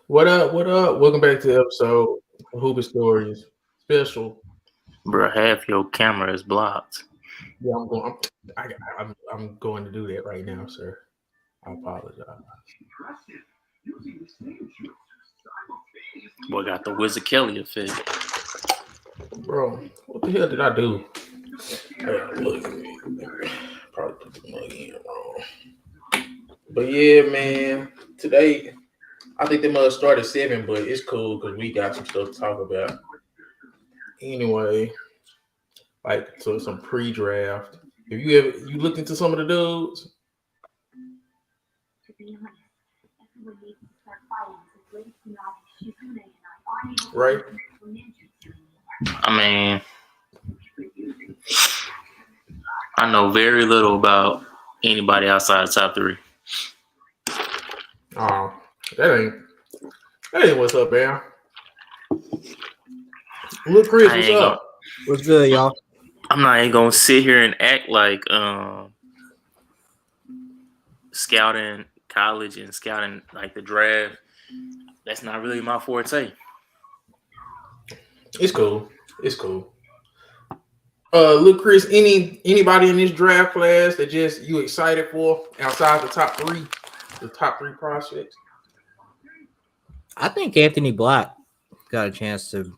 What up? What up? Welcome back to the episode of Hoopy Stories special. Bro, half your camera is blocked. Yeah, I'm going to do that right now, sir. I apologize, Boy got the Wizard Kelly effect. bro. What the hell did I do? Look, probably put the mug in wrong. But yeah, man. Today, I think the mug started 7, but it's cool because we got some stuff to talk about. Anyway, like so some pre-draft. If you looked into some of the dudes, right? I mean, I know very little about anybody outside the top three. Oh, that ain't what's up, man. Look, Chris, what's up? What's good, y'all? I'm not even gonna sit here and act like scouting college and scouting like the draft. That's not really my forte. It's cool. It's cool. Look, Chris, anybody in this draft class that just you excited for outside the top three prospects? I think Anthony Black got a chance to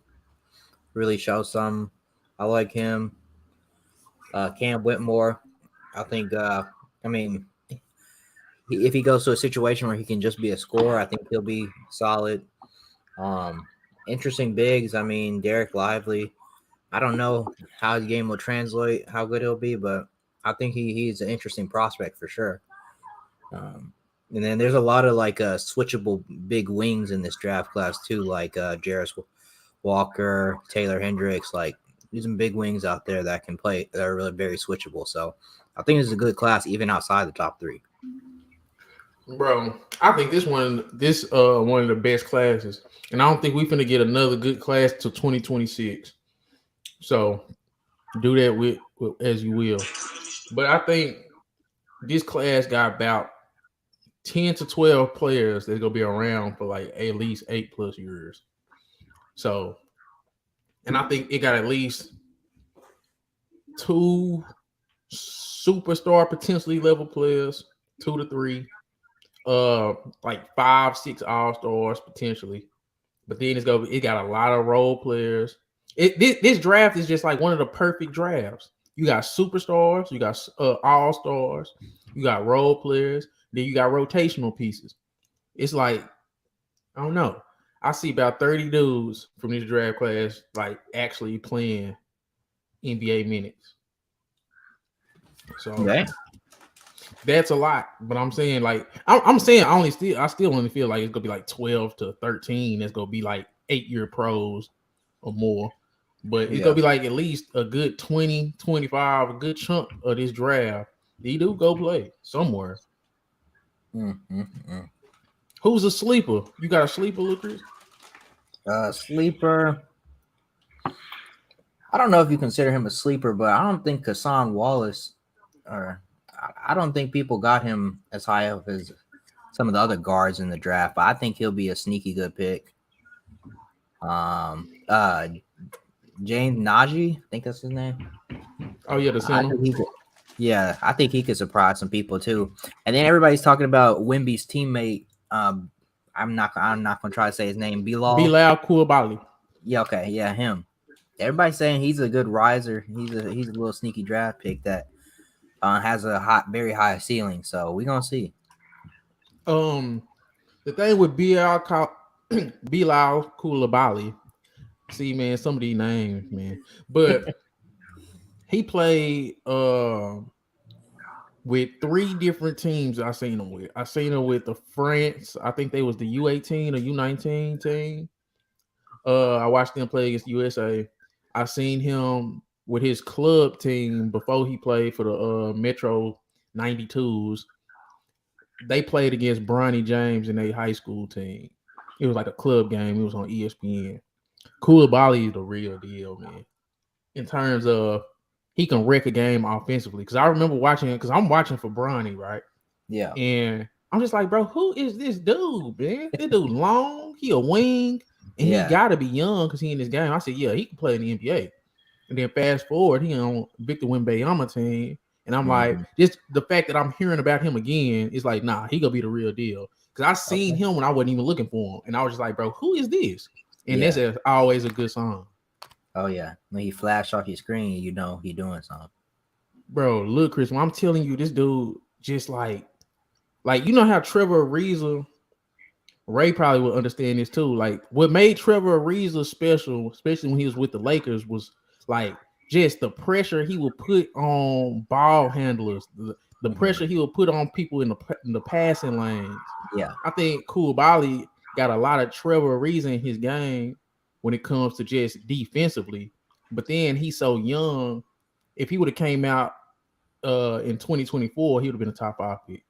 really show some. I like him. Cam Whitmore. I think. If he goes to a situation where he can just be a scorer, I think he'll be solid. Interesting bigs. I mean, Dereck Lively. I don't know how his game will translate, how good he'll be, but I think he's an interesting prospect for sure. And then there's a lot of switchable big wings in this draft class too, like Jarris Walker, Taylor Hendricks. Like there's some big wings out there that can play that are really very switchable. So I think it's a good class even outside the top three. Bro, I think this one of the best classes, and I don't think we're gonna get another good class till 2026. So do that with as you will. But I think this class got about 10 to 12 players that's gonna be around for like at least 8+ years. So, and I think it got at least 2 superstar potentially level players, 2 to 3. Like 5, 6 all-stars potentially, but then it got a lot of role players. This draft is just like one of the perfect drafts. You got superstars, you got all-stars, you got role players, then you got rotational pieces. It's like, I don't know. I see about 30 dudes from this draft class like actually playing NBA minutes. So Okay. That's a lot, but I'm saying I'm saying I still only feel like it's gonna be like 12 to 13. It's gonna be like 8-year pros or more, but it's gonna be like at least a good 20, 25, a good chunk of this draft. They do go play somewhere. Who's a sleeper? You got a sleeper, Lucas? Sleeper. I don't know if you consider him a sleeper, but I don't think Kassan Wallace I don't think people got him as high up as some of the other guards in the draft, but I think he'll be a sneaky good pick. James Najee, I think that's his name. Oh yeah, the center. I think he could surprise some people too. And then everybody's talking about Wemby's teammate. I'm not gonna try to say his name. Bilal Coulibaly. Yeah, okay, yeah, him. Everybody's saying he's a good riser. He's a little sneaky draft pick that has a very high ceiling, so we're gonna see. The thing with Bilal Coulibaly, see, man, some of these names, man, but he played with 3 different teams. I seen him with the France. I think they was the U18 or U19 team. I watched them play against USA. I seen him with his club team before he played for the Metro 92s. They played against Bronny James in a high school team. It was like a club game. It was on ESPN. Coulibaly is the real deal, man. In terms of he can wreck a game offensively. Because I remember watching it because I'm watching for Bronny, right? Yeah. And I'm just like, bro, who is this dude, man? This dude long, he a wing, and he gotta be young because he in this game. I said, yeah, he can play in the NBA. And then fast forward, he on Victor Wembanyama team, and I'm like, just the fact that I'm hearing about him again is like, nah, he gonna be the real deal. Because I seen him when I wasn't even looking for him, and I was just like, bro, who is this? And that's always a good sign. Oh yeah, when he flash off your screen, you know he doing something. Bro, look, Chris, when I'm telling you, this dude just like you know how Trevor Ariza, Ray probably would understand this too. Like what made Trevor Ariza special, especially when he was with the Lakers, was like just the pressure he would put on ball handlers, the pressure he would put on people in the passing lanes. Yeah, I think Coulibaly got a lot of Trevor Ariza in his game when it comes to just defensively. But then he's so young. If he would have came out in 2024, he would have been a top 5 pick.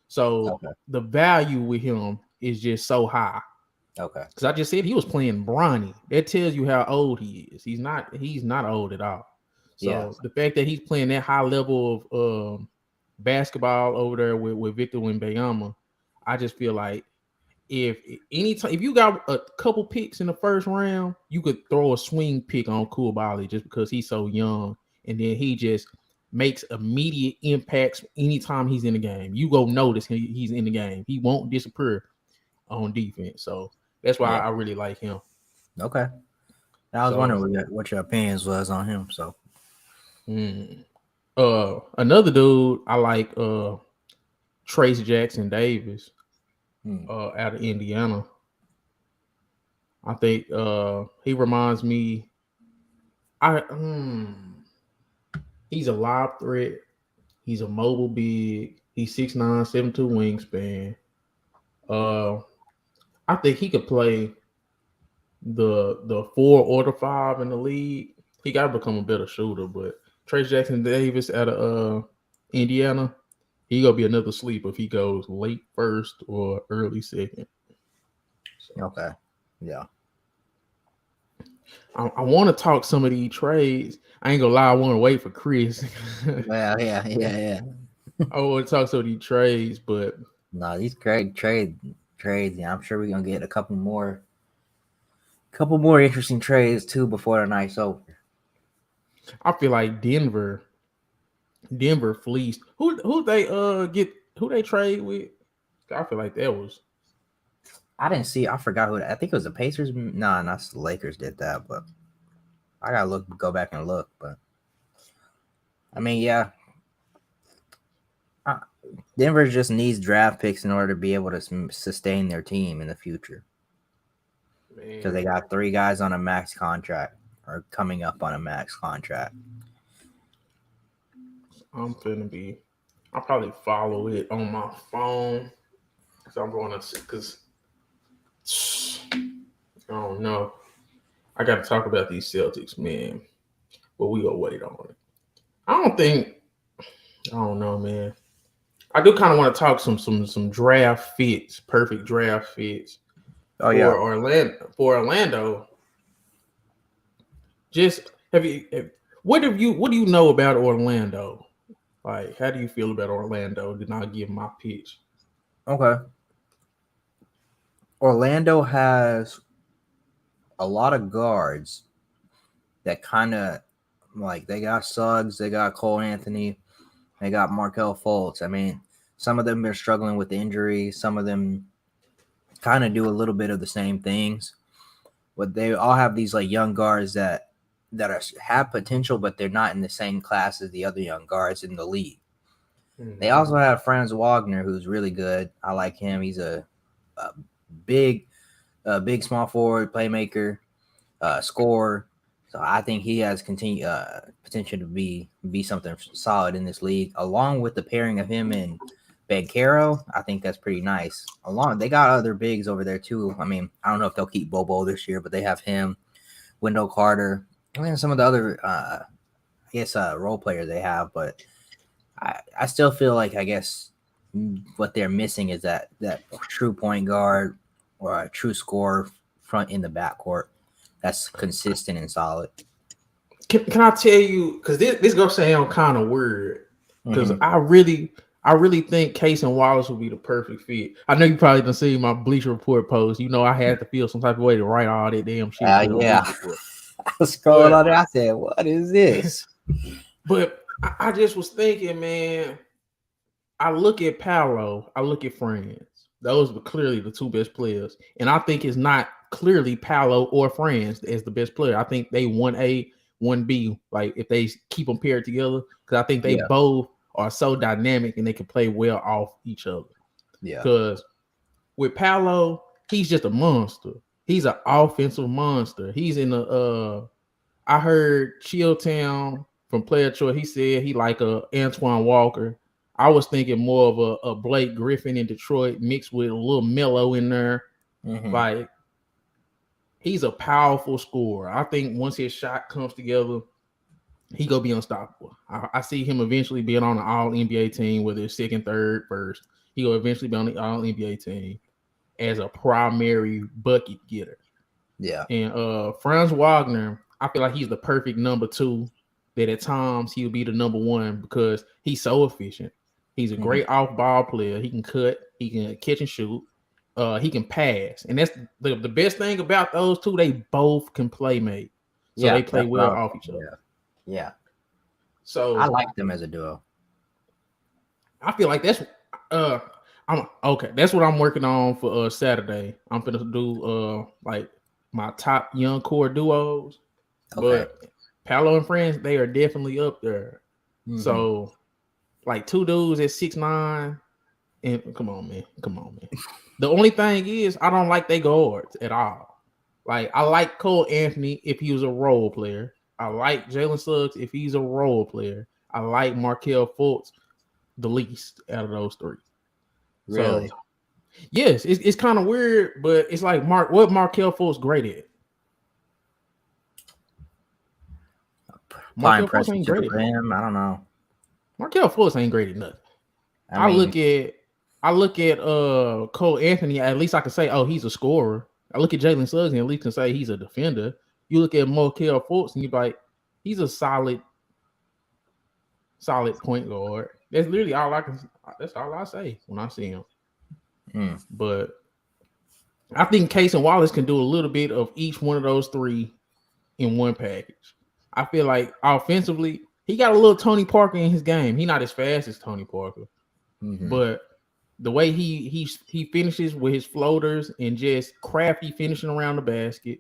So the value with him is just so high. Okay. Because I just said he was playing Bronny. That tells you how old he is. He's not old at all. So the fact that he's playing that high level of basketball over there with Victor Wembanyama, I just feel like if you got a couple picks in the first round, you could throw a swing pick on Coulibaly just because he's so young, and then he just makes immediate impacts anytime he's in the game. You go notice he's in the game. He won't disappear on defense. So that's why I really like him. Okay. I was wondering what your opinions was on him. So another dude I like Trayce Jackson Davis out of Indiana. I think he reminds me he's a lob threat. He's a mobile big. He's 6'9", 7'2" wingspan. I think he could play the 4 or the 5 in the league. He got to become a better shooter, but Trayce Jackson Davis out of Indiana, he gonna be another sleeper if he goes late first or early second. So, okay, yeah. I want to talk some of these trades. I ain't gonna lie, I want to wait for Chris. Well, yeah. I want to talk some of these trades, but no, these great trades. Yeah, I'm sure we're gonna get a couple more interesting trades too before the night's over. I feel like Denver fleeced. Who they trade with? I feel like that was. I didn't see. I forgot who. I think it was the Pacers. Nah, not the Lakers did that, but I gotta go back and look. But I mean, yeah, Denver just needs draft picks in order to be able to sustain their team in the future. Because they got 3 guys on a max contract or coming up on a max contract. I'll probably follow it on my phone. So I'm going to, because I don't know. I got to talk about these Celtics, man. But we gonna wait on it. I don't know, man. I do kind of want to talk some draft fits, perfect draft fits. Oh for yeah, Orlando. Just what do you know about Orlando? Like, how do you feel about Orlando? Did not give my pitch. Okay. Orlando has a lot of guards that kind of like they got Suggs, they got Cole Anthony, they got Markelle Fultz. I mean, some of them are struggling with injuries. Some of them kind of do a little bit of the same things, but they all have these like young guards that have potential, but they're not in the same class as the other young guards in the league. Mm-hmm. They also have Franz Wagner, who's really good. I like him. He's a big small forward, playmaker, scorer. So I think he has potential to be something solid in this league. Along with the pairing of him and Banchero, I think that's pretty nice. They got other bigs over there too. I mean, I don't know if they'll keep Bobo this year, but they have him, Wendell Carter, and some of the other, role players they have. But I still feel like, I guess, what they're missing is that true point guard or a true scorer front in the backcourt that's consistent and solid. Can I tell you, because this gonna sound kind of weird, because I I really think Case and Wallace would be the perfect fit. I know you probably done seen my Bleacher Report post. You know I had to feel some type of way to write all that damn shit. Yeah. I was scrolling on there. I said, "What is this?" But I just was thinking, man. I look at Paolo. I look at Franz. Those were clearly the two best players, and I think it's not clearly Paolo or Franz as the best player. I think they 1A, 1B. Like if they keep them paired together, because I think they both are so dynamic and they can play well off each other. Yeah. Because with Paolo, he's just a monster. He's an offensive monster. He's in the I heard Chilltown from Player Choice. He said he like a Antoine Walker. I was thinking more of a Blake Griffin in Detroit mixed with a little Melo in there. Mm-hmm. Like he's a powerful scorer. I think once his shot comes together, he gonna be unstoppable. I see him eventually being on an All NBA team, whether it's second, third, first. He will eventually be on the All NBA team as a primary bucket getter. Yeah. And Franz Wagner, I feel like he's the perfect number 2. That at times he'll be the number 1 because he's so efficient. He's a great off-ball player. He can cut. He can catch and shoot. He can pass. And that's the best thing about those two. They both can play make. So they play well off each other. Yeah. So I like them as a duo. I feel like that's that's what I'm working on for Saturday. I'm gonna do like my top young core duos. Okay. But Paolo and Franz, they are definitely up there. Mm-hmm. So like two dudes at 6'9", and come on, man. The only thing is, I don't like they guards at all. Like I like Cole Anthony if he was a role player. I like Jalen Suggs if he's a role player. I like Markelle Fultz the least out of those three. Really? So, yes, it's kind of weird, but it's like what Markelle Fultz great at? Markelle Fultz ain't great at him. I don't know. Markelle Fultz ain't great at nothing. I look at Cole Anthony. At least I can say, oh, he's a scorer. I look at Jalen Suggs and at least can say he's a defender. You look at Markelle Fultz and you're like, he's a solid point guard. That's literally all that's all I say when I see him. But I think Case and Wallace can do a little bit of each one of those three in one package. I feel like offensively, he got a little Tony Parker in his game. He's not as fast as Tony Parker, but the way he finishes with his floaters and just crafty finishing around the basket,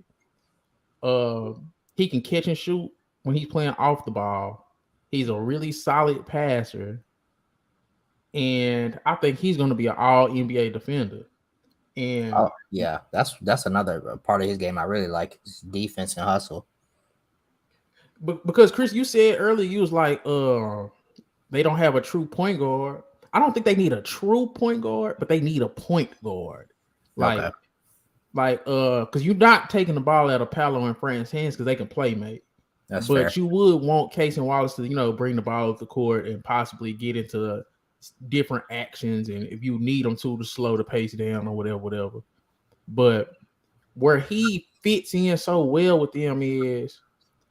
he can catch and shoot when he's playing off the ball. He's a really solid passer, and I think he's going to be an all NBA defender. And yeah, that's another part of his game I really like, is defense and hustle. But because Chris, you said earlier, you was like, they don't have a true point guard. I don't think they need a true point guard, but they need a point guard. Because you're not taking the ball out of Paolo and Franz's hands because they can play, mate. That's fair. You would want Case and Wallace to, bring the ball up the court and possibly get into different actions, and if you need them to slow the pace down or whatever. But where he fits in so well with them is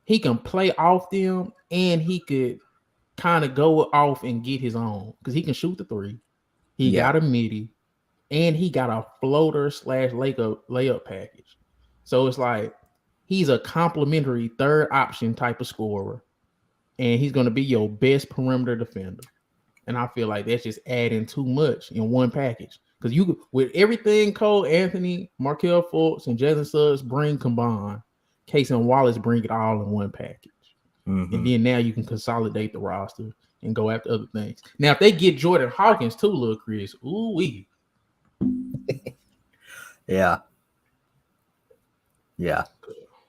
he can play off them and he could kind of go off and get his own because he can shoot the three. He got a midi and he got a floater / layup package. So it's like he's a complimentary third option type of scorer, and he's going to be your best perimeter defender. And I feel like that's just adding too much in one package. Because with everything Cole Anthony, Markelle Fultz, and Jalen Suggs bring combined, Case and Wallace bring it all in one package. And then now you can consolidate the roster and go after other things. Now, if they get Jordan Hawkins too, little Chris, ooh-wee. Yeah.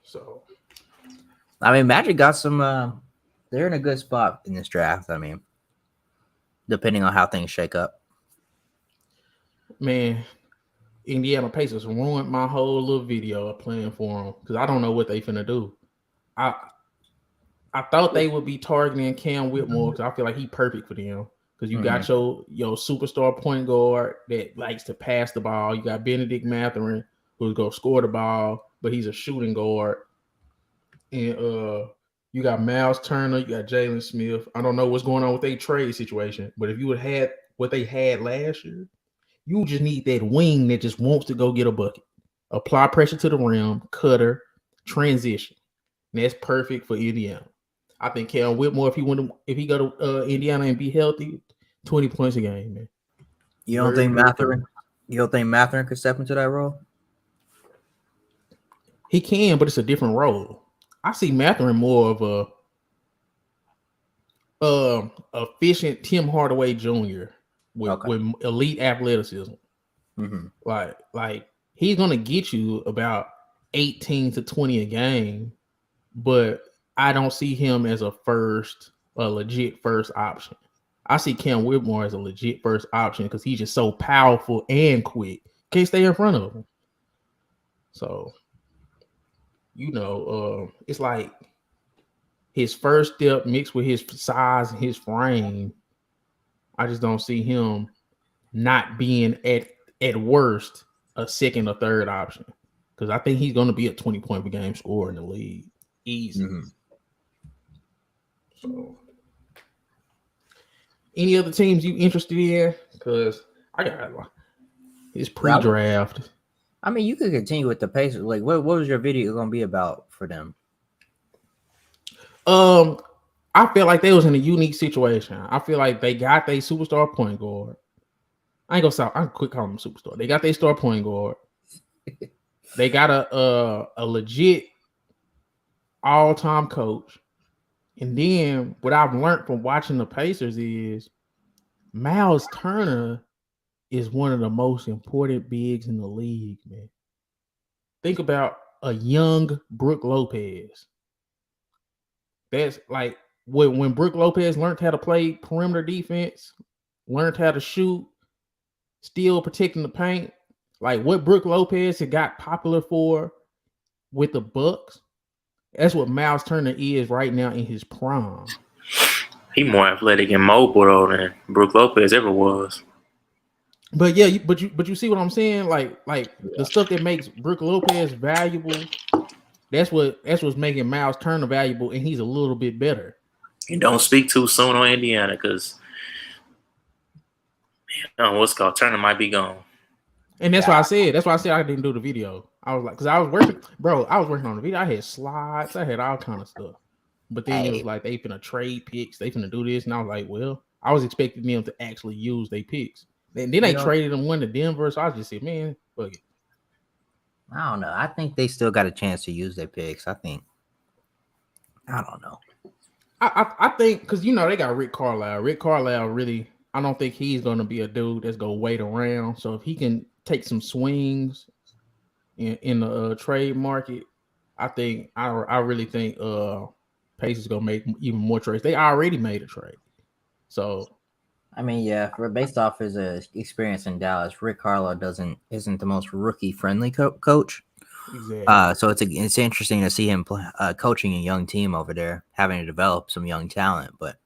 So, I mean, Magic got some, they're in a good spot in this draft. I mean, depending on how things shake up. Man, Indiana Pacers ruined my whole little video of playing for them because I don't know what they finna do. I thought they would be targeting Cam Whitmore because I feel like he's perfect for them because you got your superstar point guard that likes to pass the ball. You got Benedict Mathurin who's going to score the ball, but he's a shooting guard. And you got Miles Turner, you got Jalen Smith. I don't know what's going on with their trade situation, but if you would have had what they had last year. You just need that wing that just wants to go get a bucket, apply pressure to the rim, cutter, transition. And that's perfect for Indiana. I think Cam Whitmore, if he go to Indiana and be healthy, 20 points a game, man. You don't think Matherin could step into that role? He can, but it's a different role. I see Matherin more of a efficient Tim Hardaway Jr. with elite athleticism. Mm-hmm. Like he's gonna get you about 18 to 20 a game, but I don't see him as a legit first option. I see Cam Whitmore as a legit first option because he's just so powerful and quick. Can't stay in front of him. So, it's like his first step mixed with his size and his frame. I just don't see him not being at worst a second or third option because I think he's going to be a 20-point per game scorer in the league. Easy. Mm-hmm. So, any other teams you interested in? Because I got his pre-draft. I mean, you could continue with the Pacers. Like, what was your video going to be about for them? I feel like they was in a unique situation. I feel like they got their superstar point guard. I ain't gonna stop. I can quick call them superstar. They got their star point guard. They got a legit all-time coach. And then what I've learned from watching the Pacers is Miles Turner is one of the most important bigs in the league, man. Think about a young Brook Lopez. That's like when Brook Lopez learned how to play perimeter defense, learned how to shoot, still protecting the paint. Like what Brook Lopez had got popular for with the Bucks, that's what Miles Turner is right now in his prime. He more athletic and mobile though than Brook Lopez ever was. But yeah, but you see what I'm saying? Like the stuff that makes Brook Lopez valuable, that's what's making Miles Turner valuable, and he's a little bit better. And don't speak too soon on Indiana because Turner might be gone. And that's why I said I didn't do the video. I was like, because I was working on the video. I had slides, I had all kind of stuff. But then it was like they finna trade picks, they finna do this, and I was like, well, I was expecting them to actually use their picks. And then they traded them one to Denver, so I just said, man, fuck it. I don't know. I think they still got a chance to use their picks. I don't know. I think because they got Rick Carlisle. Rick Carlisle really, I don't think he's gonna be a dude that's gonna wait around. So if he can take some swings in the trade market, I really think Pacers gonna make even more trades. They already made a trade. So I mean, yeah, based off his experience in Dallas, Rick Carlisle isn't the most rookie friendly coach. Exactly. So it's interesting to see him coaching a young team over there, having to develop some young talent. But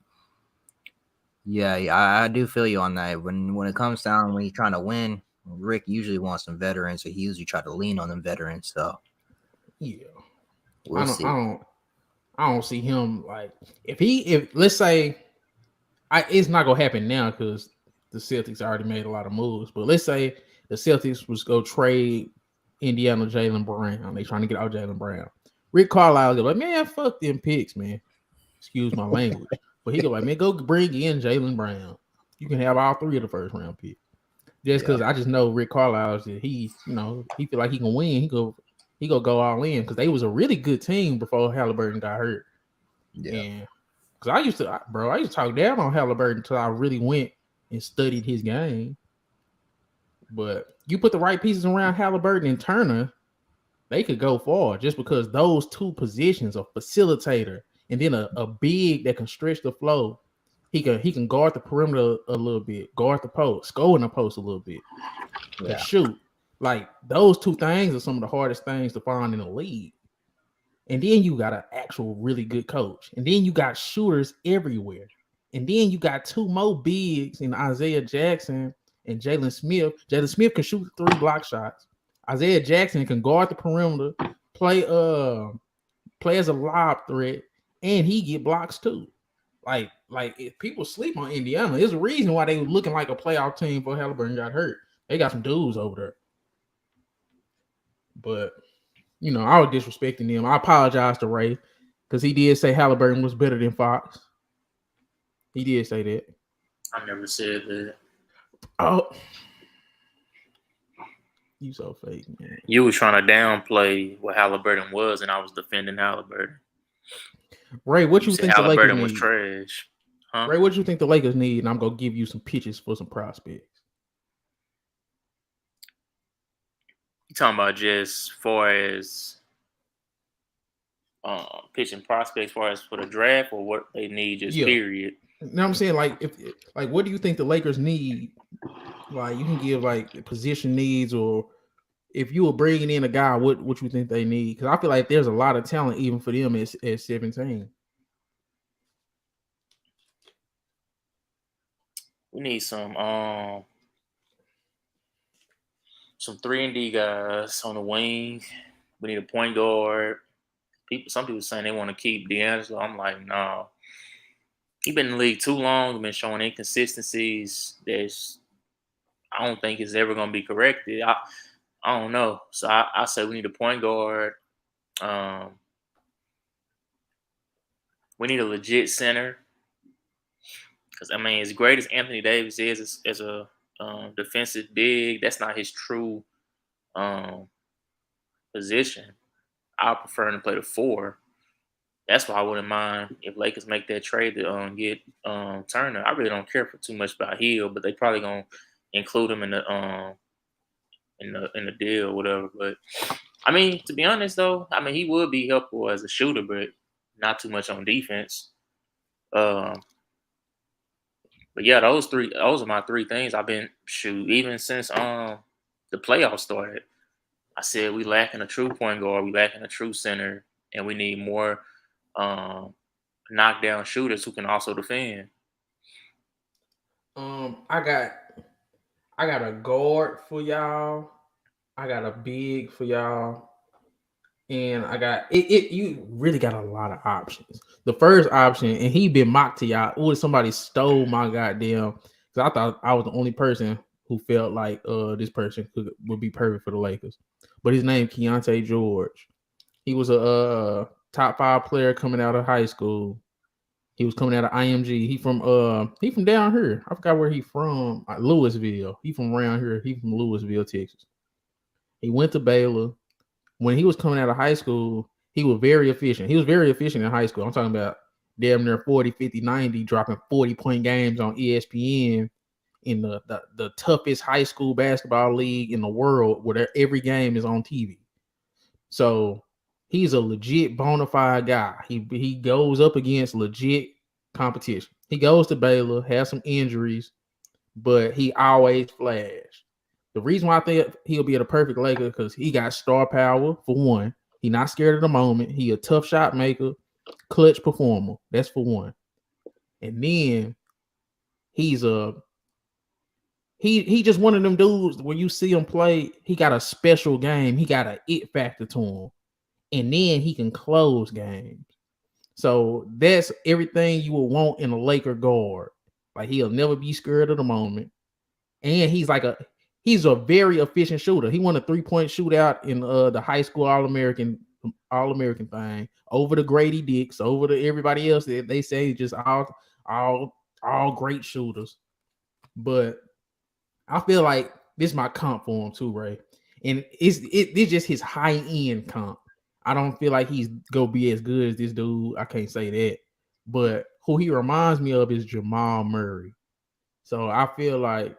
yeah, I do feel you on that. When it comes down, when he's trying to win, Rick usually wants some veterans, so he usually try to lean on them veterans. So yeah, we'll see. I don't see him like if let's say it's not gonna happen now because the Celtics already made a lot of moves. But let's say the Celtics was go trade Indiana Jalen Brown. They trying to get out Jalen Brown. Rick Carlisle go like, man, fuck them picks, man. Excuse my language. But he go like, man, go bring in Jalen Brown. You can have all three of the first round picks. Just because I just know Rick Carlisle, he feel like he can win. He go go all in because they was a really good team before Halliburton got hurt. Yeah. Because I used to talk down on Halliburton until I really went and studied his game. But you put the right pieces around Halliburton and Turner, they could go far just because those two positions, a facilitator and then a big that can stretch the flow. He can guard the perimeter a little bit, guard the post, score in the post a little bit, and shoot. Like those two things are some of the hardest things to find in the league. And then you got an actual really good coach. And then you got shooters everywhere. And then you got two more bigs in Isaiah Jackson and Jalen Smith. Jalen Smith can shoot 3 block shots. Isaiah Jackson can guard the perimeter, play as a lob threat, and he get blocks too. Like if people sleep on Indiana, there's a reason why they were looking like a playoff team before Halliburton got hurt. They got some dudes over there. But I was disrespecting them. I apologize to Ray because he did say Halliburton was better than Fox. He did say that. I never said that. Oh, you so fake, man. You was trying to downplay what Halliburton was, and I was defending Halliburton. Ray, what you think the Lakers Halliburton was need? trash. Huh? Ray, what you think the Lakers need? And I'm gonna give you some pitches for some prospects. You talking about just far as pitching prospects, as far as for the draft, or what they need, just period. You know what I'm saying? What do you think the Lakers need? Like, you can give like position needs, or if you were bringing in a guy, what you think they need? Because I feel like there's a lot of talent even for them at 17. We need some 3-and-D guys on the wing. We need a point guard. Some people saying they want to keep D'Angelo. I'm like, no. He's been in the league too long. Been showing inconsistencies. I don't think it's ever going to be corrected. I don't know. So I say we need a point guard. We need a legit center. Because, as great as Anthony Davis is as a defensive big, that's not his true position. I prefer him to play the 4. That's why I wouldn't mind if Lakers make that trade to get Turner. I really don't care for too much about Hill, but they probably gonna include him in the deal or whatever. But to be honest though, he would be helpful as a shooter, but not too much on defense. But yeah, those are my 3 things I've been even since the playoffs started. I said we lacking a true point guard, we lacking a true center, and we need more knockdown shooters who can also defend. I got a guard for y'all. I got a big for y'all. And I got it. You really got a lot of options. The first option, and he been mocked to y'all. Oh, somebody stole my goddamn. Because I thought I was the only person who felt like this person would be perfect for the Lakers. But his name Keyonte George. He was a top 5 player coming out of high school. He was coming out of IMG. He from down here. I forgot where he from. Louisville. He from around here. He from Louisville, Texas. He went to Baylor. When he was coming out of high school, he was very efficient. He was very efficient in high school. I'm talking about damn near 40, 50, 90, dropping 40-point games on ESPN in the toughest high school basketball league in the world, where every game is on TV. So he's a legit bona fide guy. He goes up against legit competition. He goes to Baylor, has some injuries, but he always flashed. The reason why I think he'll be at a perfect Laker because he got star power, for one. He's not scared of the moment. He a tough shot maker, clutch performer. That's for one. And then he's he just one of them dudes when you see him play, he got a special game. He got an it factor to him. And then he can close games. So that's everything you will want in a Laker guard. Like, he'll never be scared of the moment. And he's a very efficient shooter. He won a 3-point shootout in the high school All-American thing over the Grady Dicks, over to everybody else that they say just all great shooters. But I feel like this is my comp for him too, Ray. And it's just his high-end comp. I don't feel like he's gonna be as good as this dude. I can't say that. But who he reminds me of is Jamal Murray. So I feel like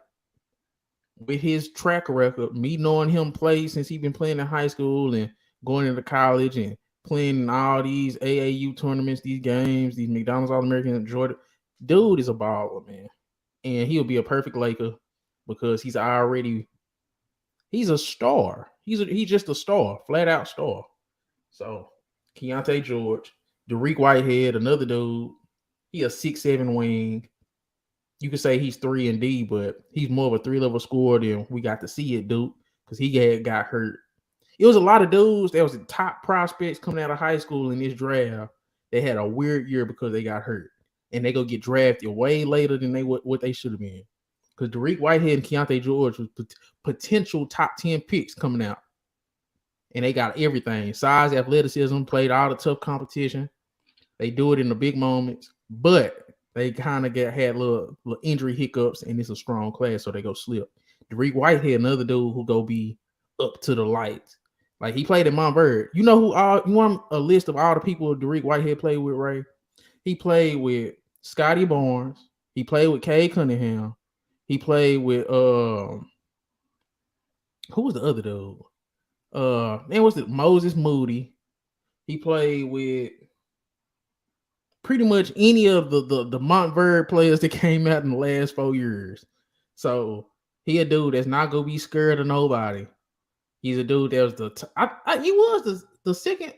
with his track record, me knowing him play since he's been playing in high school and going into college and playing in all these AAU tournaments, these games, these McDonald's All-American and Jordan, dude is a baller, man. And he'll be a perfect Laker because he's a star. He's just a star, flat out star. So Keyonte George, Dereck Whitehead, another dude. He a 6'7" wing. You could say he's 3-and-D, but he's more of a 3-level scorer than we got to see it, dude, because he got hurt. It was a lot of dudes that was the top prospects coming out of high school in this draft. They had a weird year because they got hurt. and they go get drafted way later than what they should have been. Because Dereck Whitehead and Keyonte George was potential top 10 picks coming out. And they got everything. Size, athleticism, played all the tough competition. They do it in the big moments. But they kind of had little injury hiccups, and it's a strong class, so they go slip. Dereck Whitehead, another dude who go be up to the lights. Like, he played at Montverde. You know who you want a list of all the people Dereck Whitehead played with, Ray? He played with Scotty Barnes. He played with Cade Cunningham. He played with who was the other dude? Was it Moses Moody? He played with pretty much any of the Montverde players that came out in the last 4 years. So he a dude that's not gonna be scared of nobody. He's a dude that was he was the second.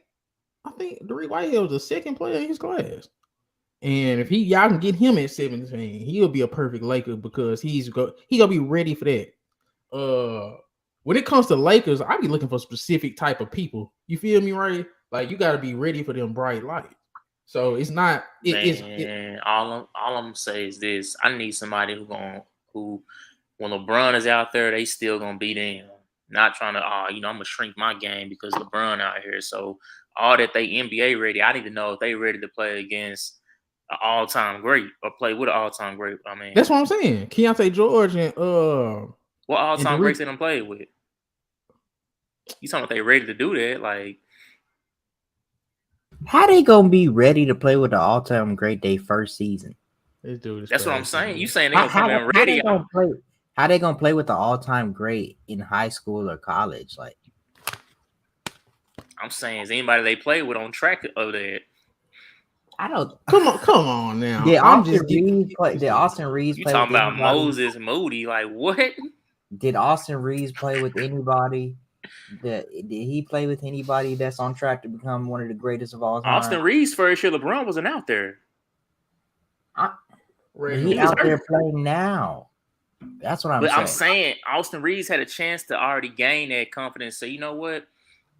I think Dereck Whitehead was the second player in his class. And if y'all can get him at 17, he'll be a perfect Laker because he gonna be ready for that. When it comes to Lakers, I be looking for specific type of people. You feel me, right? Like, you got to be ready for them bright lights. So it's not. All I'm gonna say is this: I need somebody who when LeBron is out there, they still gonna beat him. Not trying to, I'm gonna shrink my game because LeBron out here. So all that they NBA ready, I need to know if they ready to play against an all-time great or play with an all-time great. I mean, that's what I'm saying. Keyonte George and what all-time greats they done played with? You talking about they ready to do that? Like, how they gonna be ready to play with the all-time great day first season? That's what I'm saying. You saying they gonna come in ready? How they gonna play with the all-time great in high school or college? Like, I'm saying, is anybody they play with on track of that? I don't. Come on now. Did Austin Reeves you play? Talking about anybody? Moses Moody? Like, what? Did Austin Reeves play with anybody? Did he play with anybody that's on track to become one of the greatest of all time? Austin Reeves first year LeBron wasn't out there. He's out there playing now. That's what I'm saying. I'm saying Austin Reeves had a chance to already gain that confidence. So you know what?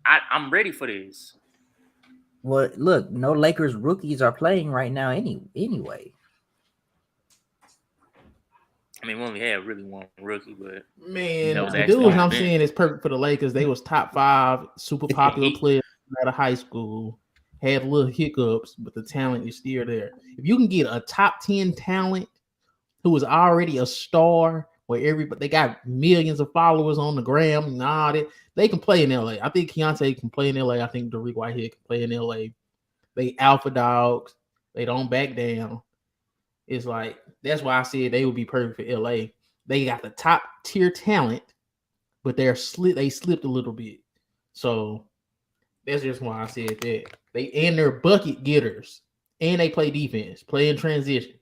I'm ready for this. Well, look, no Lakers rookies are playing right now anyway. I mean, we only had really one rookie, but man, the dudes I'm saying is perfect for the Lakers. They was top 5 super popular players out of high school. Had little hiccups, but the talent is still there. If you can get a top 10 talent who is already a star, where they got millions of followers on the gram and all that, they can play in LA. I think Keyonte can play in LA. I think Dereck Whitehead can play in LA. They alpha dogs. They don't back down. It's like, that's why I said they would be perfect for LA. They got the top tier talent, but they slipped a little bit. So that's just why I said that. They're bucket getters, and they play defense, play in transition.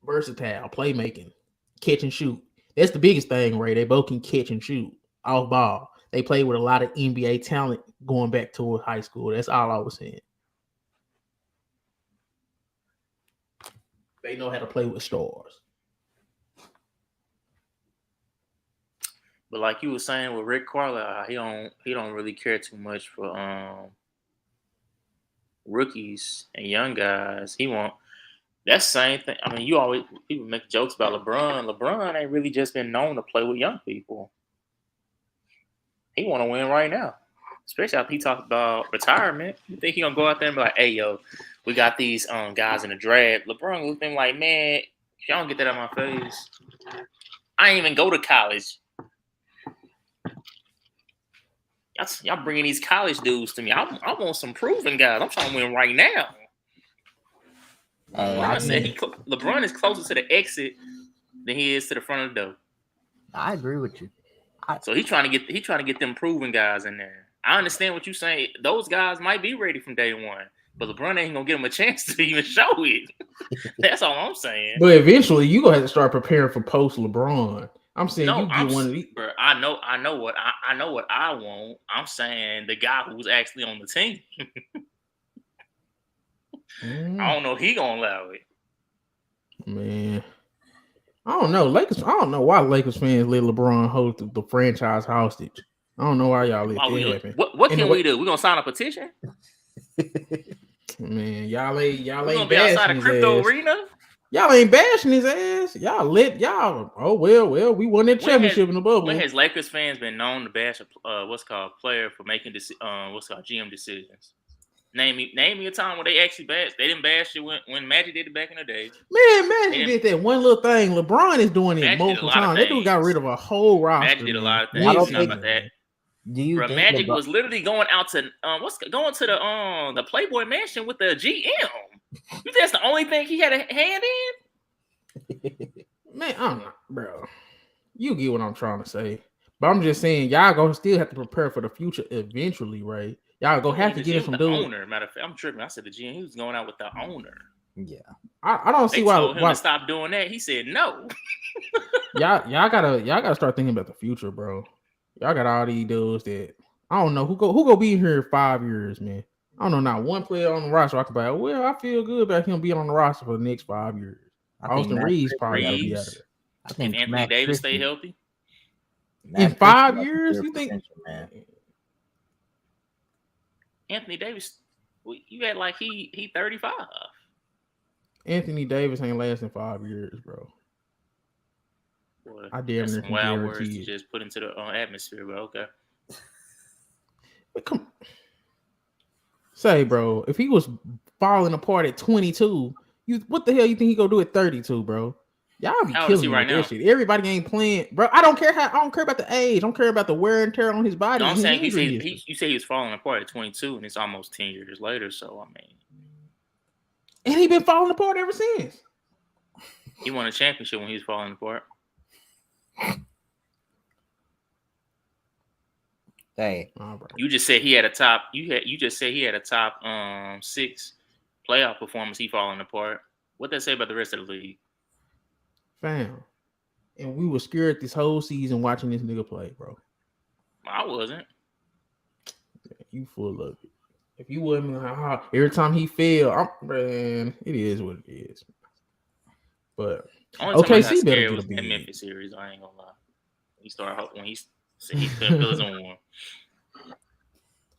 Versatile, playmaking, catch and shoot. That's the biggest thing, Ray. They both can catch and shoot off ball. They play with a lot of NBA talent going back to high school. That's all I was saying. They know how to play with stars. But like you were saying with Rick Carlisle, he don't really care too much for rookies and young guys. He want that same thing. I mean, people make jokes about LeBron. LeBron ain't really just been known to play with young people. He want to win right now, especially after he talked about retirement. You think he gonna go out there and be like, "Hey, yo, we got these guys in the draft." LeBron looked at him like, "Man, if y'all don't get that out of my face, I ain't even go to college. Y'all bringing these college dudes to me. I want some proven guys. I'm trying to win right now." LeBron is closer to the exit than he is to the front of the door. I agree with you. So he's trying to get them proven guys in there. I understand what you're saying. Those guys might be ready from day one, but LeBron ain't gonna give them a chance to even show it. That's all I'm saying. But eventually, you gonna have to start preparing for post LeBron. I'm saying one of these. Bro, I know what I want. I'm saying the guy who's actually on the team. I don't know if he gonna allow it. Man, I don't know. I don't know why Lakers fans let LeBron hold the franchise hostage. I don't know why y'all let that happen. What can we do? We gonna sign a petition? Man, y'all ain't We're gonna be bashing outside of his crypto ass. arena. Y'all ain't bashing his ass. Y'all. Oh well, we won that championship in the bubble. When has Lakers fans been known to bash a player for making GM decisions? Name me a time when they actually bashed. They didn't bash it when Magic did it back in the day. Man, Magic did that one little thing. LeBron is doing it multiple times. That dude got rid of a whole roster. Magic did a lot of I don't things. think About that. Do you think Magic was literally going out to the Playboy Mansion with the GM? You think that's the only thing he had a hand in? Man, I'm not, bro. You get what I'm trying to say. But I'm just saying, y'all gonna still have to prepare for the future eventually, right? Y'all gonna have to get in some dude. Owner, matter of fact, I'm tripping. I said the GM. He was going out with the owner. Yeah, I don't see they why. Told him to stop doing that. He said no. y'all gotta start thinking about the future, bro. Y'all got all these dudes that I don't know who go be here in 5 years, man. I don't know, not one player on the roster I can buy. Well, I feel good about him being on the roster for the next 5 years. Austin Reeves probably gonna be out of there. I think if Anthony Davis stay healthy in 5 years, you think? Man. Anthony Davis, you had like he 35. Anthony Davis ain't lasting 5 years, bro. Boy, I damn near can wild words guarantee to it. just put into the atmosphere, but okay. But come on. Say, bro, if he was falling apart at 22, what the hell you think he gonna do at 32, bro? Y'all be killing me right now. That shit. Everybody ain't playing, bro. I don't care about the age. I don't care about the wear and tear on his body. No, I'm saying you say he was falling apart at 22, and it's almost 10 years later. So I mean, and he been falling apart ever since. He won a championship when he was falling apart. Hey, you just said he had a top. You just said he had a top 6 playoff performance. He falling apart. What that say about the rest of the league? Fam. And we were scared this whole season watching this nigga play, bro. I wasn't. You full of it. If you wasn't, every time he failed, man, it is what it is. But OKC better get a big. Memphis series, I ain't gonna lie. He started when he said he couldn't feel his own one.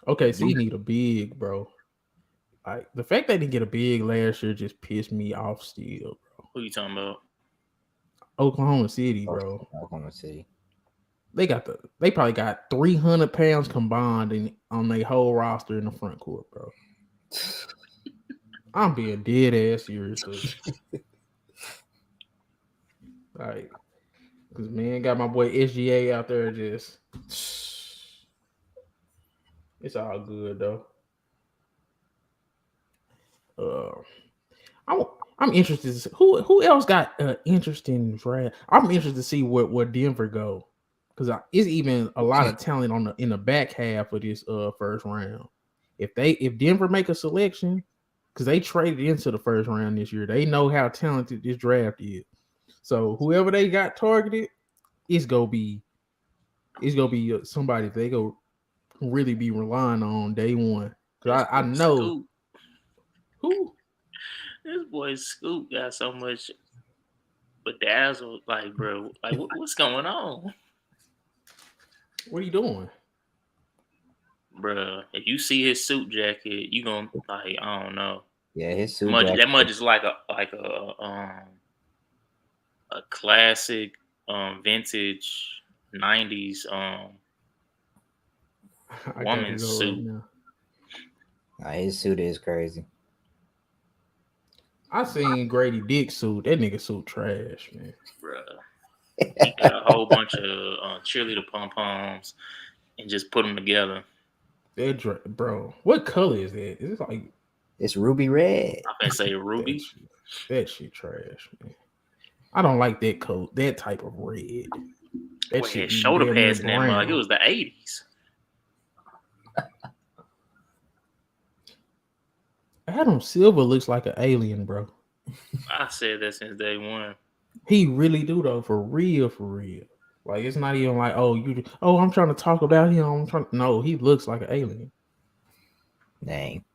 OKC need a big, bro. Like the fact they didn't get a big last year just pissed me off still, bro. Who you talking about? Oklahoma City, bro. Oklahoma City. They probably got 300 pounds combined on their whole roster in the front court, bro. I'm being dead ass serious. Like, because man, got my boy SGA out there just. It's all good though. I'm interested to see who else got interesting draft. I'm interested to see where Denver go, because it's even a lot of talent in the back half of this first round. If Denver make a selection, because they traded into the first round this year, they know how talented this draft is. So whoever they got targeted, it's gonna be somebody they go really be relying on day one. Because I know Scoop. who. This boy Scoop got so much bedazzled, like, bro. Like, what's going on? What are you doing? Bro, if you see his suit jacket, you gonna like, I don't know. Yeah, his suit jacket. That much is like a classic vintage 90s woman's suit. Right, his suit is crazy. I seen Grady Dick's suit. That nigga suit trash, man. Bruh. He got a whole bunch of cheerleader pom-poms and just put them together. Bro, what color is that? Is it like... It's ruby red. I'm gonna say ruby. That shit trash, man. I don't like that coat, that type of red. That shit shoulder pads in that mug. It was the 80s. Adam Silver looks like an alien, bro. I said that since day one. He really do though, for real, for real. Like it's not even like, I'm trying to talk about him. No, he looks like an alien. Dang.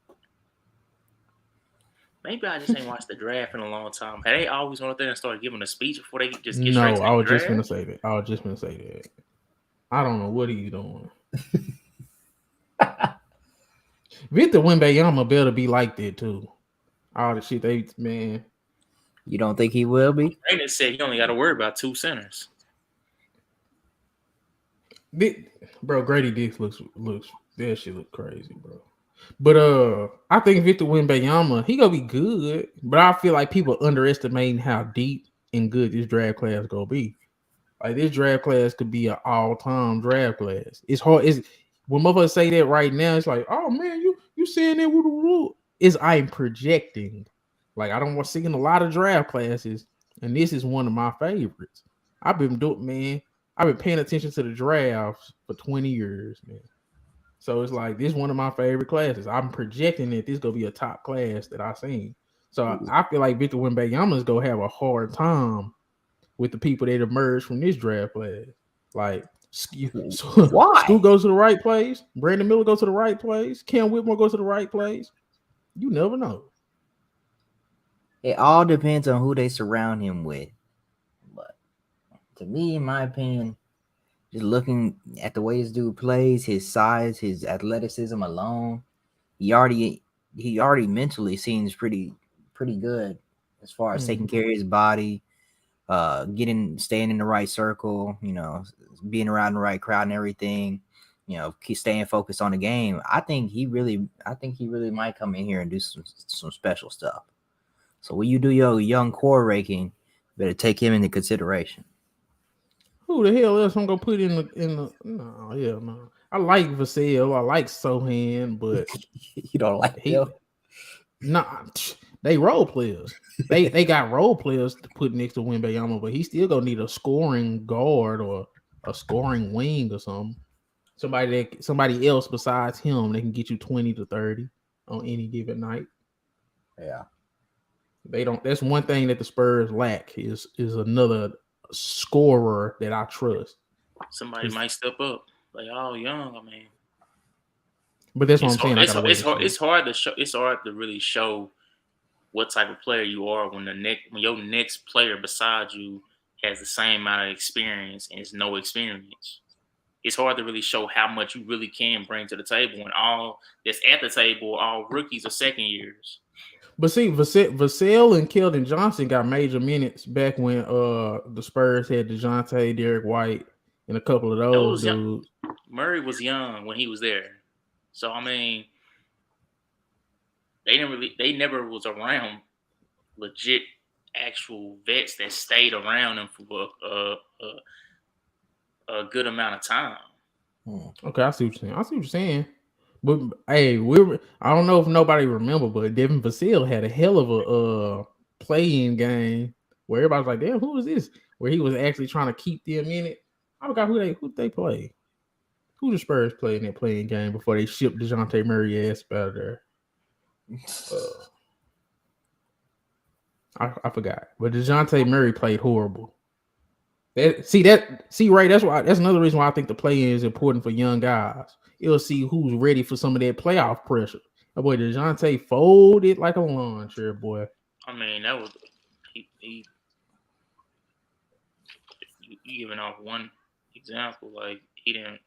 Maybe I just ain't watched the draft in a long time. Had they always went up there and started giving a speech before they just get straight to the draft? No, I was just gonna say that. I don't know what he's doing. Victor Wembanyama better be like that too. All the shit man. You don't think he will be? Brandon said he only got to worry about 2 centers. Bro, Grady Dick looks that shit look crazy, bro. But I think Victor Wembanyama, he gonna be good, but I feel like people underestimating how deep and good this draft class gonna be. Like this draft class could be an all-time draft class. It's hard. When motherfuckers say that right now, it's like, oh man, you saying that with the rule? I'm projecting. Like I don't want seeing a lot of draft classes, and this is one of my favorites. I've been paying attention to the drafts for 20 years, man. So it's like this is one of my favorite classes. I'm projecting that this gonna be a top class that I've seen. So I feel like Victor Wembanyama is gonna have a hard time with the people that emerge from this draft class. Like why? Stu goes to the right place, Brandon Miller goes to the right place, Cam Whitmore goes to the right place. You never know. It all depends on who they surround him with. But to me, in my opinion, just looking at the way this dude plays, his size, his athleticism alone, he already mentally seems pretty good as far as taking care of his body, staying in the right circle, being around the right crowd and everything, keep staying focused on the game. I think he really might come in here and do some special stuff. So when you do your young core ranking, better take him into consideration. Who the hell else I'm gonna put in the no. I like Vassell, I like Sohan, but you don't like him? Nah, they role players. They got role players to put next to Wembanyama, but he still gonna need a scoring guard or a scoring wing or something. Somebody else besides him that can get you 20 to 30 on any given night. Yeah. They don't. That's one thing that the Spurs lack is another scorer that I trust. Somebody might step up. Like young, I mean. But that's what I'm saying. It's hard to show. It's hard to really show what type of player you are when your next player beside you has the same amount of experience and is no experience. It's hard to really show how much you really can bring to the table when all that's at the table all rookies or second years. But see, Vassell and Keldon Johnson got major minutes back when the Spurs had DeJounte, Derek White, and a couple of those dudes. Murray was young when he was there. So I mean, they never was around legit actual vets that stayed around them for a good amount of time. Okay, I see what you're saying. But hey, I don't know if nobody remember, but Devin Vassell had a hell of a playing game where everybody's like, "Damn, who is this?" Where he was actually trying to keep them in it. I forgot who they play. Who the Spurs played in that playing game before they shipped DeJounte Murray ass out of there? I forgot, but DeJounte Murray played horrible. That's another reason why I think the play-in is important for young guys. It'll see who's ready for some of that playoff pressure. My boy DeJounte folded like a lawn chair, boy. I mean, that was he giving off one example, like he didn't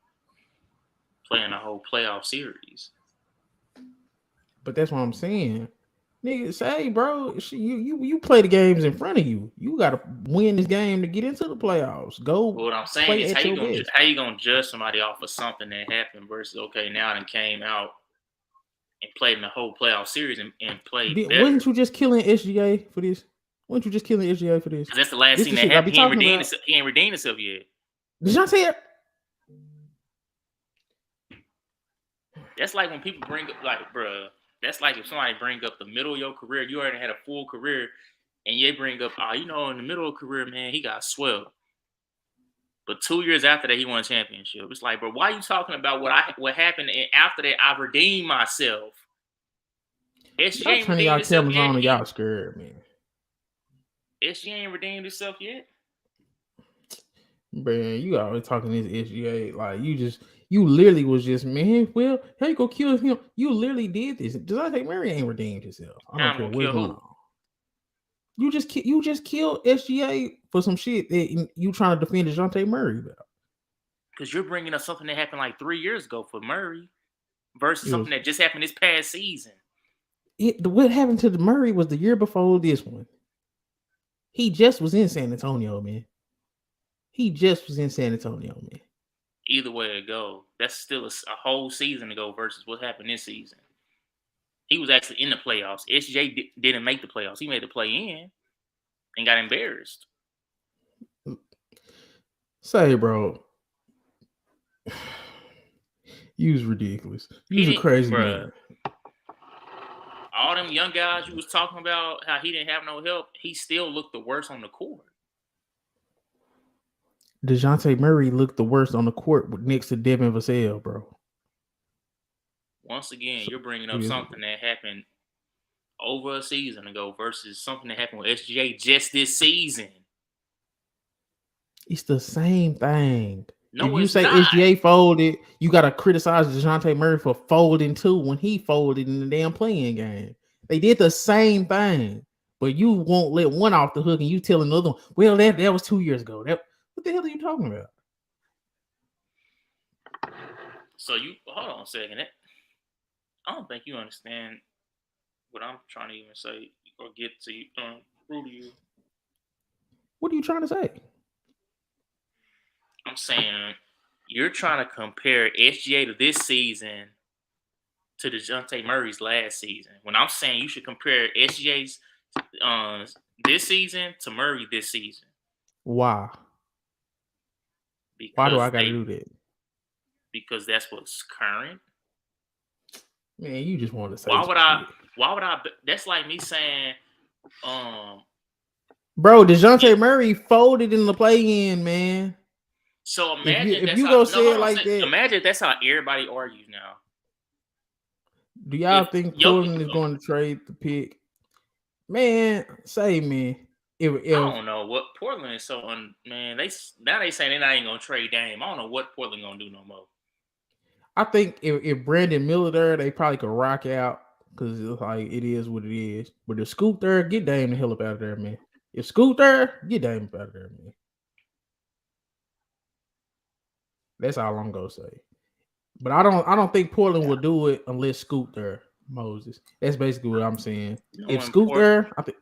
play in a whole playoff series. But that's what I'm saying. Nigga, say, bro, you play the games in front of you. You got to win this game to get into the playoffs. Go. But what I'm saying is, how you gonna judge somebody off of something that happened versus now and came out and played in the whole playoff series and played. Wasn't you just killing SGA for this? Because that's the last thing that happened. He ain't redeemed himself yet. Did y'all say it? That's like when people bring up, like, bruh. That's like if somebody bring up the middle of your career, you already had a full career, and they bring up, in the middle of career, man, he got swelled. But 2 years after that, he won a championship. It's like, bro, why are you talking about what happened after that? I redeemed myself. SG ain't redeemed himself yet. Y'all scared, man. SG ain't redeemed himself yet. Man, you always talking this SGA like you literally was just, man, well, how you go kill him? You literally did this. DeJounte Murray ain't redeemed himself. I don't care what's going on. You just killed SGA for some shit that you trying to defend DeJounte Murray about. Because you're bringing up something that happened like 3 years ago for Murray. versus something that just happened this past season. What happened to the Murray was the year before this one. He just was in San Antonio, man. Either way it go, that's still a whole season ago versus what happened this season. He was actually in the playoffs. SJ didn't make the playoffs. He made the play-in and got embarrassed. Say, bro. You was ridiculous. You was a crazy man. All them young guys you was talking about, how he didn't have no help, he still looked the worst on the court. DeJounte Murray looked the worst on the court next to Devin Vassell, bro. Once again, you're bringing up something that happened over a season ago versus something that happened with SGA just this season. It's the same thing. No, if you say not. SGA folded, you got to criticize DeJounte Murray for folding too when he folded in the damn playing game. They did the same thing, but you won't let one off the hook and you tell another one, well, that was 2 years ago. What the hell are you talking about? So you hold on a second. I don't think you understand what I'm trying to even say or get to you, through to you. What are you trying to say? I'm saying you're trying to compare SGA to this season to DeJounte Murray's last season. When I'm saying you should compare SGA's this season to Murray this season. Why? Why do I got to do that? Because that's what's current. Man, you just want to say. Why would I? That's like me saying, bro, DeJounte Murray folded in the play-in, man. So imagine if you go say it like that. Imagine that's how everybody argues now. Do y'all think Portland is going to trade the pick? Man, say man. If I don't know what Portland is so man. They saying they're not even gonna trade Dame. I don't know what Portland gonna do no more. I think if Brandon Miller there, they probably could rock out because it's like it is what it is. But if Scoot there, get Dame the hell up out of there, man. If Scoot there, get Dame out of there, man. That's all I'm gonna say. But I don't think Portland will do it unless Scoot there, Moses. That's basically what I'm saying. If Scoot there, I think,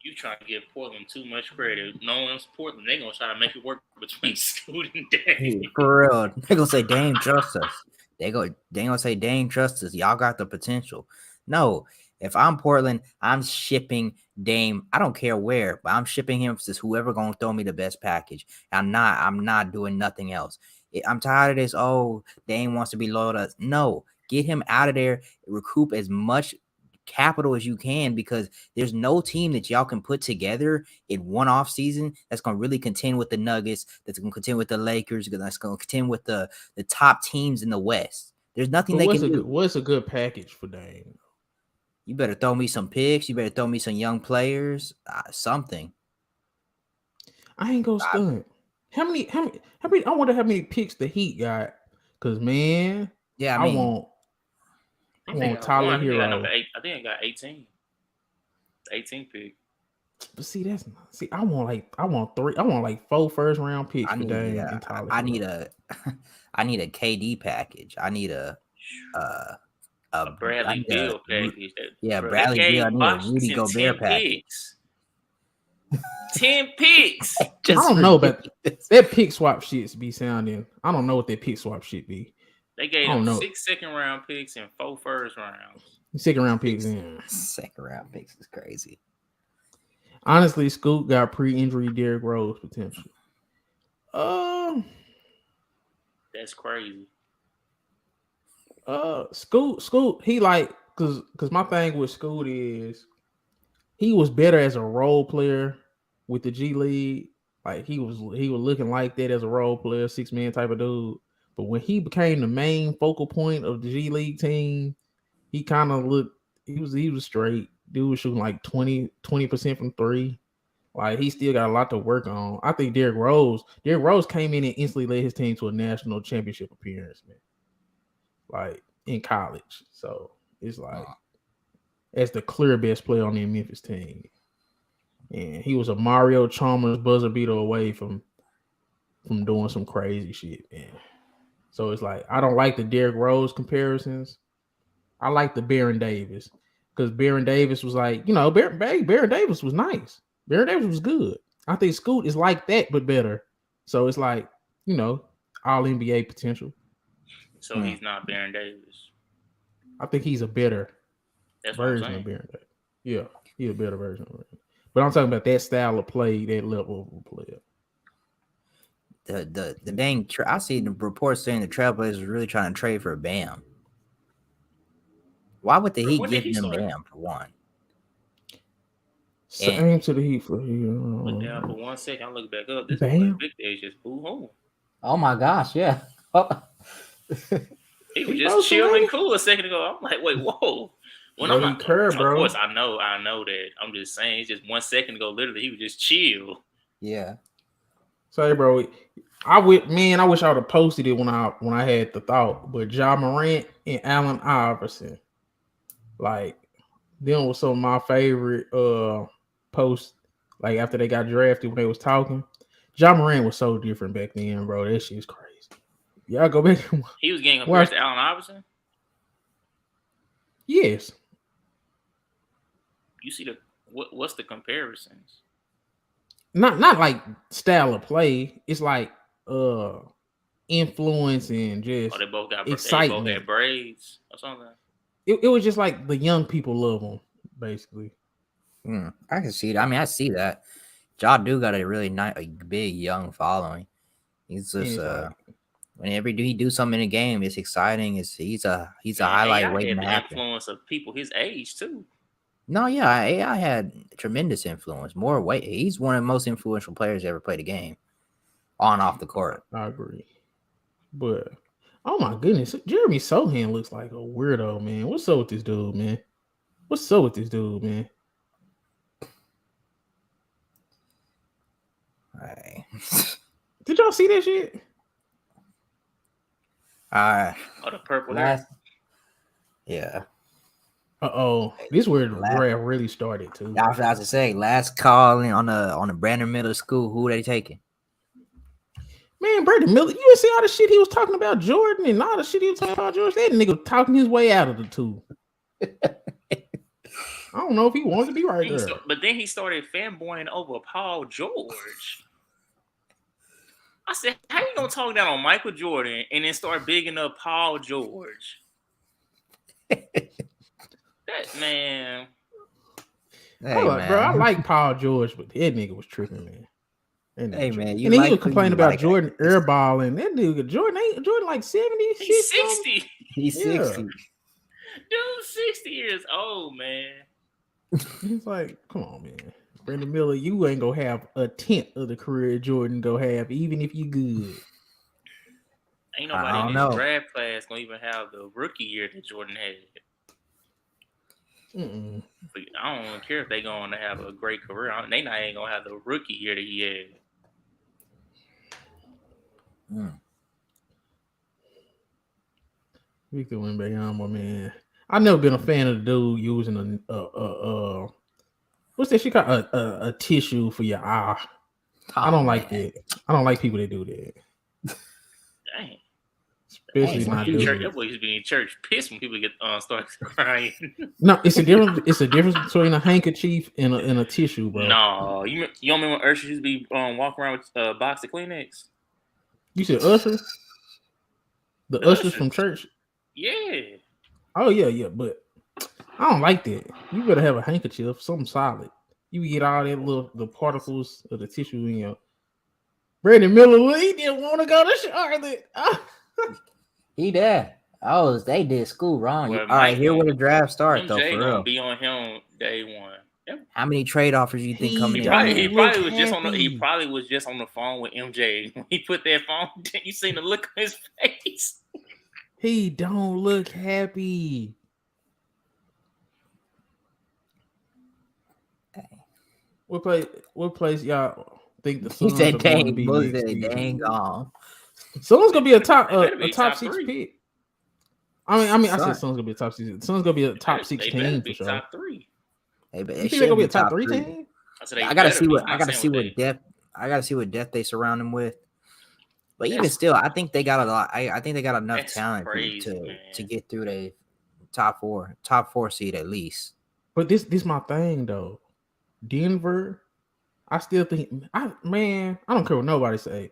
you trying to give Portland too much credit. No one's Portland. They're gonna try to make it work between Scoot and Dame. For real. They're gonna say Dame trust us. They gonna say Dame trust us. Y'all got the potential. No, if I'm Portland, I'm shipping Dame. I don't care where, but I'm shipping him to whoever gonna throw me the best package. I'm not doing nothing else. I'm tired of this. Oh, Dame wants to be loyal to us. No, get him out of there. Recoup as much capital as you can, because there's no team that y'all can put together in one off season that's going to really contend with the Nuggets, that's going to contend with the Lakers, that's going to contend with the top teams in the West. There's nothing they can do. What's a good package for Dame? You better throw me some picks. You better throw me some young players, something. I ain't gonna stunt. How many? I wonder how many picks the Heat got. Cause man, yeah, I want Tyler Hero. I think I got 18. 18 pick. But see, I want 3. I want like 4 first round picks for Dame and Tyler. I need a KD package. I need a Bradley Beal package. Bradley Beal. I need a Rudy Gobert package. 10 picks. I don't know, but that pick swap shit be sounding. I don't know what that pick swap shit be. They gave him 6 second-round picks and 4 first rounds. Second-round picks in. Second-round picks is crazy. Honestly, Scoot got pre-injury Derrick Rose potential. That's crazy. Scoot, he like because my thing with Scoot is he was better as a role player with the G League. Like he was looking like that as a role player, 6-man type of dude. But when he became the main focal point of the G League team, he kind of looked. He was straight. Dude was shooting like 20% from 3. Like he still got a lot to work on. I think Derrick Rose came in and instantly led his team to a national championship appearance, man. Like in college. So it's like as the clear best player on the Memphis team. And he was a Mario Chalmers buzzer beater away from doing some crazy shit, man. So it's like I don't like the Derrick Rose comparisons. I like the Baron Davis because Baron Davis was like, Baron Davis was nice. Baron Davis was good. I think Scoot is like that, but better. So it's like, all NBA potential. So he's not Baron Davis. I think he's a better version of Baron Davis. Yeah, he's a better version of it. But I'm talking about that style of play, that level of player. The dang, I see the reports saying the Trailblazers are really trying to trade for Bam. Why would the Heat give him Bam for one? Same to the Heat for here. Look down for 1 second. I look back up. This Bam. Big Day just boo home. Oh my gosh, yeah. He was just chilling cool a second ago. I'm like, wait, whoa. When I'm not curve, bro. Of course, I know that. I'm just saying, it's just 1 second ago. Literally, he was just chill. Yeah. Say, bro, I wish I would have posted it when I had the thought. But Ja Morant and Allen Iverson, like, them was some of my favorite posts. Like after they got drafted, when they was talking, Ja Morant was so different back then, bro. That shit's crazy. Y'all go back. He was getting compared to Allen Iverson. Yes. You see what's the comparisons? Not like style of play. It's like influence and just they both got excitement. They both had braids or something. It was just like the young people love them, basically. I can see that. I mean, I see that. Ja do got a really nice, big young following. He's just whenever he do something in a game, it's exciting. He's a highlight waiting to happen. Influence of people his age too. No, yeah, AI had tremendous influence. More weight. He's one of the most influential players to ever play the game, on and off the court. I agree, but oh my goodness, Jeremy Sohan looks like a weirdo, man. What's up with this dude, man? Right. Did y'all see that shit? Oh, the purple hair. Yeah. This is where the draft really started too. I was about to say, last call on the Brandon Miller school. Who they taking? Man, Brandon Miller. You see all the shit he was talking about Jordan and all the shit he was talking about George. That nigga talking his way out of the two. I don't know if he wanted to be right there. But then he started fanboying over Paul George. I said, how you gonna talk down on Michael Jordan and then start bigging up Paul George? That man. Hey, man. Bro, I like Paul George, but that nigga was tripping, man. Hey, man. And he was complaining about Jordan airballing. That nigga, Jordan like 70. He's 60. He's 60. Dude, 60 years old, man. He's like, come on, man. Brandon Miller, you ain't gonna have a tenth of the career Jordan go have, even if you good. Ain't nobody in this draft class gonna even have the rookie year that Jordan had. But I don't care if they going to have a great career. They not ain't gonna have the rookie year that he had. Victor Wembanyama, man. I've never been a fan of the dude using what's that shit called? A tissue for your eye. I don't like that. I don't like people that do that. Dang. Especially my dude. That boy used to be in church pissed when people get start crying. No, it's a difference. It's a difference between a handkerchief and a tissue, bro. No, you don't remember when Usher used to be walking around with a box of Kleenex? You said Usher? The Ushers from church? Yeah. Oh yeah, but I don't like that. You better have a handkerchief, something solid. You get all that the particles of the tissue in your. Brandon Miller, he didn't want to go to Charlotte. He did. Oh, they did school wrong. Well, all right, here where the draft starts, though. For real, be on him day one. Yep. How many trade offers you think coming in? He probably was just on the phone with MJ. When he put that phone, you seen the look on his face. He don't look happy. What place y'all think the Suns are going to be? Dang on. Suns gonna be a top 6 pick. I mean, I said Suns gonna be a top 6. Suns gonna be a top 16 for sure. Top 3. Hey, but you think they're gonna be a top 3 team? I gotta see what depth they surround him with. But even still, I think they got a lot. I think they got enough That's talent crazy, to get through the top four seed at least. But this my thing though. Denver, I still think I don't care what nobody say.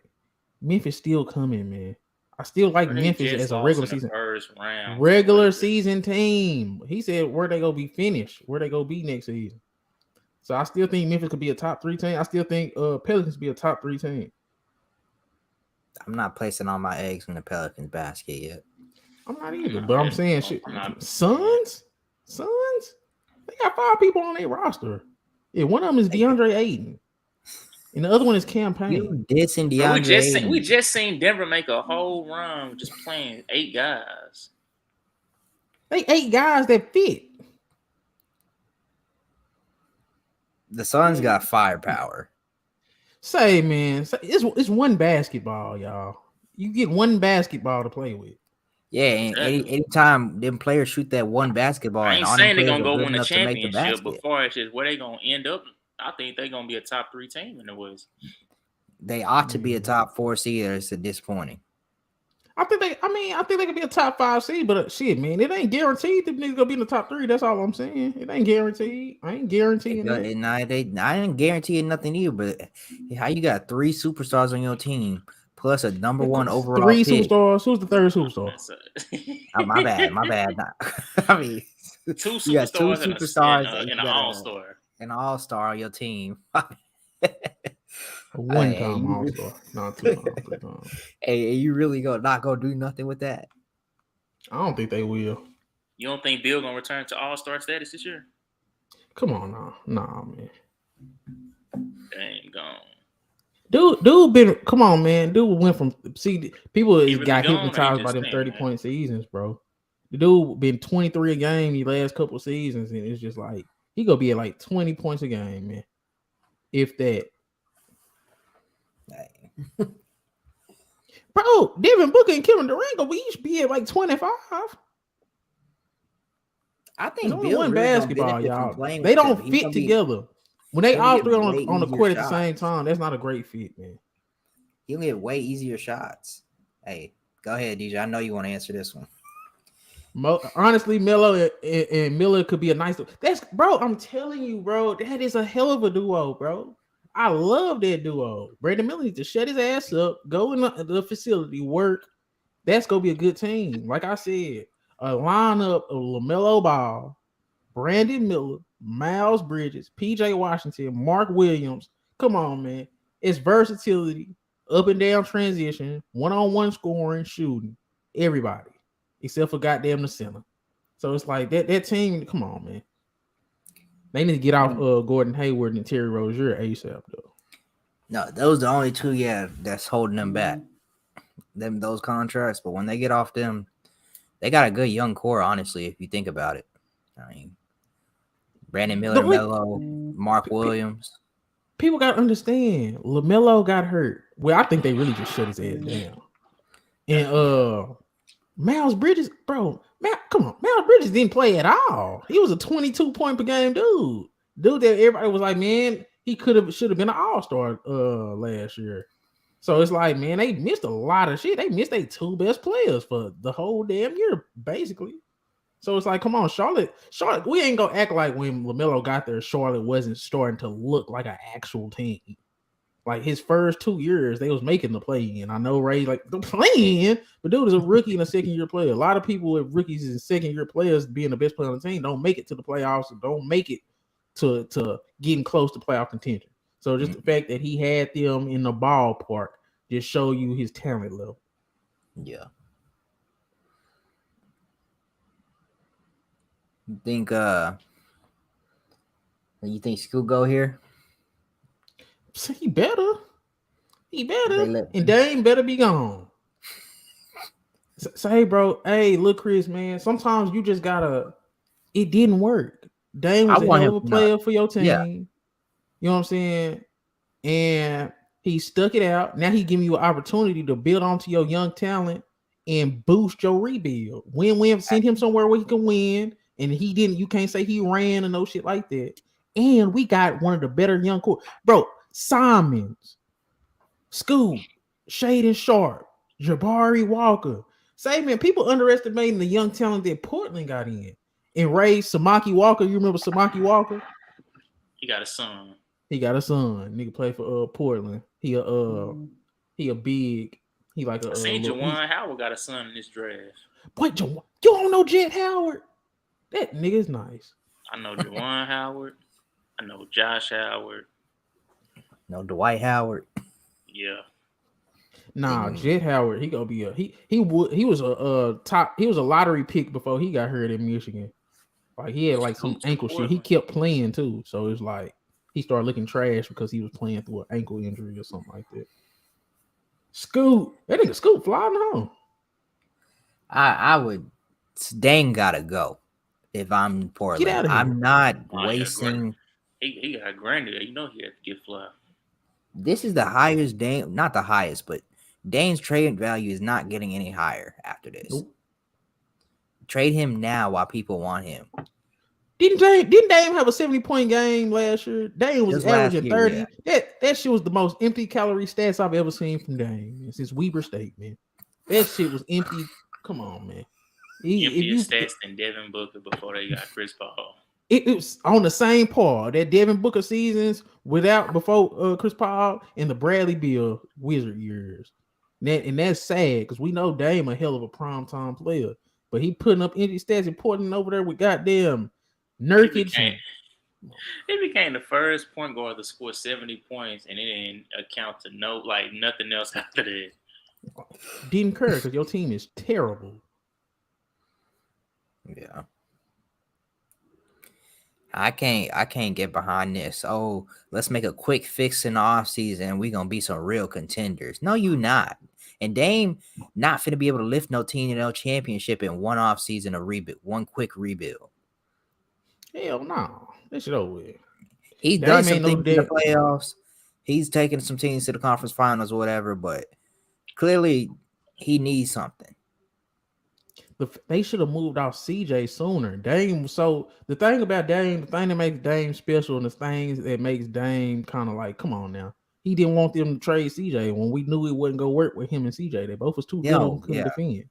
Memphis still coming, man. I still like Bro, they Memphis just as a lost regular in the season first round. regular season team. He said where they gonna be finished, where they gonna be next season. So I still think Memphis could be a top 3 team. I still think Pelicans be a top 3 team. I'm not placing all my eggs in the Pelicans basket yet. I'm not either, but I'm saying shit. Suns, they got 5 people on their roster. Yeah, one of them is DeAndre Ayton, and the other one is Campaign. You dissing DeAndre Ayton. We just seen Denver make a whole run just playing 8 guys. They 8 guys that fit. The Suns got firepower. Say, man, it's one basketball, y'all. You get one basketball to play with. Yeah, and anytime them players shoot that one basketball, I ain't and saying they're gonna go win the championship, but far as just where they gonna end up, I think they're gonna be a top 3 team in the West. They ought to be a top 4 seed. It's disappointing. I think they could be a top 5 seed, but shit, man, it ain't guaranteed that niggas gonna be in the top 3. That's all I'm saying. It ain't guaranteed. I ain't guaranteeing that. I ain't guaranteeing nothing either. But how you got 3 superstars on your team plus a number 1 overall 3 pick? Superstars. Who's the third superstar? My bad. I mean, 2 superstars, you got 2 superstars and an all-star. An all-star on your team. One-time all-star, not 2 times, 3 times. Hey, you really not gonna do nothing with that? I don't think they will. You don't think Beal gonna return to all-star status this year? Come on now. Nah, man. Dang, gone. Dude been come on, man. Dude went from people really got hypnotized by them 30-point seasons, bro. The dude been 23 a game the last couple seasons, and it's just like he gonna be at like 20 points a game, man. If that. Bro, Devin Booker and Kevin Durant gonna be at like 25. I think only one basketball, y'all. They don't fit together. When they all 3 on the court at the same time, that's not a great fit, man. You'll get way easier shots. Hey, go ahead, DJ. I know you want to answer this one. Honestly, Melo and Miller could be a nice. Bro. I'm telling you, bro. That is a hell of a duo, bro. I love that duo. Brandon Miller needs to shut his ass up, go in the facility, work. That's gonna be a good team. Like I said, a lineup of LaMelo Ball, Brandon Miller, Miles Bridges, PJ Washington, Mark Williams. Come on, man. It's versatility, up and down transition, one-on-one scoring, shooting. Everybody, except for goddamn the center. So it's like that team. Come on, man. They need to get off Gordon Hayward and Terry Rozier ASAP, though. No, those are the only 2, that's holding them back. Those contracts, but when they get off them, they got a good young core, honestly, if you think about it. I mean, Brandon Miller, Melo, Mark Williams. People got to understand, LaMelo got hurt. Well, I think they really just shut his ass down. And Miles Bridges, bro, come on. Miles Bridges didn't play at all. He was a 22-point per game dude. Dude that everybody was like, man, he should have been an all-star last year. So it's like, man, they missed a lot of shit. They missed their 2 best players for the whole damn year, basically. So it's like, come on, Charlotte, we ain't gonna act like when LaMelo got there, Charlotte wasn't starting to look like an actual team. Like his first 2 years, they was making the play-in. I know Ray like the play-in, but dude is a rookie and a second-year player. A lot of people with rookies and second-year players being the best player on the team don't make it to the playoffs and don't make it to getting close to playoff contention. So just the fact that he had them in the ballpark just show you his talent level. Yeah. You think Scoot go here? So he better. And Dame better be gone. So hey, bro. Hey, look, Chris, man. Sometimes you just gotta. It didn't work. Dame was a hell of a player for your team. Yeah. You know what I'm saying? And he stuck it out. Now he giving you an opportunity to build onto your young talent and boost your rebuild. Win-win. Send him somewhere where he can win. And he didn't. You can't say he ran and no shit like that. And we got one of the better young core, bro. Simons, Scoot, Shaden Sharp, Jabari Walker. Say, man, people underestimating the young talent that Portland got in. And Ray Samaki Walker, you remember Samaki Walker? He got a son. He got a son. Nigga play for Portland. He a big. He like a. I seen Juwan Howard got a son in this draft. Boy, you don't know Jett Howard? That nigga is nice. I know Juwan Howard. I know Josh Howard. No, Dwight Howard. Yeah. Nah, Jett Howard. He gonna be a he was a top. He was a lottery pick before he got hurt in Michigan. Like he had like some ankle shit. He kept playing too, so it's like he started looking trash because he was playing through an ankle injury or something like that. Scoot, that nigga Scoot flying home. I would. Dame gotta go. If I'm Portland, Get out of here. I'm not wasting. He got granted. You know he had to get fly. This is the highest Dame, not the highest, but Dame's trade value is not getting any higher after this. Nope. Trade him now while people want him. Didn't Dame have a 70-point game last year? Dame was averaging 30. Yeah. That shit was the most empty calorie stats I've ever seen from Dame since Weber State, man. That shit was empty. Come on, man. Emptier stats than Devin Booker before they got Chris Paul. It was on the same par that Devin Booker seasons before Chris Paul and the Bradley Beal Wizard years. And that's sad because we know Dame a hell of a primetime player, but he putting up empty stats and Portland over there with goddamn Nurkic. He became the first point guard to score 70 points and it didn't account to nothing else after that. Didn't care because your team is terrible. Yeah. I can't get behind this. Oh, let's make a quick fix in the offseason and we're gonna be some real contenders. No, you not. And Dame not finna be able to lift no team to no championship in one offseason of rebuild, one quick rebuild. Hell no. That shit over with. He's done some things in the playoffs. He's taken some teams to the conference finals or whatever, but clearly he needs something. They should have moved off CJ sooner. Dame. So the thing about Dame, the thing that makes Dame special, and the things that makes Dame kind of like, come on now. He didn't want them to trade CJ when we knew it wasn't gonna work with him and CJ. They both was too good and couldn't defend.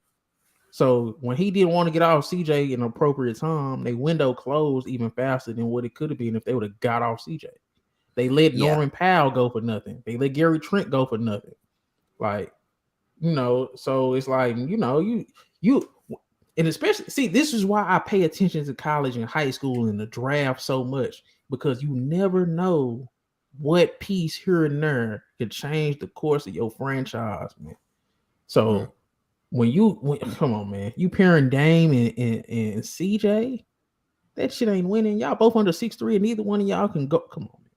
So when he didn't want to get off CJ in an appropriate time, they window closed even faster than what it could have been if they would have got off CJ. They let Norman Powell go for nothing. They let Gary Trent go for nothing. Like, so it's like, you and especially see, this is why I pay attention to college and high school and the draft so much, because you never know what piece here and there could change the course of your franchise, man. So come on, man, you pairing Dame and CJ, that shit ain't winning. Y'all both under 6'3", and neither one of y'all can go. Come on, man.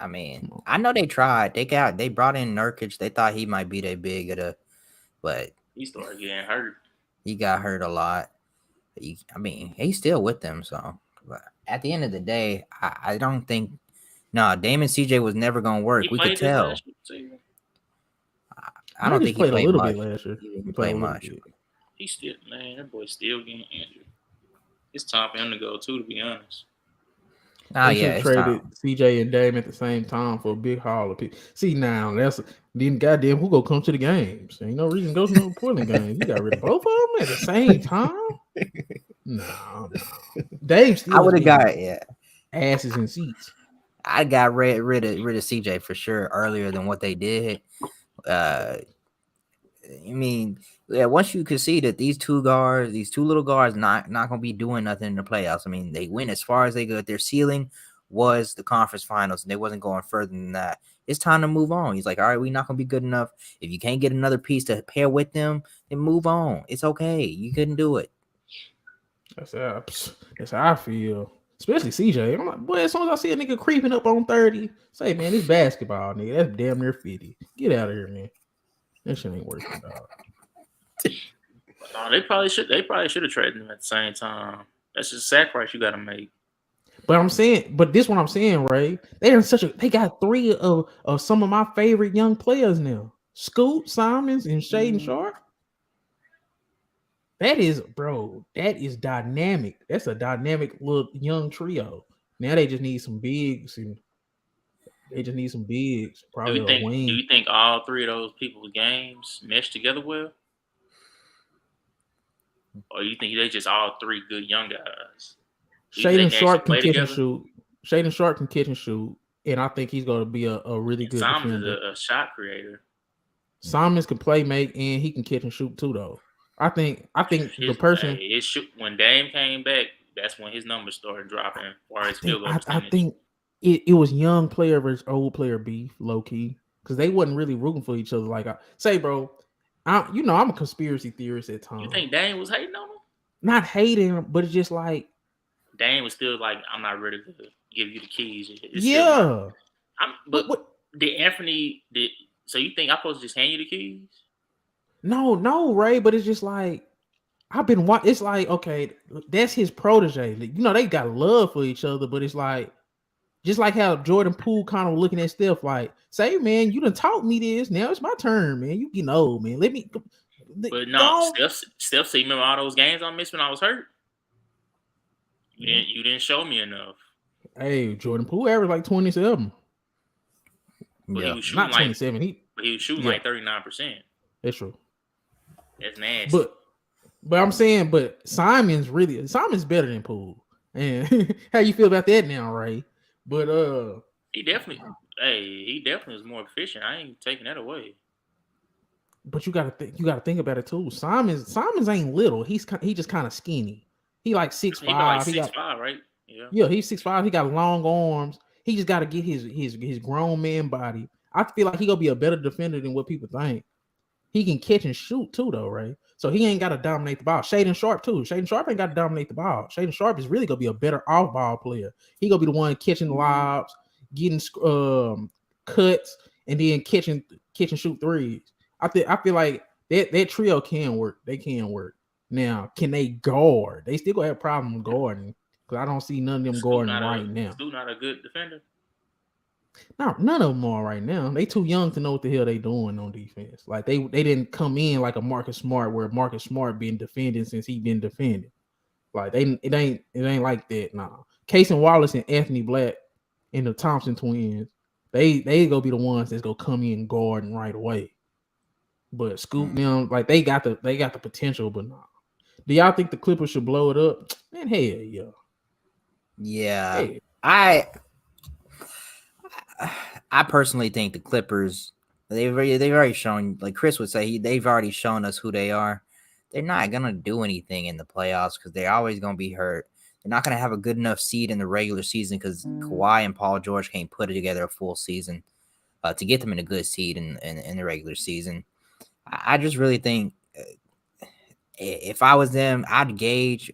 I mean, I know they tried. They brought in Nurkic. They thought he might be their big, but he started getting hurt. He got hurt a lot. He's still with them. So, but at the end of the day, I don't think. No, Dame and CJ was never gonna work. We could tell. I don't think he played a little bit last year. He played much. He still, man, that boy's still getting injured. It's time for him to go too, to be honest. Oh yeah, traded CJ and Dame at the same time for a big haul of people. See now, then goddamn who go come to the games? Ain't no reason to go to no Portland games. You got rid of both of them at the same time. No. Dame still. I would have got asses in seats. I got rid of CJ for sure earlier than what they did. Once you can see that these two little guards, not gonna be doing nothing in the playoffs. I mean, they went as far as they could. Their ceiling was the conference finals, and they wasn't going further than that. It's time to move on. He's like, all right, we're not gonna be good enough. If you can't get another piece to pair with them, then move on. It's okay. You couldn't do it. That's how I feel. Especially CJ. I'm like, boy, as soon as I see a nigga creeping up on 30, say, man, this basketball, nigga. That's damn near 50. Get out of here, man. That shit ain't working, dog. No, they probably should have traded him at the same time. That's just a sacrifice you got to make. But this what I'm saying, Ray. They got three of some of my favorite young players now. Scoot, Simons, and Shaden Sharp. That is dynamic. That's a dynamic little young trio. Now they just need some bigs, and They just need some bigs, Do probably you a think? wing. Do you think all three of those people's games mesh together well, or you think they just all three good young guys? Do you think they Shaden can actually Sharp can play catch and together? shoot. Shaden Sharp can catch and shoot, and I think he's going to be a really And good Simons is defender. a shot creator. Simons can play make, and he can catch and shoot too, though. I think the person. His shoot, when Dame came back, that's when his numbers started dropping for his field goal I percentage. think it was young player versus old player beef, low key, because they wasn't really rooting for each other. Like I say, bro, I'm a conspiracy theorist at times. You think Dame was hating on him? Not hating, but it's just like Dame was still like, I'm not ready to give you the keys. It's yeah. But did Anthony did? So you think I'm supposed to just hand you the keys? No, Ray. But it's just like I've been watching. It's like okay, that's his protege. You know they got love for each other, but it's like just like how Jordan Poole kind of looking at Steph like, say, man, you done taught me this. Now it's my turn, man. You getting old, man. Let me. But no, Steph. See, remember all those games I missed when I was hurt? You didn't show me enough. Hey, Jordan Poole averaged like 27. But Yeah. he was shooting Not 27. He was shooting like 39%. That's true. That's nasty. But I'm saying, Simon's better than Poole. And how you feel about that now, Ray? But he definitely was more efficient. I ain't taking that away. But you gotta think about it too. Simons ain't little. He just kind of skinny. He like 6'5". He got like 6'5", right? Yeah, he's 6'5". He got long arms. He just got to get his grown man body. I feel like he gonna be a better defender than what people think. He can catch and shoot too, though, right? So he ain't got to dominate the ball. Shaden Sharp too. Shaden Sharp ain't got to dominate the ball. Shaden Sharp is really gonna be a better off-ball player. He gonna be the one catching lobs, getting cuts, and then catch and shoot threes. I feel like that trio can work. They can work. Now, can they guard? They still gonna have problems guarding because I don't see none of them guarding right now. Stu not a good defender. No, none of them are right now. They too young to know what the hell they doing on defense. Like they didn't come in like a Marcus Smart, where Marcus Smart been defending since he been defending. Like it ain't like that. Nah. Casey Wallace and Anthony Black and the Thompson twins, they gonna be the ones that's gonna come in guarding right away. But Scoop them, like they got the potential, but nah. Do y'all think the Clippers should blow it up? Man, hell yeah. Yeah. Hey. I personally think the Clippers, they've already shown, like Chris would say, they've already shown us who they are. They're not gonna do anything in the playoffs because they're always gonna be hurt. They're not gonna have a good enough seed in the regular season because Kawhi and Paul George can't put together a full season to get them in a good seed in the regular season. I just really think if I was them, I'd gauge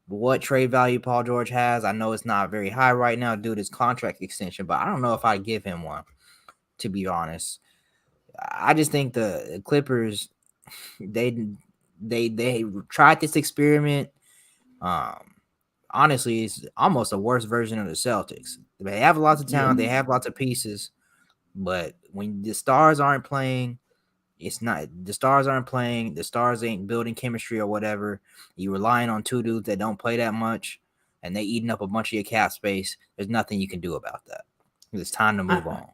what trade value Paul George has. I know it's not very high right now due to his contract extension, but I don't know if I'd give him one, to be honest. I just think the Clippers, they tried this experiment. Honestly, it's almost a worse version of the Celtics. They have lots of talent, they have lots of pieces, but when the stars aren't playing, the stars ain't building chemistry or whatever. You're relying on two dudes that don't play that much, and they eating up a bunch of your cap space. There's nothing you can do about that. It's time to move on.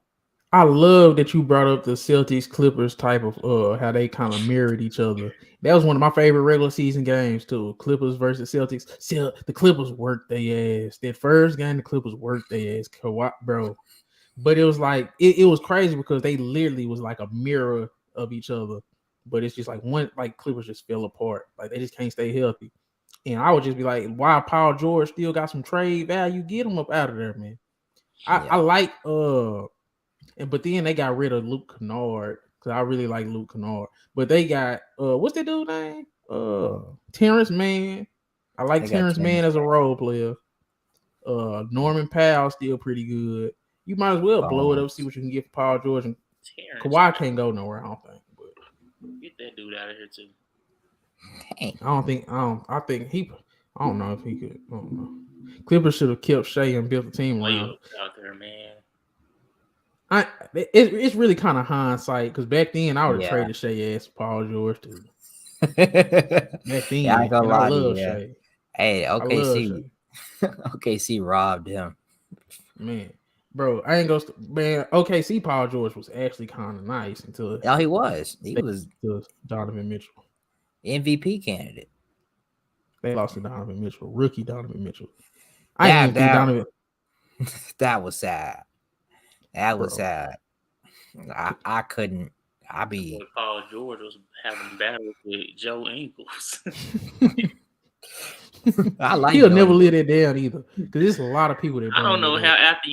I love that you brought up the Celtics Clippers type of how they kind of mirrored each other. That was one of my favorite regular season games too. Clippers versus Celtics. The Clippers worked their ass. That first game, the Clippers worked their ass, bro. But it was like it was crazy because they literally was like a mirror of each other. But it's just like Clippers just fell apart. Like they just can't stay healthy. And I would just be like, why Paul George still got some trade value? Get him up out of there, man. I like but then they got rid of Luke Kennard because I really like Luke Kennard. But they got what's that dude name? Terrence Mann. I like Terrence Mann as a role player. Norman Powell still pretty good. You might as well blow it up, see what you can get for Paul George. And Kawhi can't go nowhere, I don't think. But get that dude out of here too. Hey. I don't know if he could. I don't know. Clippers should have kept Shea and built the team around. Out there, man. It's really kind of hindsight because back then I would have traded Shea ass for Paul George too. Back then, I love Shea. Hey, OKC robbed him. Man, Bro, I ain't gonna man. OKC Paul George was actually kind of nice until he was Donovan Mitchell. MVP candidate. They lost to Donovan Mitchell, rookie Donovan Mitchell. I didn't even think Donovan. That was sad. That was Bro. sad. I couldn't. Paul George was having battles with Joe Ingles. I like. He'll never live that down either, because there's a lot of people that. I don't know how after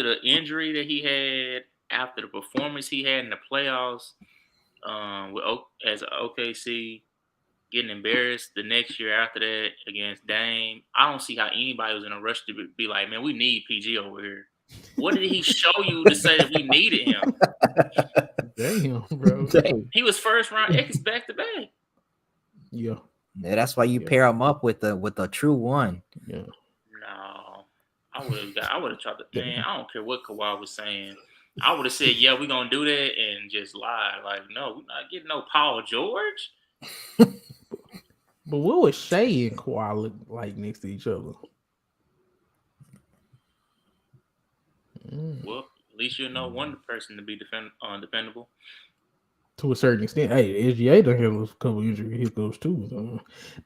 the injury that he had, after the performance he had in the playoffs, as OKC, getting embarrassed the next year after that against Dame. I don't see how anybody was in a rush to be like, man, we need PG over here. What did he show you to say that we needed him? Damn, bro. He was first round X back to back. Yeah. Yeah, that's why you pair him up with the true one. Yeah. No, I would have tried to. Man, I don't care what Kawhi was saying. I would have said, yeah, we're gonna do that, and just lie. Like, no, we're not getting no Paul George. But what was Shea and Kawhi look like next to each other? Well, at least you know one person to be undependable. To a certain extent. Hey, SGA done have a couple injury hiccups too.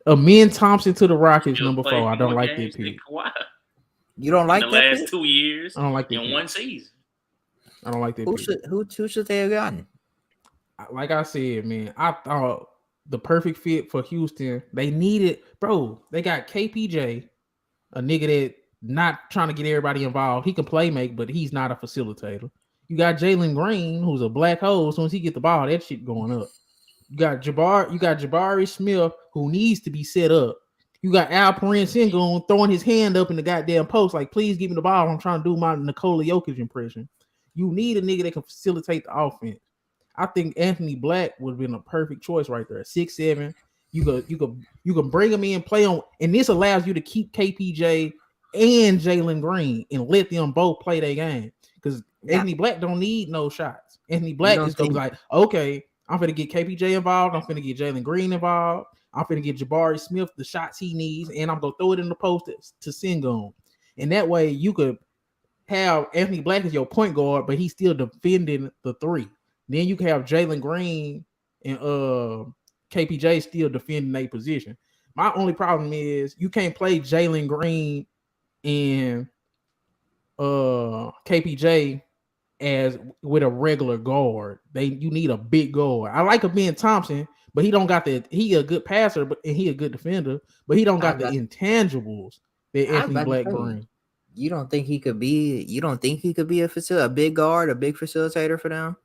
Amin Thompson to the Rockets, number 4. I don't like that pick. You don't like in the that last pick? 2 years. I don't like that in pick. one season. I don't like that pick. Who should they have gotten? Like I said, man, I thought the perfect fit for Houston. They needed, bro. They got KPJ, a nigga that not trying to get everybody involved. He can play make, but he's not a facilitator. You got Jalen Green, who's a black hole. As soon as he get the ball, that shit going up. You got Jabari Smith, who needs to be set up. You got Alperen Sengun throwing his hand up in the goddamn post, like, please give me the ball. I'm trying to do my Nikola Jokic impression. You need a nigga that can facilitate the offense. I think Anthony Black would have been a perfect choice right there. 6'7". You can bring him in, play on, and this allows you to keep KPJ and Jalen Green and let them both play their game. Because Anthony Black don't need no shots. Anthony Black is gonna be like, okay, I'm gonna get KPJ involved. I'm gonna get Jalen Green involved. I'm gonna get Jabari Smith the shots he needs, and I'm gonna throw it in the post to Sengun. And that way you could have Anthony Black as your point guard, but he's still defending the 3. Then you can have Jalen Green and KPJ still defending their position. My only problem is you can't play Jalen Green and KPJ as with a regular guard. You need a big guard. I like Amin Thompson, but he don't got that. He a good passer, but and he a good defender, but he don't got the intangibles that Anthony Black brings. You don't think he could be? You don't think he could be a big guard, a big facilitator for them?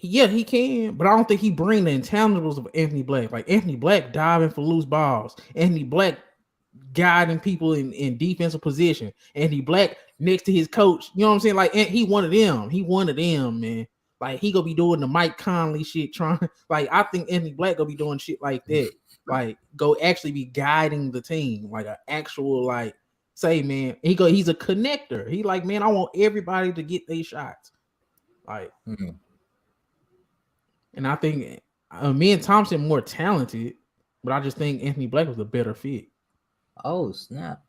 Yeah, he can, but I don't think he bring the intangibles of Anthony Black. Like Anthony Black diving for loose balls. Anthony Black guiding people in defensive position. Anthony Black next to his coach. You know what I'm saying? Like he one of them. He one of them, man. Like he gonna be doing the Mike Conley shit. I think Anthony Black gonna be doing shit like that. Like go actually be guiding the team. Like an actual say, man. He's a connector. He like, man, I want everybody to get their shots. Like. Mm-hmm. And I think me and Thompson more talented, but I just think Anthony Black was a better fit. Oh, snap.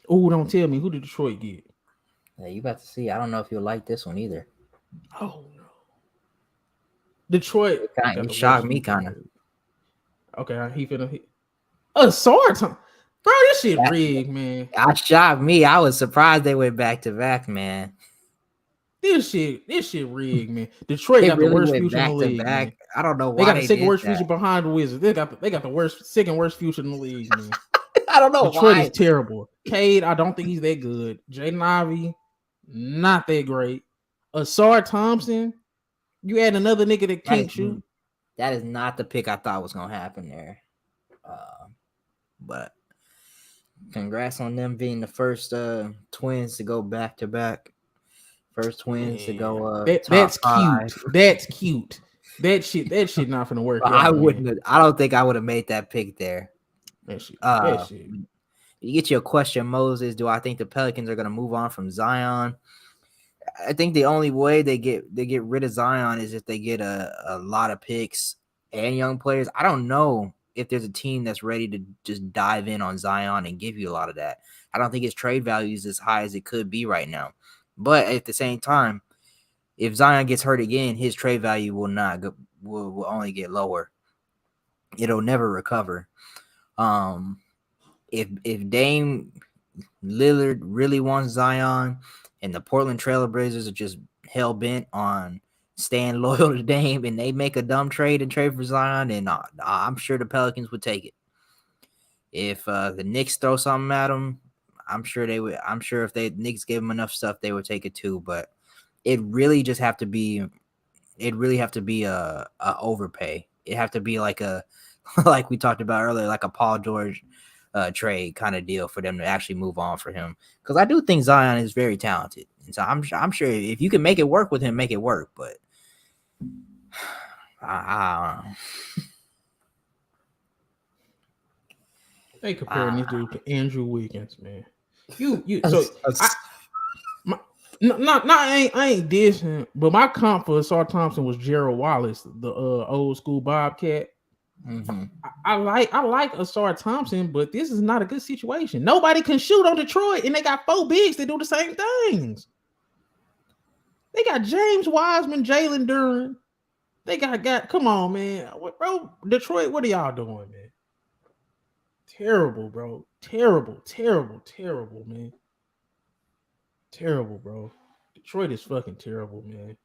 Oh, don't tell me. Who did Detroit get? Yeah, you about to see. I don't know if you'll like this one either. Oh, no. Detroit. It shocked me kind of. Okay, he finna hit. Ausar Thompson. Bro, this shit rigged, man. It shocked me. I was surprised they went back-to-back, man. This shit rigged, man. Detroit got the worst future in the league. Man. I don't know why they got the second worst future behind the Wizards. They got the second worst future in the league, man. I don't know Detroit why. Is terrible. Cade, I don't think he's that good. Jaden Ivey, not that great. Ausar Thompson, you add another nigga that can't shoot. That is not the pick I thought was gonna happen there. But congrats on them being the first twins to go back to back. First twins to go. That's cute. That's cute. That shit not gonna work. I wouldn't. I don't think I would have made that pick there. That shit. You get your question, Moses. Do I think the Pelicans are gonna move on from Zion? I think the only way they get rid of Zion is if they get a lot of picks and young players. I don't know if there's a team that's ready to just dive in on Zion and give you a lot of that. I don't think his trade value is as high as it could be right now. But at the same time, if Zion gets hurt again, his trade value will not go, will only get lower. It'll never recover. If Dame Lillard really wants Zion and the Portland Trailblazers are just hell bent on staying loyal to Dame and they make a dumb trade and trade for Zion, then I'm sure the Pelicans would take it. If the Knicks throw something at them, I'm sure they would. I'm sure if the Knicks gave them enough stuff, they would take it too. But it really just have to be. It really have to be a overpay. It have to be like a like we talked about earlier, like a Paul George trade kind of deal for them to actually move on for him. Because I do think Zion is very talented, and so I'm sure if you can make it work with him, make it work. But I don't know. They comparing this dude to Andrew Wiggins, man. I ain't dissing, but my comp for Ausar Thompson was Gerald Wallace, the old school Bobcat. Mm-hmm. I like Ausar Thompson, but this is not a good situation. Nobody can shoot on Detroit, and they got 4 bigs that do the same things. They got James Wiseman, Jalen Duren. They got come on, man. Bro, Detroit, what are y'all doing, man? Terrible, bro. Terrible, man. Terrible, bro. Detroit is fucking terrible, man.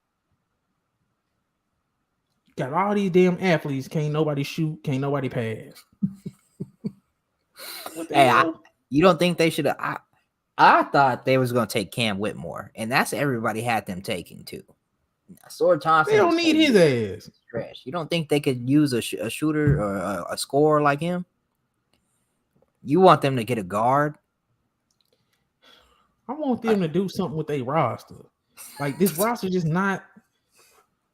Got all these damn athletes. Can't nobody shoot. Can't nobody pass. Hey, you don't think they should have? I thought they was going to take Cam Whitmore, and that's everybody had them taking too. Ausar Thompson. They don't need his ass. Trash. You don't think they could use a shooter or a scorer like him? You want them to get a guard? I want them to do something with their roster. Like this roster just not.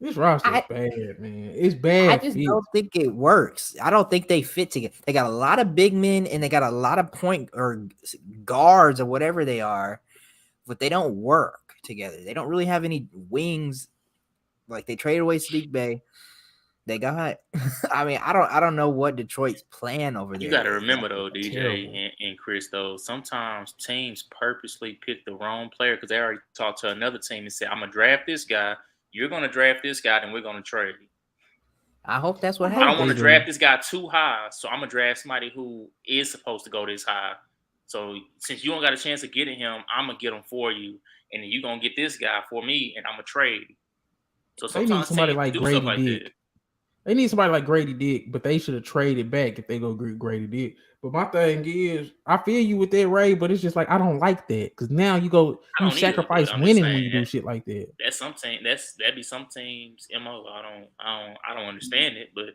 This roster is bad, man. It's bad. I just don't think it works. I don't think they fit together. They got a lot of big men and they got a lot of point or guards or whatever they are, but they don't work together. They don't really have any wings. Like they traded away Sadiq Bey. They got. I mean, I don't know what Detroit's plan over there. You got to remember though, DJ and Chris. Though sometimes teams purposely pick the wrong player because they already talked to another team and said, "I'm gonna draft this guy. You're gonna draft this guy, then we're gonna trade." I hope that's what happens. I don't want to draft this guy too high, so I'm gonna draft somebody who is supposed to go this high. So since you don't got a chance of getting him, I'm gonna get him for you, and then you're gonna get this guy for me, and I'm gonna trade. So sometimes they need somebody like Grady Dick. They need somebody like Grady Dick, but they should have traded back if they go Grady Dick. But my thing is, I feel you with that, Ray, but it's just like I don't like that because now you sacrifice winning when you do shit like that. That's that'd be some teams' MO. I don't understand it, but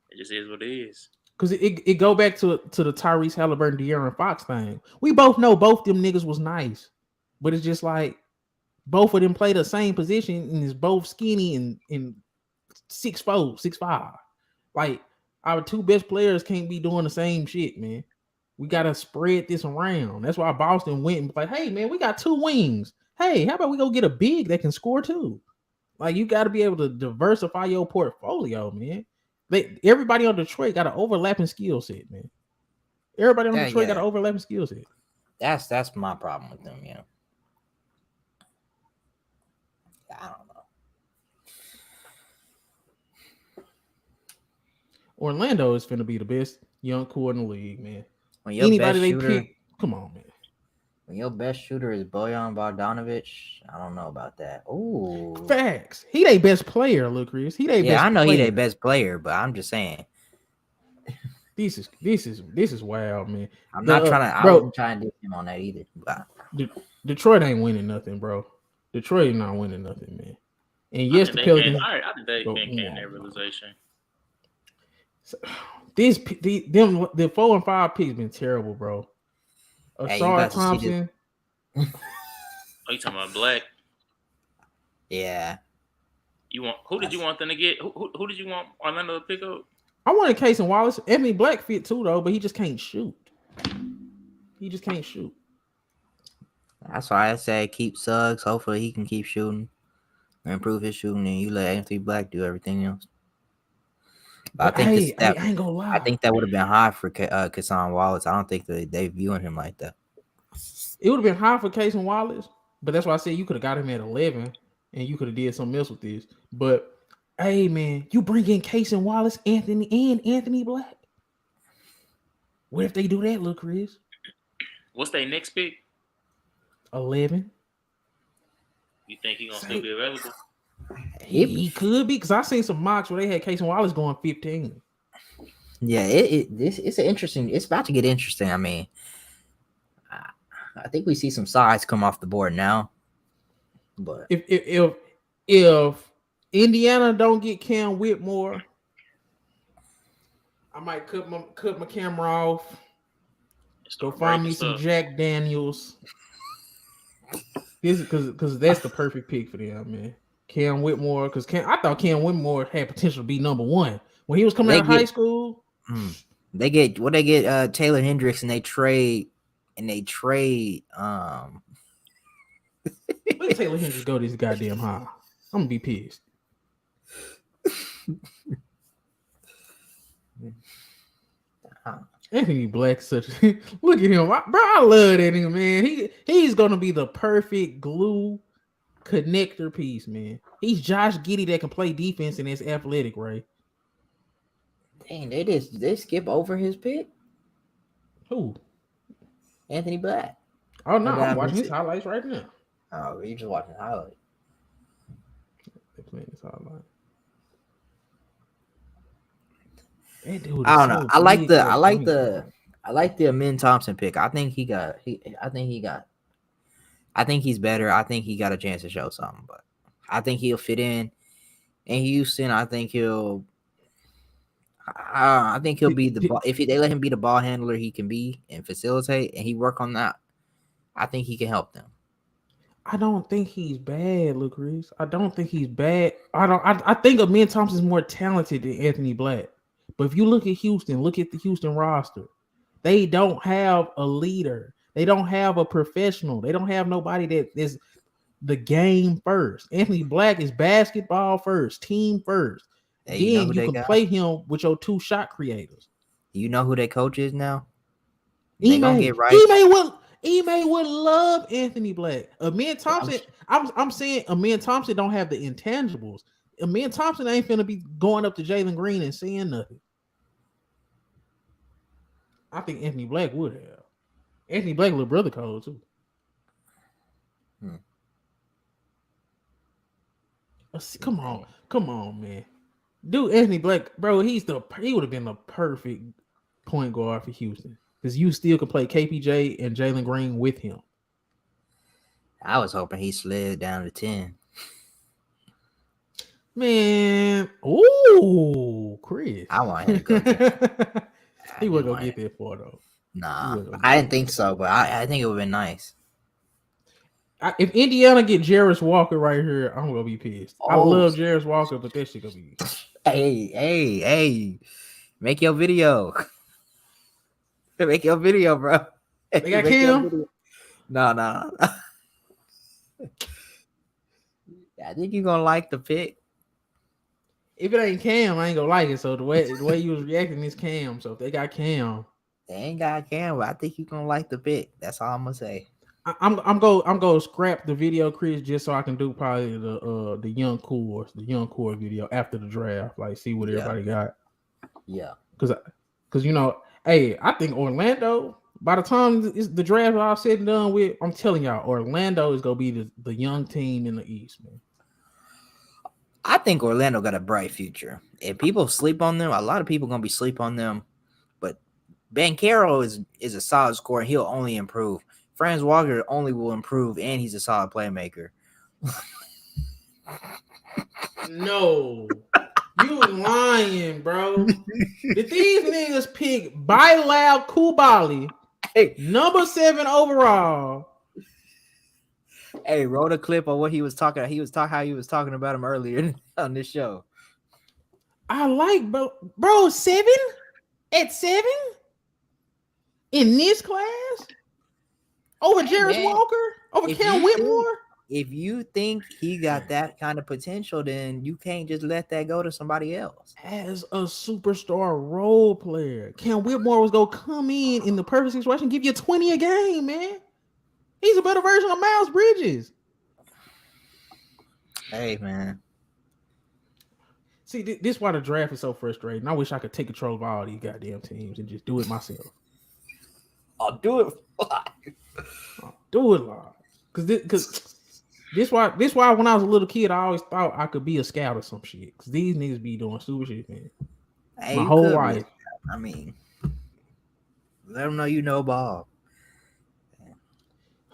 it just is what it is. Because it go back to the Tyrese Halliburton, De'Aaron Fox thing. We both know both them niggas was nice, but it's just like both of them play the same position and is both skinny and 6'4", 6'5". Like our 2 best players can't be doing the same shit, man. We gotta spread this around. That's why Boston went and was like, hey man, we got 2 wings. Hey, how about we go get a big that can score too? Like you got to be able to diversify your portfolio, man. Everybody on Detroit got an overlapping skill set, man. Everybody on Detroit got an overlapping skill set. That's my problem with them, yeah. I don't know. Orlando is finna be the best young core in the league, man. When anybody they pick, come on, man. When your best shooter is Bojan Bogdanovic, I don't know about that. Ooh, facts. He their best player, look, Chris. He their best. I know player. He their best player, but I'm just saying. This is wild, man. I'm not trying to diss him on that either. But Detroit ain't winning nothing, bro. Detroit ain't not winning nothing, man. And yes, the Pelicans. I think they came to that realization. So, the 4 and 5 picks been terrible, bro. Ausar Thompson. Oh, you talking about Black? Yeah. Who did you want them to get? Who did you want Orlando to pick up? I wanted Casey Wallace. Anthony Black fit too, though, but he just can't shoot. That's why I say keep Suggs. Hopefully he can keep shooting, improve his shooting, and you let Anthony Black do everything else. But I think I ain't gonna lie. I think that would have been high for Cason Wallace. I don't think they viewing him like that. It would have been high for Cason Wallace, but that's why I said you could have got him at 11, and you could have did something else with this. But hey, man, you bring in Cason Wallace, Anthony Black. What if they do that, look, Chris? What's their next pick? 11. You think he's gonna still be available? He could be, because I seen some mocks where they had Cason Wallace going 15. Yeah, it's an interesting. It's about to get interesting. I mean, I think we see some sides come off the board now. But if Indiana don't get Cam Whitmore, I might cut my camera off. Go find me some Jack Daniels. This is because that's the perfect pick for them, man. Cam Whitmore, because I thought Cam Whitmore had potential to be number one when he was coming out of high school. They get Taylor Hendricks, and they trade. Let Taylor Hendricks go this goddamn high. I'm gonna be pissed. Anthony Black, such look at him, bro. I love that nigga, man. He's gonna be the perfect glue connector piece, man. He's Josh Giddey that can play defense and is athletic, right? Dang, they skip over his pick. Who? Anthony Black. Oh no, I'm watching his highlights right now. Oh, you just watching highlights. They're playing his highlights. I don't know. I like the Amin Thompson pick. I think he's better. I think he got a chance to show something, but I think he'll fit in Houston. I think he'll be the ball. If they let him be the ball handler he can be and facilitate, and he work on that, I think he can help them. I don't think he's bad, look, Chris. I don't think he's bad. I think Amin Thompson is more talented than Anthony Black. But if you look at Houston, look at the Houston roster. They don't have a leader. They don't have a professional. They don't have nobody that is the game first. Anthony Black is basketball first, team first. Hey, then you can play him with your two shot creators. You know who their coach is now? Ime would love Anthony Black. Amin Thompson, I'm saying Amin Thompson don't have the intangibles. Amin Thompson ain't finna be going up to Jalen Green and saying nothing. I think Anthony Black would have. Anthony Black little brother code too. Come on, man. Dude, Anthony Black, bro, he would have been the perfect point guard for Houston. Because you still could play KPJ and Jalen Green with him. I was hoping he slid down to 10. Man, ooh, Chris. I want him to go there. He wasn't going to get there for though. Nah, I didn't think so, but I think it would have been nice. If Indiana get Jarris Walker right here, I'm going to be pissed. I love Jarris Walker, but that shit going to be... Hey. Make your video. Make your video, bro. They got Cam? No. I think you're gonna like the pick. If it ain't Cam, I ain't gonna like it. So the way you was reacting is Cam. So if they got Cam, they ain't got Cam, but I think you're gonna like the pick. That's all I'm gonna say. I'm gonna scrap the video, Chris, just so I can do probably the young core video after the draft, like see what everybody got. Yeah, because you know, hey, I think Orlando. By the time the draft all said and done with, I'm telling y'all, Orlando is gonna be the young team in the East, man. I think Orlando got a bright future. If people sleep on them, a lot of people gonna be sleep on them. But Banchero is a solid scorer. He'll only improve. Franz Wagner only will improve, and he's a solid playmaker. No, you lying, bro. Did these niggas pick Bilal Coulibaly, number 7 overall? Hey, wrote a clip on what he was talking. How he was talking about him earlier on this show. I like bro 7 at 7 in this class over Jarris Walker, over Cam Whitmore. if you think he got that kind of potential, then you can't just let that go to somebody else. As a superstar role player, Cam Whitmore was gonna come in the perfect situation, give you 20 a game, man. He's a better version of Miles Bridges. Hey, man. See, this is why the draft is so frustrating. I wish I could take control of all these goddamn teams and just do it myself. I'll do it live. I'll do it live. Because this why when I was a little kid, I always thought I could be a scout or some shit. Because these niggas be doing stupid shit, man. Hey, my whole life. I mean, let them know you know ball.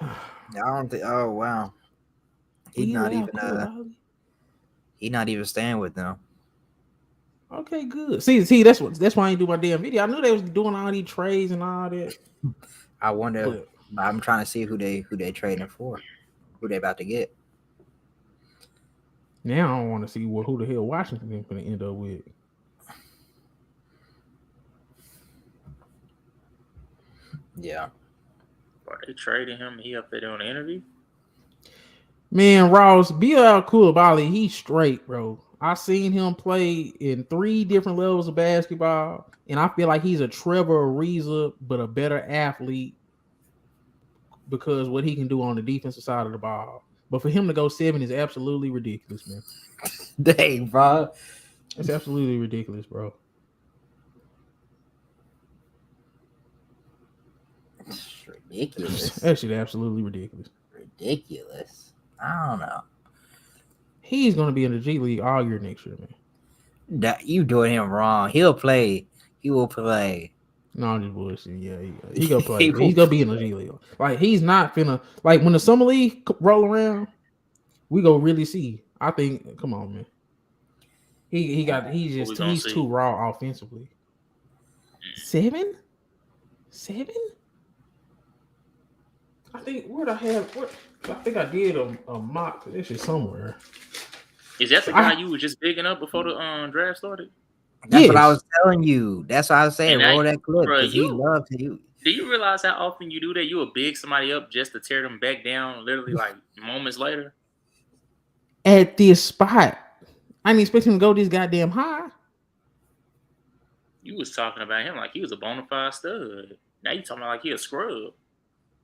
I don't think. Oh wow, he's not even staying with them. Okay, good. See, that's why I ain't do my damn video. I knew they was doing all these trades and all that. I wonder. I'm trying to see who they trading for, who they about to get. Now I don't want to see who the hell Washington is going to end up with. Yeah. Are they trading him? He up there doing an interview? Man, Ross, Bilal Coulibaly, he's straight, bro. I seen him play in 3 different levels of basketball, and I feel like he's a Trevor Ariza, but a better athlete because what he can do on the defensive side of the ball. But for him to go 7 is absolutely ridiculous, man. Dang, bro. It's absolutely ridiculous, bro. It's ridiculous. That shit absolutely ridiculous. Ridiculous. I don't know. He's going to be in the G League all year next year, man. That you doing him wrong. He'll play. He will play. No, I'm just bullshitting. Yeah, he gonna play. He's gonna be in the G League. Like he's not finna. Like when the summer league roll around, we go really see. I think. Come on, man. He's too raw offensively. 7? I think I think I did a mock for this shit somewhere. Is that the guy you were just bigging up before the draft started? That's what I was telling you. That's why I was saying roll that clip because he loves you. Do you realize how often you do that? You will big somebody up just to tear them back down literally like moments later? At this spot. I didn't expect him to go this goddamn high. You was talking about him like he was a bona fide stud. Now you talking about like he a scrub.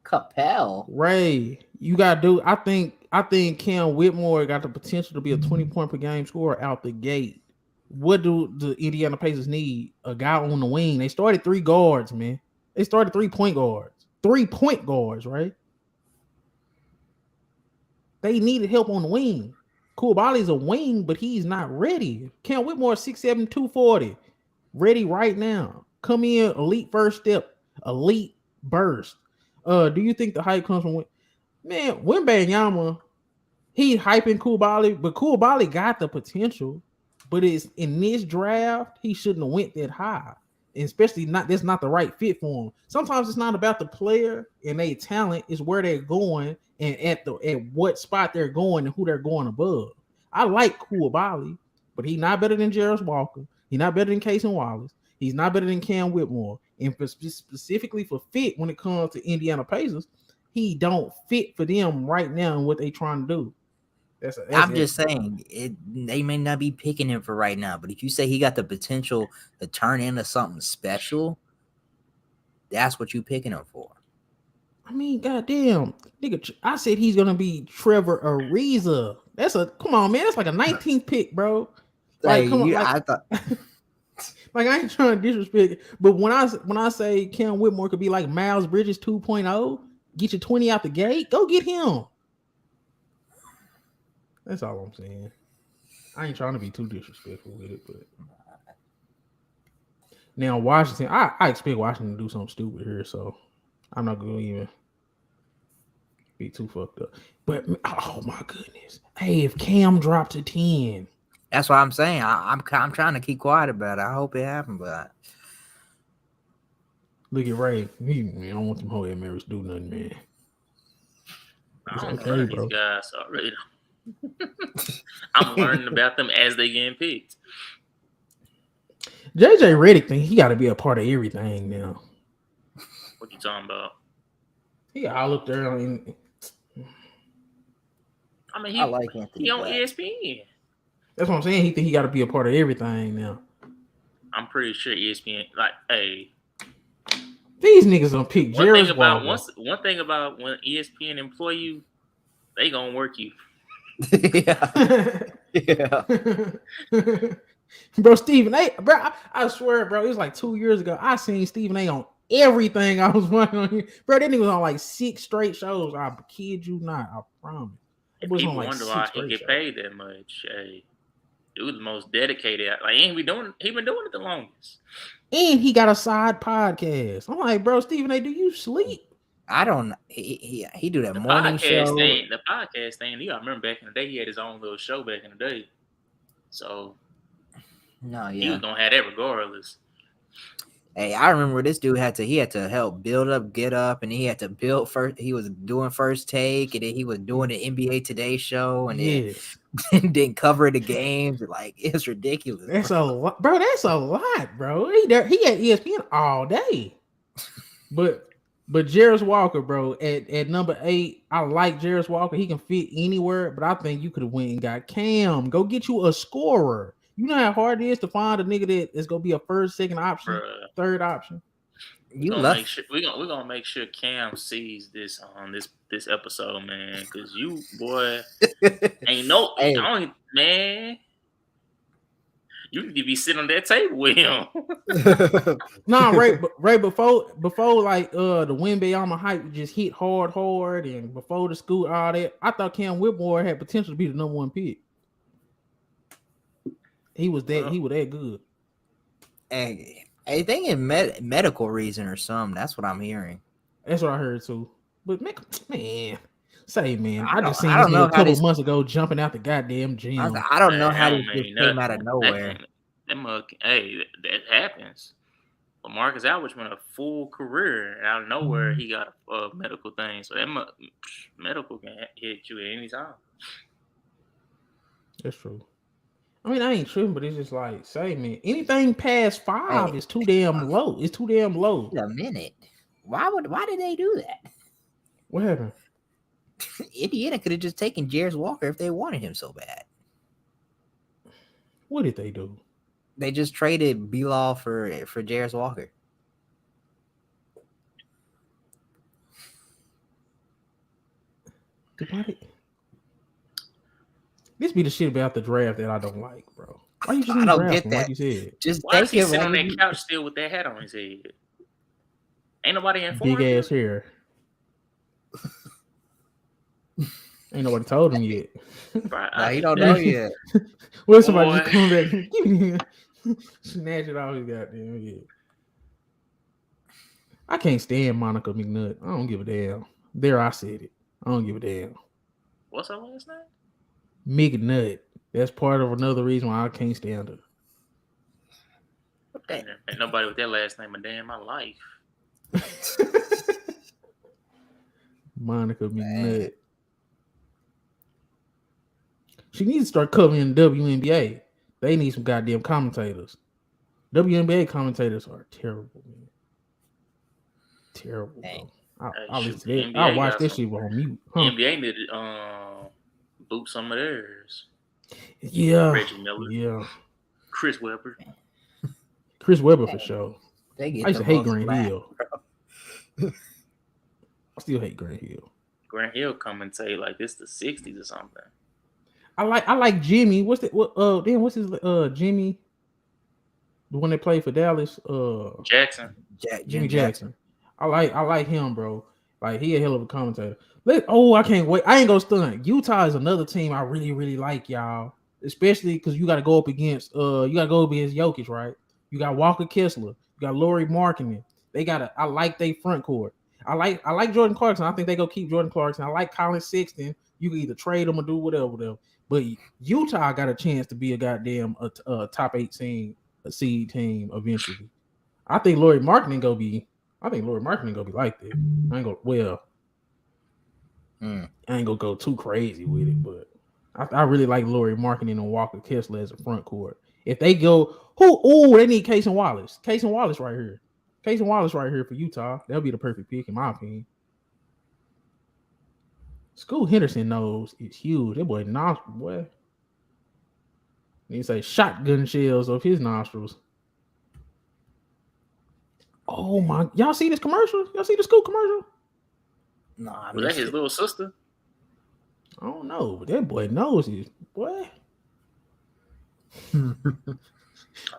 Capel. Ray, you gotta do. I think Cam Whitmore got the potential to be a 20-point per game scorer out the gate. What do the Indiana Pacers need? A guy on the wing. They started 3 guards, man. They started 3 point guards. 3 point guards, right? They needed help on the wing. Coulibaly's a wing, but he's not ready. Cam Whitmore 6'7", 240. Ready right now. Come in, elite first step, elite burst. Do you think the hype comes from Wembanyama? He hyping Coulibaly, but Coulibaly got the potential. But it's in this draft, he shouldn't have went that high. And especially that's not the right fit for him. Sometimes it's not about the player and their talent, it's where they're going and at what spot they're going and who they're going above. I like Coulibaly, but he's not better than Jarris Walker. He's not better than Casey Wallace. He's not better than Cam Whitmore. And specifically for fit when it comes to Indiana Pacers, he don't fit for them right now and what they trying to do. I'm just saying they may not be picking him for right now, but if you say he got the potential to turn into something special, that's what you picking him for. I mean, goddamn, nigga, I said he's gonna be Trevor Ariza. Come on, man. That's like a 19th pick, bro. Like, come on, I thought. Like I ain't trying to disrespect, but when I say Cam Whitmore could be like Miles Bridges 2.0, get you 20 out the gate, go get him. That's all I'm saying. I ain't trying to be too disrespectful with it, but now Washington, I expect Washington to do something stupid here, so I'm not gonna even be too fucked up. But oh my goodness, hey, if Cam dropped to 10, that's what I'm saying. I'm trying to keep quiet about it. I hope it happens, but look at Ray. I don't want them whole Marys do nothing, man. It's okay, bro. These guys already. I'm learning about them as they getting picked. JJ Redick think he got to be a part of everything now. What you talking about? He all up there. I mean, I like Anthony he on Black. ESPN. That's what I'm saying. He think he got to be a part of everything now. I'm pretty sure ESPN. Like, hey, These niggas gonna pick Jarris Walker. One thing about when ESPN employ you, they gonna work you. Yeah. Bro, Stephen A. Bro, I swear, bro, it was like 2 years ago. I seen Stephen A. on everything I was watching on here. Bro, that nigga was on like 6 straight shows. I kid you not. I promise. And was people on like wonder 6 why he straight get shows. paid that much. Hey, dude, the most dedicated. Like, he been doing it the longest. And he got a side podcast. I'm like, bro, Stephen A., do you sleep? I don't. He do that morning show. The podcast thing. You gotta remember back in the day, he had his own little show back in the day. So No, he yeah. was gonna have that regardless. Hey, I remember this dude had to help build up, get up, and he had to build first. He was doing First Take, and then he was doing the NBA Today show, and then didn't cover the games. Like, it's ridiculous. That's a lot, bro. That's a lot, bro. He had ESPN all day. But Jarris Walker, bro, at number 8, I like Jarris Walker. He can fit anywhere, but I think you could have went and got Cam. Go get you a scorer. You know how hard it is to find a nigga that is gonna be a first, second option, third option. We're gonna make sure Cam sees this on this episode, man, because you boy ain't no man. You need to be sitting on that table with him. Nah, right before like the Wembanyama hype just hit hard, and before the school all that, I thought Cam Whitmore had potential to be the number 1 pick. He was that good. Hey, I think in medical reason or something. That's what I'm hearing. That's what I heard too. But man, I just seen this nigga a couple months ago jumping out the goddamn gym. I don't know how this came out of nowhere. That happens. But Marcus Aldridge went a full career, and out of nowhere he got a medical thing. So that medical can hit you at any time. That's true. I mean, I ain't tripping, but it's just like, man, anything past 5 is too damn low. It's too damn low. Wait a minute. Why did they do that? What happened? Indiana could have just taken Jarris Walker if they wanted him so bad. What did they do? They just traded Bilal for Jarris Walker. This be the shit about the draft that I don't like, bro. Why you just I don't get that. Like you said, why is he sitting on that couch still with that hat on his head? Ain't nobody informed. Big ass hair. Ain't nobody told him yet. Nah, he don't know yet. Well, somebody just come back, snatch it off his goddamn head. I can't stand Monica McNutt. I don't give a damn. There, I said it. I don't give a damn. What's her last name? McNutt. That's part of another reason why I can't stand her. Ain't nobody with that last name a day in my life. Monica McNutt. She needs to start covering WNBA. They need some goddamn commentators. WNBA commentators are terrible, man. Terrible. I watched this shit on mute. NBA need to boot some of theirs. Yeah. Reggie Miller. Yeah. Chris Webber for sure. I used to hate Grant Hill. I still hate Grant Hill. Grant Hill commentate like this the 60s or something. I like Jimmy. What's his Jimmy? The one that played for Dallas? Jackson. Jimmy Jackson. I like him, bro. Like, he a hell of a commentator. I can't wait. I ain't gonna stun. Utah is another team I really, really like, y'all. Especially because you gotta go up against Jokic, right? You got Walker Kessler, you got Lauri Markkanen. I like their front court. I like Jordan Clarkson. I think they go keep Jordan Clarkson. I like Colin Sexton. You can either trade them or do whatever. But Utah got a chance to be a goddamn top 18 seed team eventually. I think Lauri Markkanen gonna be like that. I ain't gonna go too crazy with it, but I really like Lauri Markkanen and Walker Kessler as a front court. If they go, they need Casey Wallace. Casey Wallace right here. Casey Wallace right here for Utah. That'll be the perfect pick in my opinion. Scoot Henderson nose is huge. That boy nostril, boy. He say shotgun shells of his nostrils. Oh my! Y'all see this commercial? Y'all see the Scoot commercial? Nah, Was that his little sister? I don't know, but that boy knows it. Boy,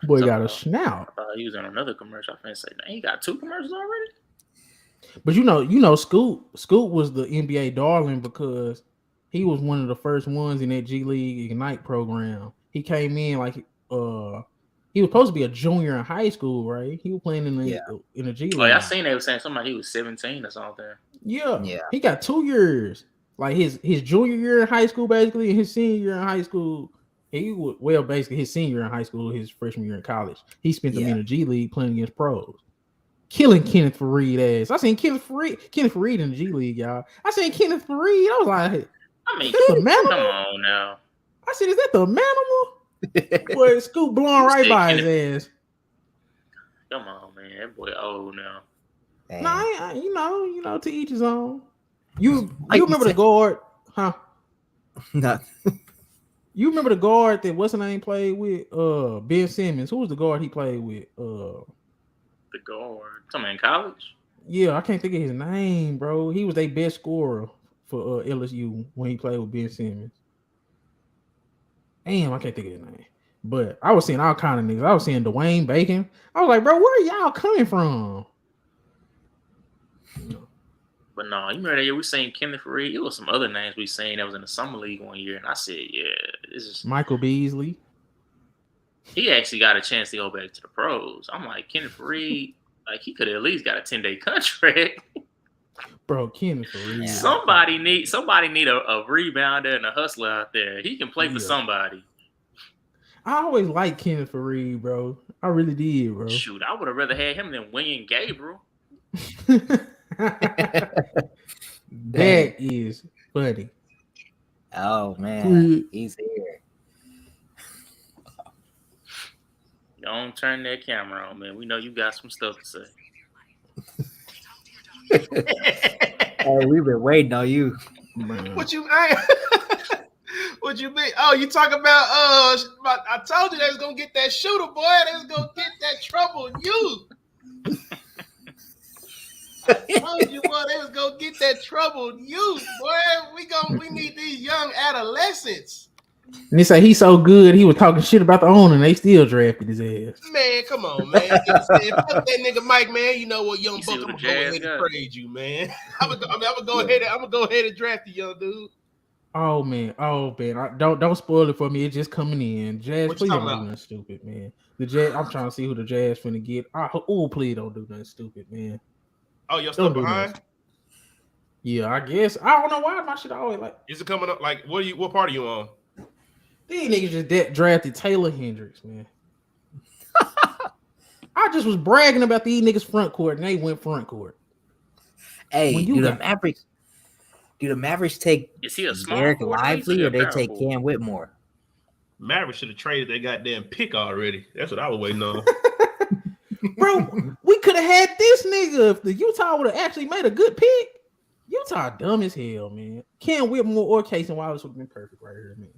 boy got a snout. I thought he was on another commercial. I finna say, he got 2 commercials already. But you know, Scoot was the NBA darling because he was one of the first ones in that G League Ignite program. He came in like he was supposed to be a junior in high school, right? He was playing in the G League. Oh, yeah, I seen they were saying somebody he was 17 or something. Yeah. He got 2 years. Like his junior year in high school, basically, and his senior year in high school. Basically his senior year in high school, his freshman year in college. He spent them in the G League playing against pros. Killing Kenneth Faried ass. I seen Kenneth Faried in the G League, y'all. I seen Kenneth Faried. I was like, I mean, the Manimal? Come on now. I said, is that the Manimal? Boy, Scoot blowing right by his ass. Come on, man. That boy old now. Nah, you know, to each his own. You remember the guard, huh? No. You remember the guard that what's the name played with? Ben Simmons. Who was the guard he played with? The guard. Something in college? Yeah, I can't think of his name, bro. He was their best scorer for LSU when he played with Ben Simmons. Damn, I can't think of his name. But I was seeing all kind of niggas. I was seeing Dwayne Bacon. I was like, bro, where are y'all coming from? But no, you remember that year we seen Kenneth Faried? It was some other names we seen that was in the summer league one year, and I said, yeah, this is Michael Beasley. He actually got a chance to go back to the pros. I'm like, Kenneth Faried, like he could have at least got a 10-day contract. Bro, Kenneth Faried. Somebody need a rebounder and a hustler out there. He can play for somebody. I always liked Kenneth Faried, bro. I really did, bro. Shoot, I would have rather had him than William Gabriel. That is funny. Oh man, he's here. Don't turn that camera on, man. We know you got some stuff to say. Hey, we've been waiting on you. What you mean? Oh, you talking about I told you they was gonna get that shooter, boy. They was gonna get that trouble you. I told you, boy, they was gonna get that troubled youth, boy. We need these young adolescents. And they say he's so good, he was talking shit about the owner, and they still drafted his ass. Man, come on, man. Fuck that nigga Mike, man. You know what, young buck, I'm gonna go ahead and praise you, man. I'm gonna go ahead and draft you, young dude. Oh man, don't spoil it for me. It's just coming in. Jazz, please don't do nothing stupid, man. The Jazz, I'm trying to see who the Jazz finna get. Please don't do nothing stupid, man. Oh, you're still behind? Yeah, I guess. I don't know why my shit always like. Is it coming up? Like, what part are you on? These niggas just drafted Taylor Hendricks, man. I just was bragging about these niggas front court, and they went front court. Hey, do the Mavericks take Dereck Lively or they take Cam Whitmore? Mavericks should have traded their goddamn pick already. That's what I was waiting on. Bro, we could have had this nigga if the Utah would have actually made a good pick. Utah dumb as hell, man. Cam Whitmore or Casey Wallace would have been perfect right here, man.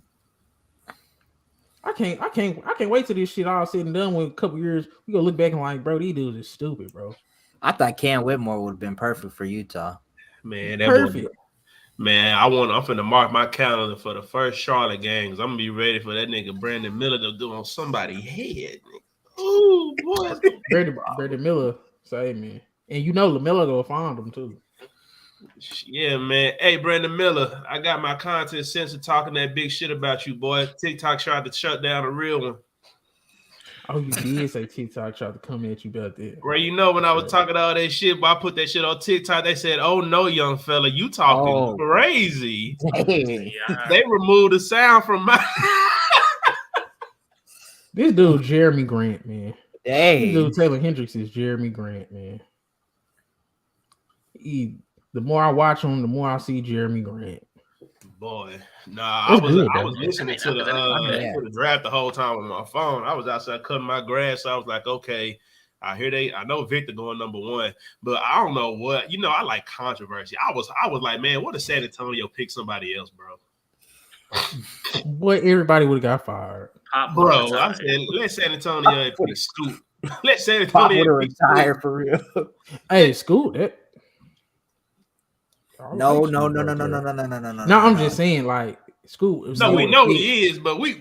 I can't wait till this shit all said and done. With a couple years, we gonna look back and like, bro, these dudes are stupid, bro. I thought Cam Whitmore would have been perfect for Utah. Man, that perfect. Man, I'm finna mark my calendar for the first Charlotte games. I'm gonna be ready for that nigga Brandon Miller to do on somebody's head. Ooh, boy. Brandon Miller, say man. And you know LaMelo go find him too. Yeah, man. Hey, Brandon Miller, I got my content censor talking that big shit about you, boy. TikTok tried to shut down a real one. Oh, you did say TikTok tried to come at you about that. Well, you know, when I was talking all that shit, but I put that shit on TikTok, they said, oh, no, young fella, you talking crazy. They removed the sound from my... This dude, Jeremy Grant, man. Hey. This dude, Taylor Hendricks is Jeremy Grant, man. The more I watch him, the more I see Jeremy Grant. Boy, I was listening to the draft the whole time on my phone. I was outside cutting my grass. So I was like, okay, I know Victor going number 1, but I don't know what. I like controversy. I was like, man, what if San Antonio pick somebody else, bro? Boy, everybody would have got fired. Bro, I said, let San Antonio pick Scoop. Let San Antonio pick retire for real. Hey, Scoop, that. No. No, I'm just saying, like, Scoop. No, we know he is, but we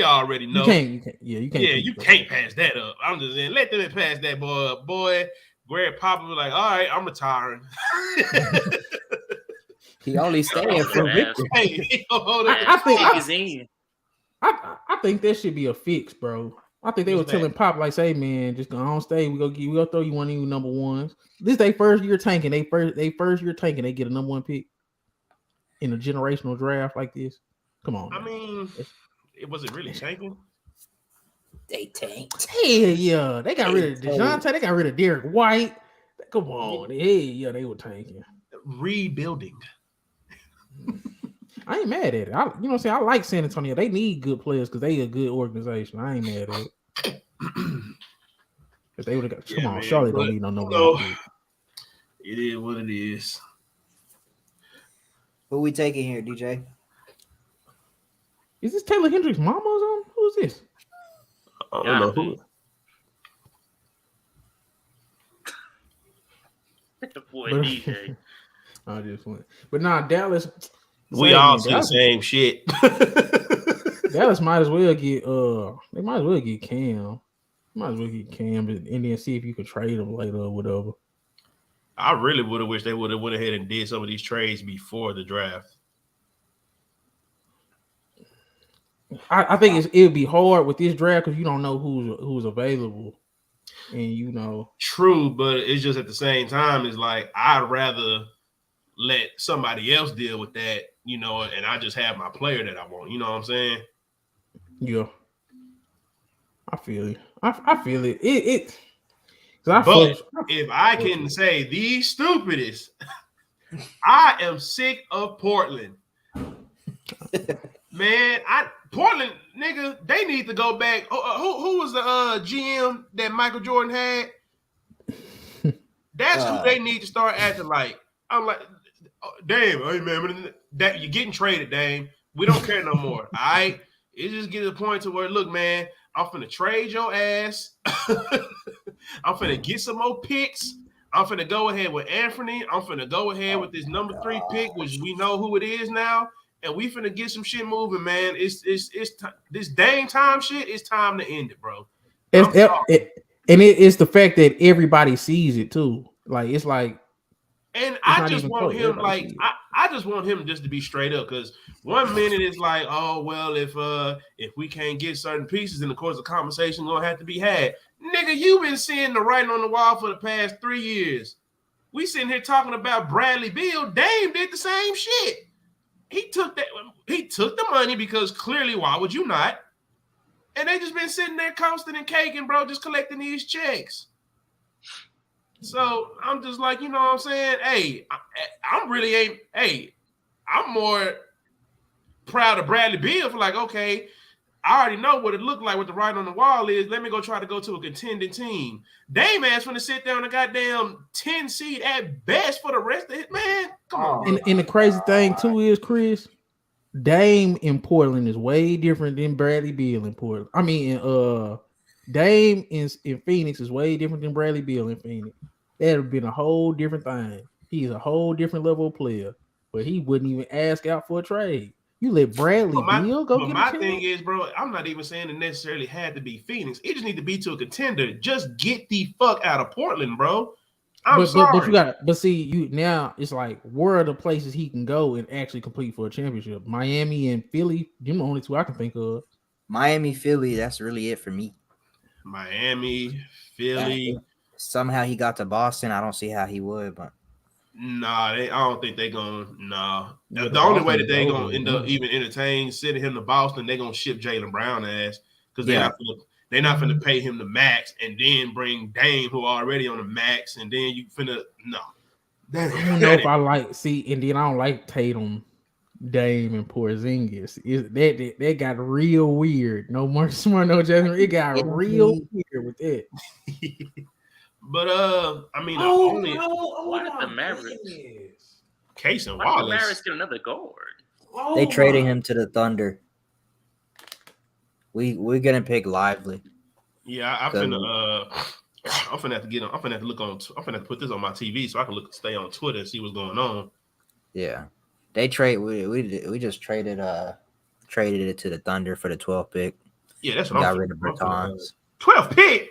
already know. You can't. You can't pass that up. I'm just saying, let them pass that boy up. Boy, Greg Papa was like, all right, I'm retiring. He only staying for Victor. I think that should be a fix, bro. I think they were telling Pop, like, say, man, just go on stay. We go throw you one of you number ones. This they first year tanking. They first year tanking. They get a number 1 pick in a generational draft like this. Come on. I mean, was it really tanking? They tanked. Hey, yeah. They got rid of DeJounte. They got rid of Derek White. Come on. Hey, yeah, they were tanking. Rebuilding. I ain't mad at it. You know what I'm saying? I like San Antonio. They need good players because they a good organization. I ain't mad at it. If they would have got, come on, Charlotte don't need no number 1. It is what it is. Who we taking here, DJ? Is this Taylor Hendricks' mama or something? Who is this? I don't know who. Boy, DJ. I just went. But nah, Dallas. We all see the same shit. Dallas might as well get they might as well get Cam. Might as well get Cam and then see if you could trade him later or whatever. I really would have wished they would have went ahead and did some of these trades before the draft. I think it would be hard with this draft because you don't know who's available. And True, but it's just at the same time, it's like I'd rather let somebody else deal with that, and I just have my player that I want. You know what I'm saying? Yeah. I feel it. I feel it. If I can say the stupidest, I am sick of Portland. Man, Portland, nigga, they need to go back. Who was the GM that Michael Jordan had? That's who they need to start acting like. I'm like, damn, hey man, that you're getting traded, Dame. We don't care no more. All right, it just get to the point to where, look, man, I'm finna trade your ass. I'm finna get some more picks. I'm finna go ahead with Anthony. I'm finna go ahead with this number 3 pick, which we know who it is now. And we finna get some shit moving, man. It's this Dame time shit. It's time to end it, bro. It's the fact that everybody sees it too. Like it's like, and I just want him I just want him just to be straight up, because 1 minute it's like, oh well, if we can't get certain pieces, in the course of conversation gonna have to be had. Nigga, you've been seeing the writing on the wall for the past 3 years. We sitting here talking about Bradley Beal. Dame did the same shit. He took the money because clearly, why would you not? And they just been sitting there coasting and caking, bro, just collecting these checks. So I'm just like, you know what I'm saying? Hey, I'm more proud of Bradley Beal for like, okay, I already know what it looked like, what the writing on the wall is. Let me go try to go to a contending team. Dame ass finna sit down a goddamn 10 seed at best for the rest of it, man. Come on. And the crazy thing too is, Chris, Dame in Portland is way different than Bradley Beal in Portland. I mean, Dame in Phoenix is way different than Bradley Beal in Phoenix. That'd have been a whole different thing. He's a whole different level of player, but he wouldn't even ask out for a trade. You let Bradley Beal go get a chance? My thing is, bro, I'm not even saying it necessarily had to be Phoenix. It just need to be to a contender. Just get the fuck out of Portland, bro. I'm sorry. But see, now it's like, where are the places he can go and actually compete for a championship? Miami and Philly, them the only two I can think of. Miami, Philly, that's really it for me. Miami, Philly. Somehow he got to Boston. I don't see how he would, but I don't think they're gonna. The only way that they're gonna end up even entertaining sending him to Boston, they're gonna ship Jaylen Brown ass, because they're not finna pay him the max and then bring Dame, who are already on the max, and then you finna I don't know if I like and then I don't like Tatum, Dame, and Porzingis. That got real weird. No more Smart, no Jasmine. It got real weird with it. But I mean, why did the Mavericks? Case and Why did the Wallace Mavericks get another guard? They traded him to the Thunder. We're gonna pick Lively. Yeah, I'm finna have to get on. I'm finna have to look on. I'm finna have to put this on my TV so I can stay on Twitter and see what's going on. Yeah, they trade. We just traded it to the Thunder for the 12th pick. Yeah, that's what got rid of Bertans. 12th pick.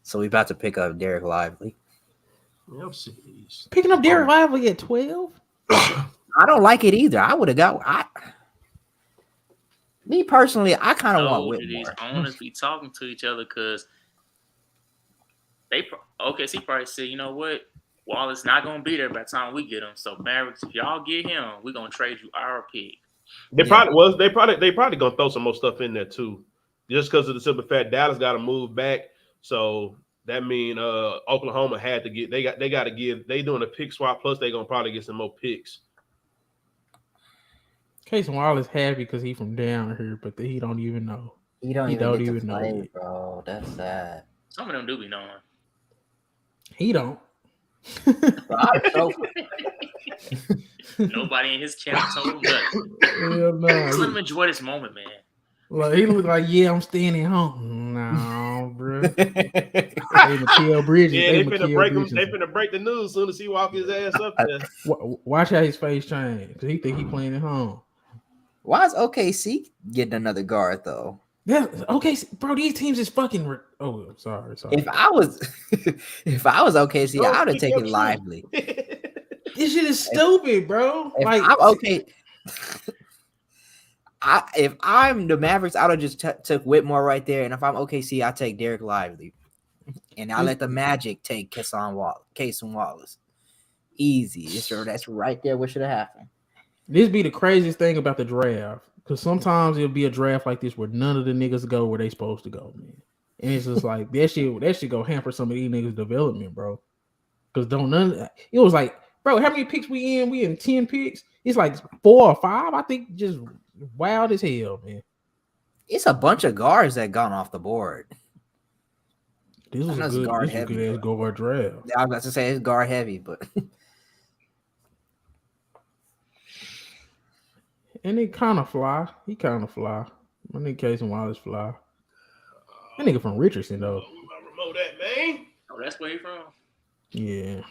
So we about to pick up Dereck Lively. Picking up Dereck Lively at 12. I don't like it either. I would have got. Me personally, I kind of want Whitmore. These owners be talking to each other because OKC probably said, you know what, Wallace not gonna be there by the time we get him. So Mavericks, if y'all get him, we're gonna trade you our pick. They probably gonna throw some more stuff in there too, just because of the simple fact Dallas got to move back. So that means Oklahoma had to get. They got to give. They doing a pick swap plus they gonna probably get some more picks. Case Wallace happy because he from down here, but he don't even know. He don't even know, bro. That's sad. Some of them do be knowing. He don't. Nobody in his camp told him nothing. Hell no. Let him enjoy this moment, man. Like he look like, yeah, I'm staying at home. No, bro. They Mikal Bridges. Yeah, they finna break him. They finna break the news as soon as he walk his ass up there. Watch how his face change because he think he playing at home. Why is OKC getting another guard though? Yeah, OKC, bro. These teams is fucking. Oh, sorry. If I was OKC, I would have taken Lively. This shit is stupid, bro. If I'm okay. If I'm the Mavericks, I would have just took Whitmore right there. And if I'm OKC, I take Dereck Lively. And I let the Magic take Cason Wallace. Easy. That's right there. What should have happened? This be the craziest thing about the draft. Because sometimes it'll be a draft like this where none of the niggas go where they supposed to go, man. And it's just like, that shit go hamper some of these niggas' development, bro. Because it was like, bro, how many picks we in? We in 10 picks? It's like 4 or 5, I think, just wild as hell, man. It's a bunch of guards that gone off the board. This was a good ass guard draft. I was about to say it's guard heavy, but and they kind of fly. He kind of fly. My nigga Case and Wallace fly. That nigga from Richardson though. Remote that, man. Oh, that's where you from? Yeah.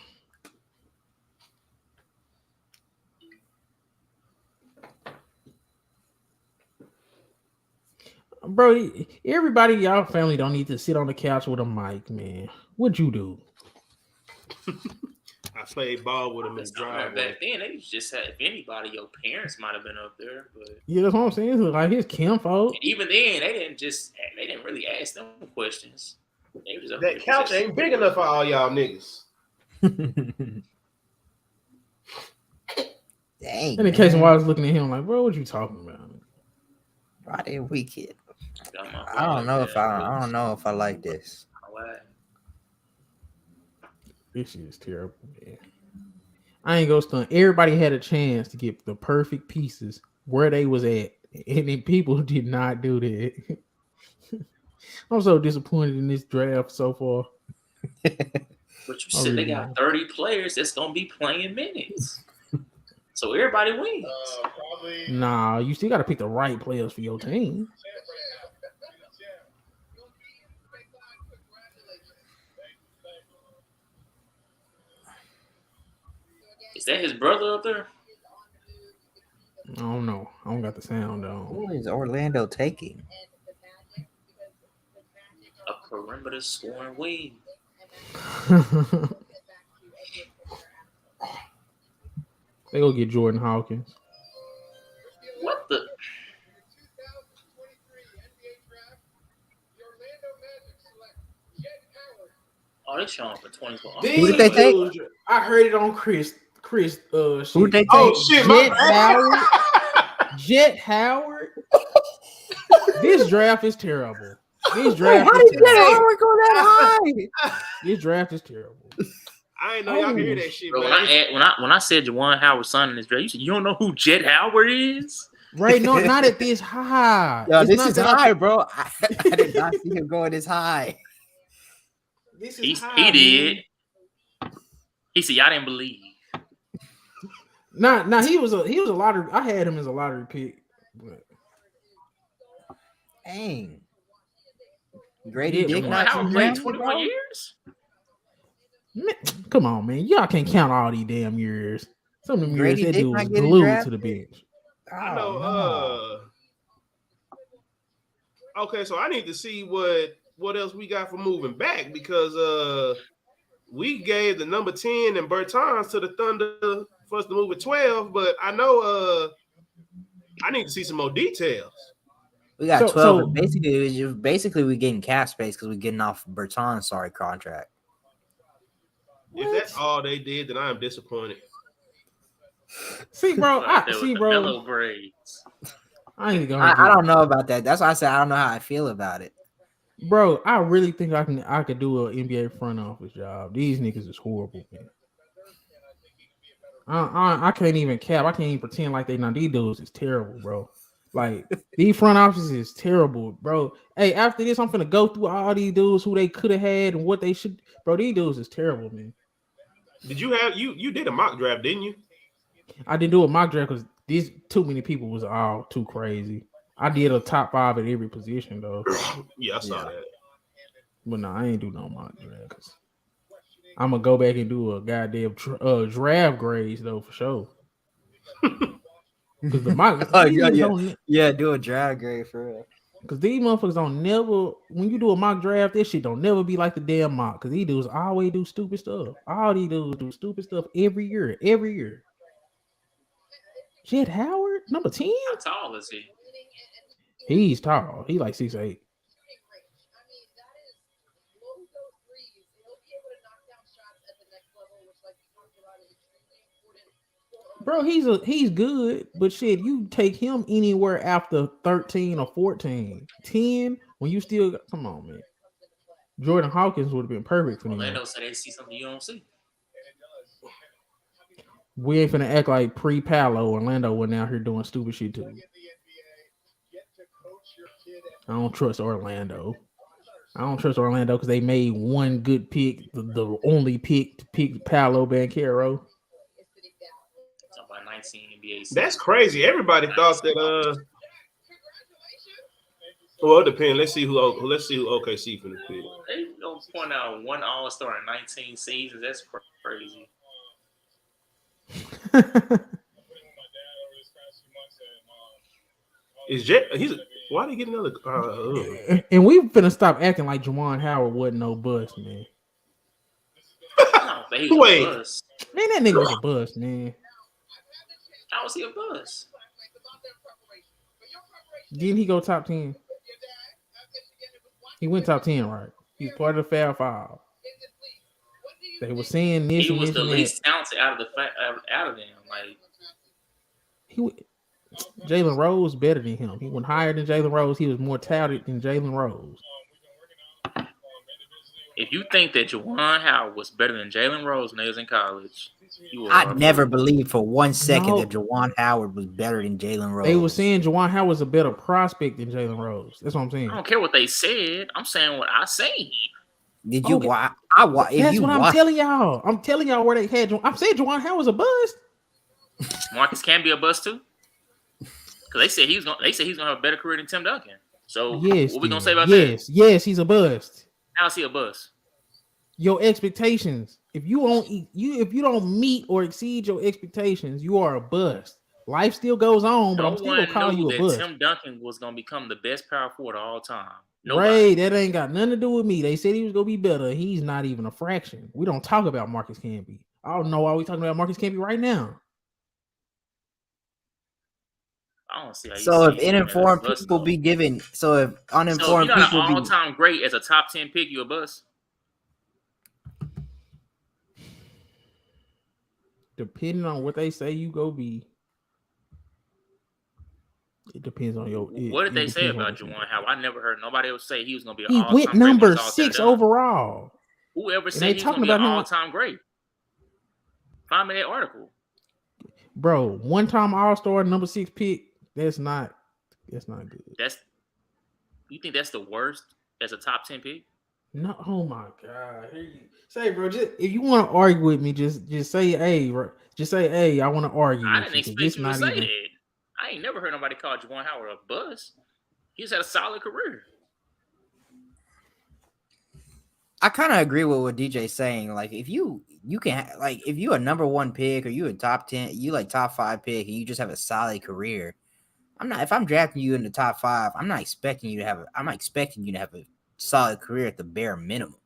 Bro, everybody in y'all family don't need to sit on the couch with a mic, man. What'd you do? I played ball with him in the driveway. Back then, they just had, if anybody, your parents might have been up there. But yeah, that's what I'm saying. It's like his kinfolk. Even then, they didn't really ask them questions. They was up that couch ain't big enough for all y'all niggas. Dang. And in case I was looking at him like, bro, what you talking about? Why did we kid? I don't know if I like this. This shit is terrible, man. I ain't gonna stunt. Everybody had a chance to get the perfect pieces where they was at, and then people did not do that. I'm so disappointed in this draft so far. But you said they got 30 players that's gonna be playing minutes, so everybody wins. Nah, you still got to pick the right players for your team. Is that his brother up there? I don't know. I don't got the sound on. Who is Orlando taking? A perimeter scoring wing. They go get Jordan Hawkins. What the? Oh, they showing for 24. Who did they take? I heard it on Chris. Who did they take? Oh shit, Jett Howard. Jett Howard. This draft is terrible. This draft How did Jett Howard go that high? This draft is terrible. I ain't know y'all can hear that shit, Bro, man. when I said Juwan Howard's son in this draft, you said you don't know who Jett Howard is? Right? No, not at this high. Yo, this is high, bro. I did not see him going this high. This is high. He did. He said, "Y'all didn't believe." Nah, he was a lottery. I had him as a lottery pick. But... Dang. Grady Dick not played 21 years. Man, come on, man. Y'all can't count all these damn years. Some of them years that dude was glued to the bench. I know. Okay, so I need to see what else we got for moving back because we gave the number 10 and Bertans to the Thunder for us to move at 12, but I know I need to see some more details. We got 12. Basically, we're getting cap space because we're getting off Bertans' contract. If that's all they did, then I am disappointed. See, bro, Melo braids. I don't know about that. That's why I said I don't know how I feel about it. Bro, I really think I could do an NBA front office job. These niggas is horrible, man. I can't even cap. I can't even pretend like they not. These dudes is terrible, bro. Like these front offices is terrible, bro. Hey, after this, I'm finna go through all these dudes who they could have had and what they should. Bro, these dudes is terrible, man. Did you have you did a mock draft, didn't you? I didn't do a mock draft because these too many people was all too crazy. I did a top 5 at every position though. Yeah, I saw that. But no, I ain't do no mock draft. I'm gonna go back and do a goddamn draft grades though for sure. Because the mock, do a draft grade for real. Because these motherfuckers don't never. When you do a mock draft, this shit don't never be like the damn mock. Because these dudes always do stupid stuff. All these dudes do stupid stuff every year. Every year. Jett Howard, number 10. How tall is he? He's tall. He like 6'8". Bro, he's good, but shit, you take him anywhere after 13 or 14. 10, when you still come on, man. Jordan Hawkins would have been perfect for me. Orlando said they see something you don't see. We ain't finna act like pre-Palo. Orlando went out here doing stupid shit too. I don't trust Orlando. I don't trust Orlando because they made one good pick, the only pick to pick Paolo Banchero. About 19 NBA seasons. That's crazy. Everybody thought that. Well, it depends. Let's see who OKC finna pick. They don't point out one All-Star in 19 seasons. That's crazy. Is Jett? Why did he get another? And we finna stop acting like Juwan Howard wasn't no bust, man. Wait, bust. Man, that nigga was a bust, man. How was he a bust? Didn't he go top 10? He went top 10, right? He's part of the Fab Five. They were saying this. He was the least talented out of them. Like Jalen Rose better than him. He went higher than Jalen Rose. He was more talented than Jalen Rose. If you think that Juwan Howard was better than Jalen Rose when he was in college, I never believed for 1 second that Juwan Howard was better than Jalen Rose. They were saying Juwan Howard was a better prospect than Jalen Rose. That's what I'm saying. I don't care what they said. I'm saying what I seen. Did you watch? That's what I'm telling y'all. I'm telling y'all where they had. I'm saying Juwan Howard was a bust. Marcus can be a bust too. Because they said he's gonna have a better career than Tim Duncan. So yes, what we gonna say about that? Yes, he's a bust. How's he a bust? Your expectations. If you don't meet or exceed your expectations, you are a bust. Life still goes on, but I'm still gonna call you a bust. Tim Duncan was gonna become the best power forward of all time. Ray, that ain't got nothing to do with me. They said he was gonna be better. He's not even a fraction. We don't talk about Marcus Camby. I don't know why we talking about Marcus Camby right now. I don't see how you so if uninformed people be given, so if uninformed people be an all-time great as a top 10 pick, you a bust. Depending on what they say, you go be. It depends on your. What did they say about Juwan Howard? I never heard nobody else say he was going to be an all-time great. He went number 6 overall. Whoever said he's going to be an all-time great? Find me that article. Bro, one-time All-Star, number 6 pick. That's not good. You think that's the worst as a top 10 pick? No, oh my God. Say, bro, just if you want to argue with me, just say, hey, just say, hey, I want to argue. I with didn't you, expect you to say that. I ain't never heard nobody call Juwan Howard a bust. He's had a solid career. I kind of agree with what DJ's saying. Like, if you can, like, if you a number 1 pick or you a top 10, you like top 5 pick, and you just have a solid career. If I'm drafting you in the top 5, I'm not expecting you to have a solid career at the bare minimum.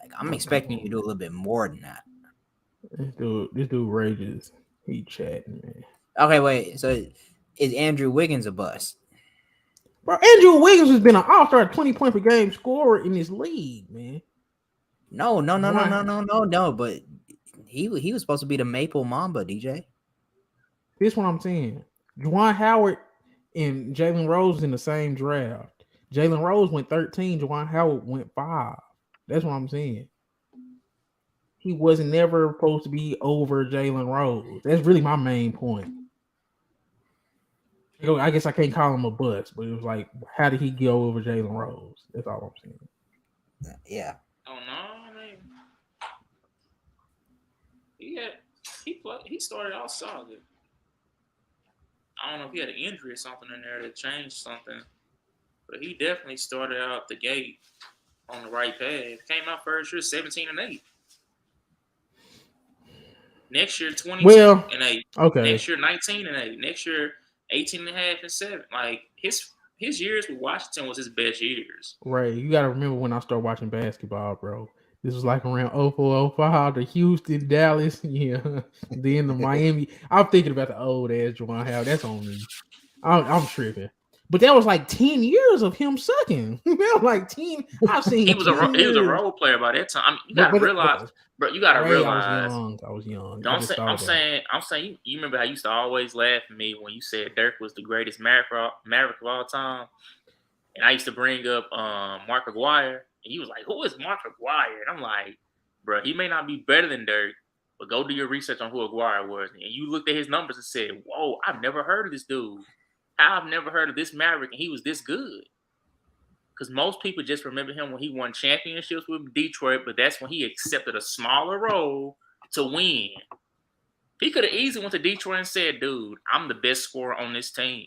Like, I'm expecting you to do a little bit more than that. This dude rages. He chatting, man. Okay, wait. So is Andrew Wiggins a bust? Bro, Andrew Wiggins has been an all-star 20-point per game scorer in this league, man. No. But he was supposed to be the Maple Mamba, DJ. Here's what I'm saying. Juwan Howard and Jalen Rose in the same draft. Jalen Rose went 13. Juwan Howard went 5. That's what I'm saying. He was never supposed to be over Jalen Rose. That's really my main point. I guess I can't call him a bust, but it was like, how did he go over Jalen Rose? That's all I'm saying. Yeah. Oh no, I mean, he started out solid. I don't know if he had an injury or something in there that changed something, but he definitely started out the gate on the right path. Came out first year 17-8. Next year 22-8. Okay. Next year 19-8. Next year 18.5-7. Like his years with Washington was his best years. Right. You got to remember when I started watching basketball, bro. This was like around 04, 05, the Houston, Dallas, yeah. Then the Miami. I'm thinking about the old ass Juwan Howard. That's on me. I'm tripping. But that was like 10 years of him sucking. Like 10. I've seen he was a role player by that time. I mean, you gotta realize, bro. You gotta realize. I was young. I'm saying. You remember how you used to always laugh at me when you said Dirk was the greatest Maverick of all time, and I used to bring up Mark Aguirre, and he was like, "Who is Mark Aguirre?" And I'm like, "Bro, he may not be better than Dirk, but go do your research on who Aguirre was." And you looked at his numbers and said, "Whoa, I've never heard of this dude. I've never heard of this Maverick, and he was this good." Because most people just remember him when he won championships with Detroit, but that's when he accepted a smaller role to win. He could have easily went to Detroit and said, "Dude, I'm the best scorer on this team."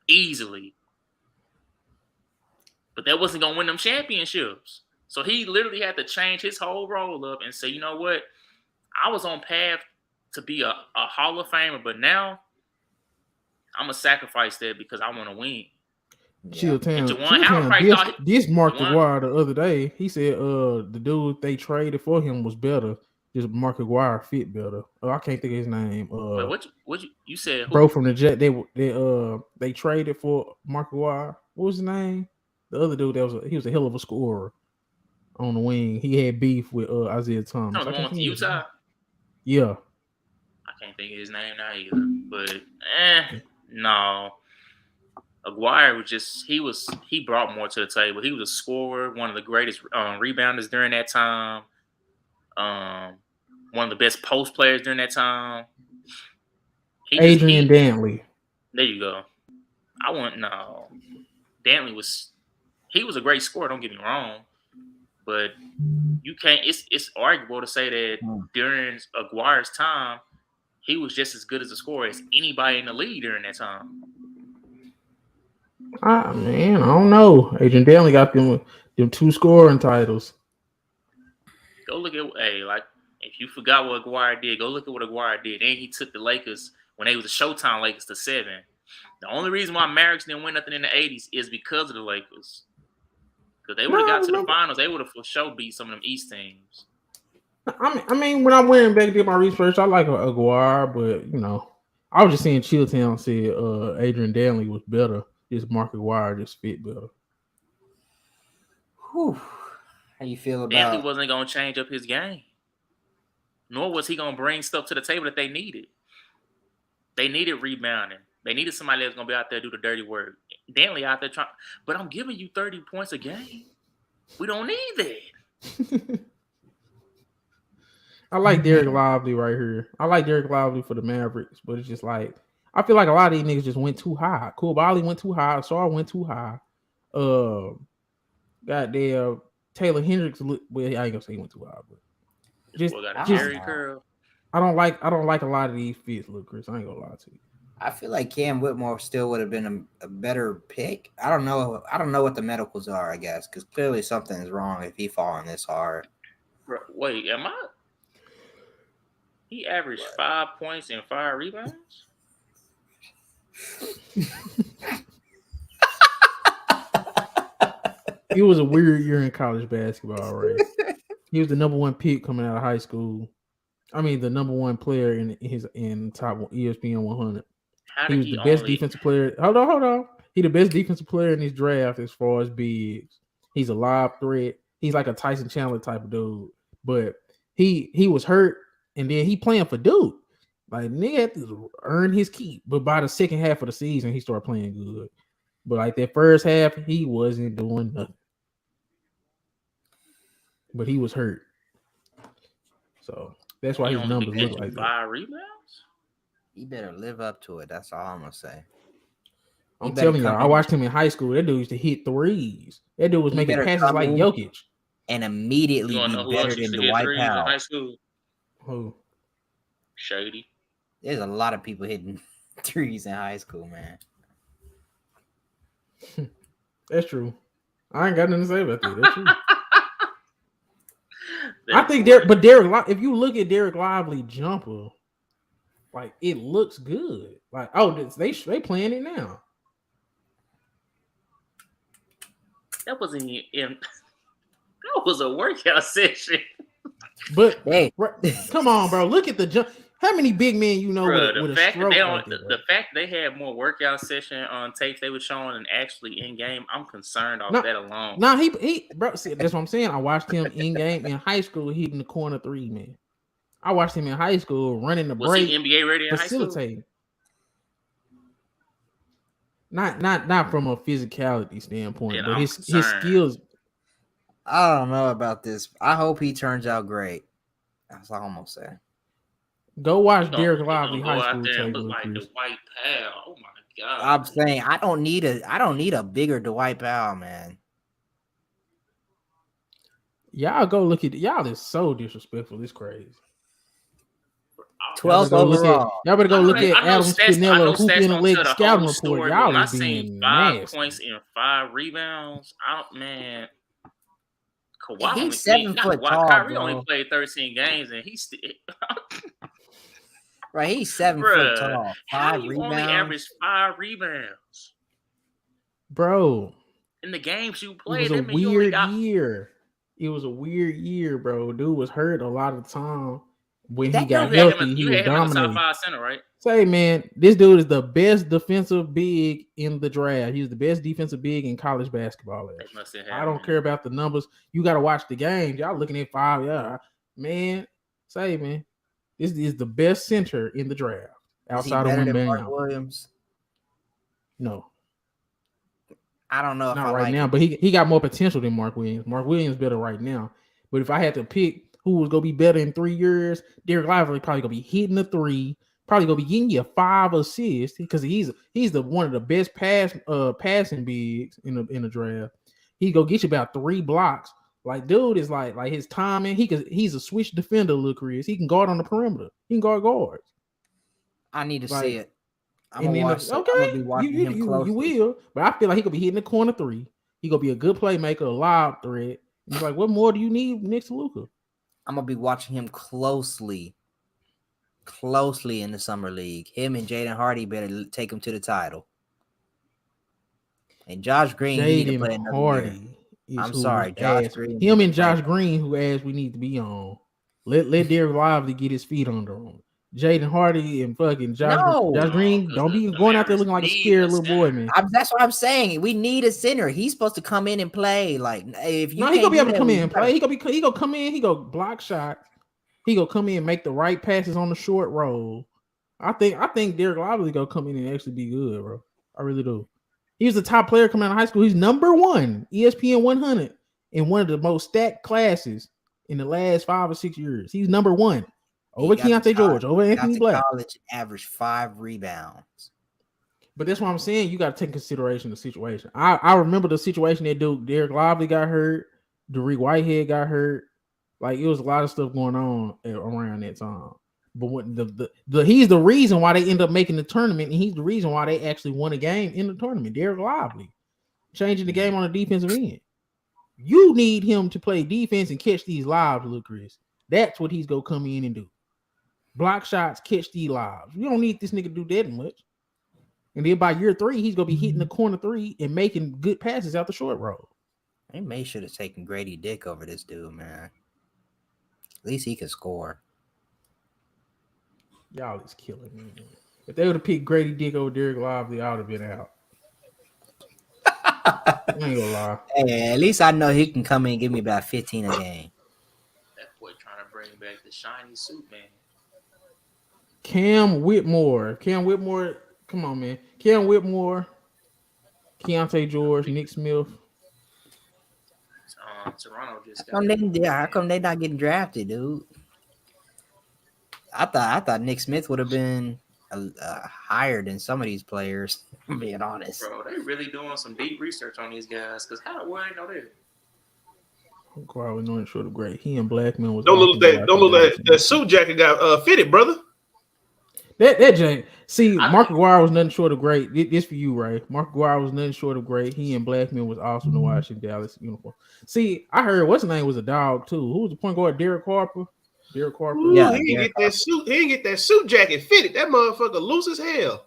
Easily. But that wasn't going to win them championships. So he literally had to change his whole role up and say, you know what? I was on path to be a Hall of Famer, but now I'm going to sacrifice that because I want to win. This Mark Aguirre the other day, he said the dude they traded for him was better. Just Mark Aguirre fit better. I can't think of his name. Wait, what you said? Bro from the Jet, they traded for Mark Aguirre. What was his name? The other dude he was a hell of a scorer on the wing. He had beef with Isaiah Thomas. No, the one with Utah. Yeah. I can't think of his name now either. But no. Aguirre was he brought more to the table. He was a scorer, one of the greatest rebounders during that time. One of the best post players during that time. Adrian Dantley. There you go. Dantley was a great scorer, don't get me wrong. But you can't it's arguable to say that during Aguirre's time, he was just as good as a scorer as anybody in the league during that time. Man, I don't know. Adrian Dantley got them 2 scoring titles. Go look at if you forgot what Aguirre did, go look at what Aguirre did. And he took the Lakers when they was the Showtime Lakers to 7. The only reason why Mavericks didn't win nothing in the 80s is because of the Lakers. Because they would have got to the finals, they would have for sure beat some of them East teams. I mean, when I went back and did my research, I like Aguirre, but I was just saying Chilltown said Adrian Dantley was better. Just Mark Aguirre just fit better. Whew. How you feel about? Dantley wasn't going to change up his game. Nor was he going to bring stuff to the table that they needed. They needed rebounding. They needed somebody that was going to be out there do the dirty work. Dantley out there trying, but I'm giving you 30 points a game. We don't need that. I like Dereck Lively right here. I like Dereck Lively for the Mavericks, but it's just like I feel like a lot of these niggas just went too high. Coulibaly went too high. Ausar went too high. Goddamn Taylor Hendricks. Well, I ain't gonna say he went too high, but just I don't like a lot of these fits. Look, Chris, I ain't gonna lie to you. I feel like Cam Whitmore still would have been a better pick. I don't know what the medicals are, I guess, because clearly something is wrong if he falling this hard. Wait, am I? He averaged 5 points and 5 rebounds? It was a weird year in college basketball, right? He was the number 1 pick coming out of high school. I mean, the number 1 player in top ESPN 100. He was the best defensive player. Hold on. He the best defensive player in this draft as far as bigs. He's a live threat. He's like a Tyson Chandler type of dude. But he was hurt, and then he playing for Duke. Like, nigga had to earn his keep. But by the second half of the season, he started playing good. But like that first half, he wasn't doing nothing. But he was hurt. So that's why his numbers look like that. 5 rebounds? He better live up to it. That's all I'm gonna say. I'm telling y'all, I watched him in high school. That dude used to hit threes. That dude was making passes like Jokic. And immediately be better than Dwight Powell. High school? Who? Shady. There's a lot of people hitting threes in high school, man. That's true. I ain't got nothing to say about that. That's true. I think Dereck, if you look at Dereck Lively jumper, like it looks good. Like, they playing it now. That wasn't in. That was a workout session. But hey, come on, bro. Look at the jump. How many big men you know with a stroke? The fact they had more workout session on tapes they were showing and actually in game, I'm concerned off that alone. No, he bro. See, that's what I'm saying. I watched him in game in high school hitting the corner 3, man. I watched him in high school running the break. Was he NBA ready in high school? Not from a physicality standpoint, but his skills. I don't know about this. I hope he turns out great. That's all I'm gonna say. Go watch Dereck Lively high school tape. Look like Dwight Powell. Oh my god! I'm saying I don't need a bigger Dwight Powell, man. Y'all go look at y'all is so disrespectful. It's crazy. 12 overall. Y'all better go look at Adam Spinella Hoop Intellect scouting report. Y'all is being 5 points and 5 rebounds. Man. Kawhi he's 7 foot tall. Kyrie only played 13 games, and he's still right. He's 7 foot tall. 5 rebounds. Only average 5 rebounds, bro. In the games you played, it was a weird year. It was a weird year, bro. Dude was hurt a lot of the time. When he got healthy, he was dominating. Top 5 center, right? Say, man, this dude is the best defensive big in the draft. He's the best defensive big in college basketball. I don't care about the numbers. You got to watch the games. Y'all looking at 5, man. Say, man, this is the best center in the draft outside of Mark Williams. No, I don't know. Not right now, but he got more potential than Mark Williams. Mark Williams better right now. But if I had to pick who was gonna be better in 3 years, Dereck Lively probably gonna be hitting the 3, probably gonna be getting you 5 assists because he's the one of the best passing bigs in the draft. He go get you about 3 blocks. Like, dude is like his timing. He's a switch defender, look, Chris. He can guard on the perimeter. He can guard guards. I need to see it. I'm gonna be watching him closely. You will, but I feel like he could be hitting the corner 3. He gonna be a good playmaker, a lob threat. He's like, what more do you need next to Luka? I'm gonna be watching him closely in the summer league. Him and Jaden Hardy better take him to the title. And Josh Green need to play another year. I'm sorry, Josh Green. Him and Josh Green, who asked we need to be on. Let Dereck Lively get his feet under him. Jaden Hardy and fucking Josh Green, don't be going out there looking like a scared little boy, man. That's what I'm saying. We need a center. He's supposed to come in and play. Like, if you he gonna be able to come in and play. He gonna come in. He gonna block shots. He gonna come in and make the right passes on the short roll. I think Dereck Lively gonna come in and actually be good, bro. I really do. He was the top player coming out of high school. He's number 1 ESPN 100 in one of the most stacked classes in the last 5 or 6 years. He's number 1. Over Keyonte George, over Anthony Black. College averaged 5 rebounds. But that's what I'm saying. You got to take consideration the situation. I remember the situation that Dereck Lively got hurt. Derek Whitehead got hurt. Like, it was a lot of stuff going on around that time. But what he's the reason why they end up making the tournament, and he's the reason why they actually won a game in the tournament. Dereck Lively changing the game on the defensive end. You need him to play defense and catch these lives, Lil Chris. That's what he's gonna come in and do. Block shots, catch these lives. You don't need this nigga to do that much. And then by year 3, he's gonna be hitting the corner 3 and making good passes out the short road. They may should have taken Grady Dick over this dude, man. At least he can score. Y'all is killing me, man. If they would have picked Grady Dick over Dereck Lively, I would have been out. I ain't gonna lie. Hey, at least I know he can come in and give me about 15 a game. That boy trying to bring back the shiny suit, man. Cam Whitmore, come on, man. Cam Whitmore, Keyonte George, Nick Smith. Toronto just how come they not getting drafted, dude? I thought Nick Smith would have been higher than some of these players. I'm being honest. Bro, they really doing some deep research on these guys. Because how the world ain't know that? Mark was nothing short of great. He and Blackman was. Don't look that suit jacket got fitted, brother. That Jay. See, Mark Aguirre was nothing short of great. This for you, Ray. Mark Aguirre was nothing short of great. He and Blackman was awesome to watch in Dallas uniform. See, I heard what's his name was a dog too. Who was the point guard? Derek Harper. Ooh, yeah, he didn't get that suit. He didn't get that suit jacket fitted. That motherfucker loose as hell.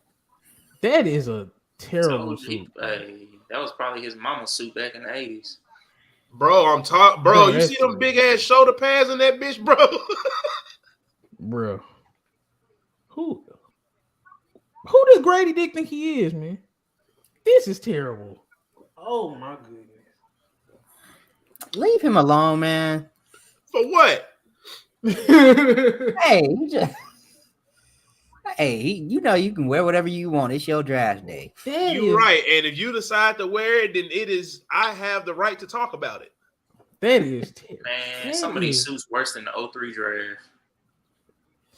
That is a terrible suit. Hey, that was probably his mama's suit back in the 80s. Bro, Bro, you see them big ass shoulder pads in that bitch, bro? Bro. Who does Grady Dick think he is, man? This is terrible. Oh my goodness. Leave him alone, man. For what? Hey, you know you can wear whatever you want. It's your draft day. You're right. And if you decide to wear it, then it is. I have the right to talk about it. That is terrible. Man, some of these suits worse than the 03 draft.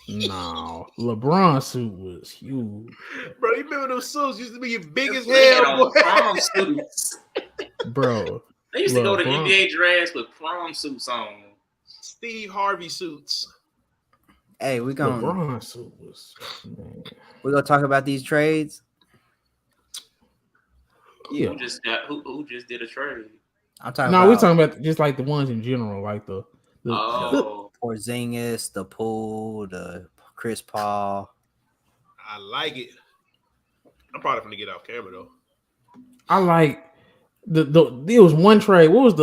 No, LeBron's suit was huge. Bro, you remember those suits used to be big as hell, prom suits. Bro. They used to go to NBA drafts with prom suits on. Steve Harvey suits. Hey, we're gonna talk about these trades. Yeah. Who just did a trade? I'm talking. No, we're talking about just like the ones in general, like the Porzingis, the Poole, the Chris Paul. I like it. I'm probably gonna get off camera though. I like there was one trade. What was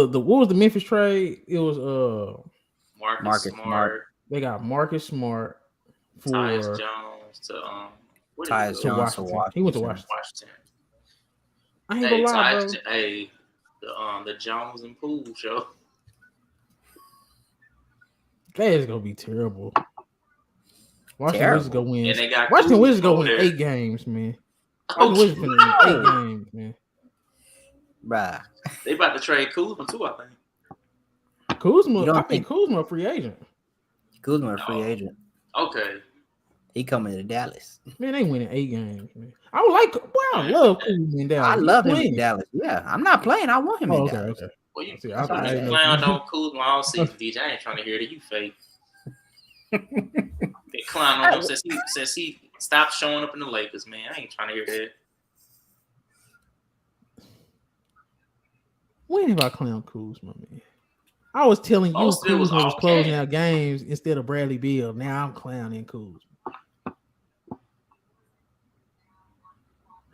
the Memphis trade? It was Marcus Smart. They got Marcus Smart for Tyus Jones to Tyus Jones to Washington. He went to Washington. I ain't gonna lie, bro. The Jones and Poole show. That is gonna be terrible. Washington Wizards go win. And Washington Wizards go win 8 games, man. Washington Wizards win 8 games, man. Bruh. They about to trade Kuzma too, I think. I think Kuzma a free agent. Kuzma a free agent. Okay. He coming to Dallas. Man, they winning 8 games, man. I love Kuzma in Dallas. I love him in Dallas. Yeah, I'm not playing. I want him in Dallas. Okay. Well, you clown on Kuzma all season, DJ. I ain't trying to hear that you fake. They clown on him since he stopped showing up in the Lakers, man. I ain't trying to hear that. When have I clown Kuzma, man? I was telling you Kuzma was closing out games instead of Bradley Beal. Now I'm clowning Kuzma.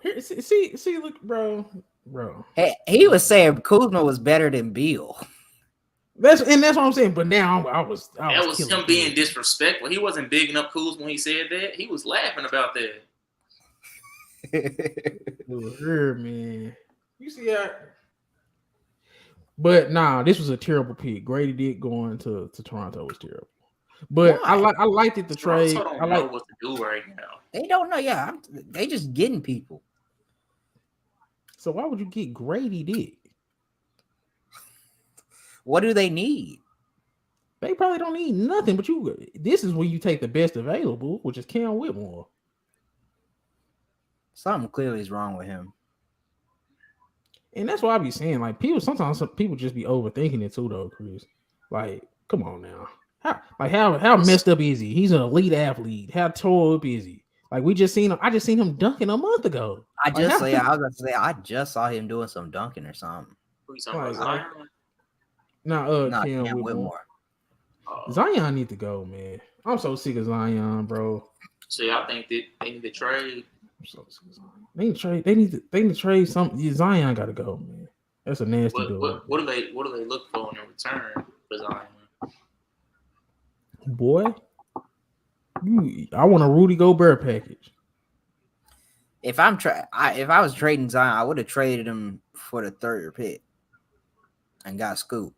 Here, see, look, bro. Hey, he was saying Kuzma was better than Beal. That's what I'm saying. But now I was that was him being disrespectful. He wasn't bigging up Kuzma when he said that. He was laughing about that. Man. You see that? But nah, this was a terrible pick. Grady Dick going to Toronto was terrible. But I liked it. The trade. I like what to do right now. They don't know. Yeah, they just getting people. So why would you get Grady Dick? What do they need? They probably don't need nothing, but this is when you take the best available, which is Cam Whitmore. Something clearly is wrong with him. And that's why I be saying, like, sometimes some people just be overthinking it too, though, Chris. Like, come on now. How messed up is he? He's an elite athlete. How tore up is he? Like, I just seen him dunking a month ago. I was gonna say I just saw him doing some dunking or something. Who you talking about? Cam Whitmore. Zion need to go, man. I'm so sick of Zion, bro. See, I think that they need to trade. I'm so sick of Zion. They need to trade something. Zion got to go, man. That's a nasty dude. What do they look for in return for Zion? Boy, I want a Rudy Gobert package. If I was trading Zion, I would have traded him for the third pick and got Scoop.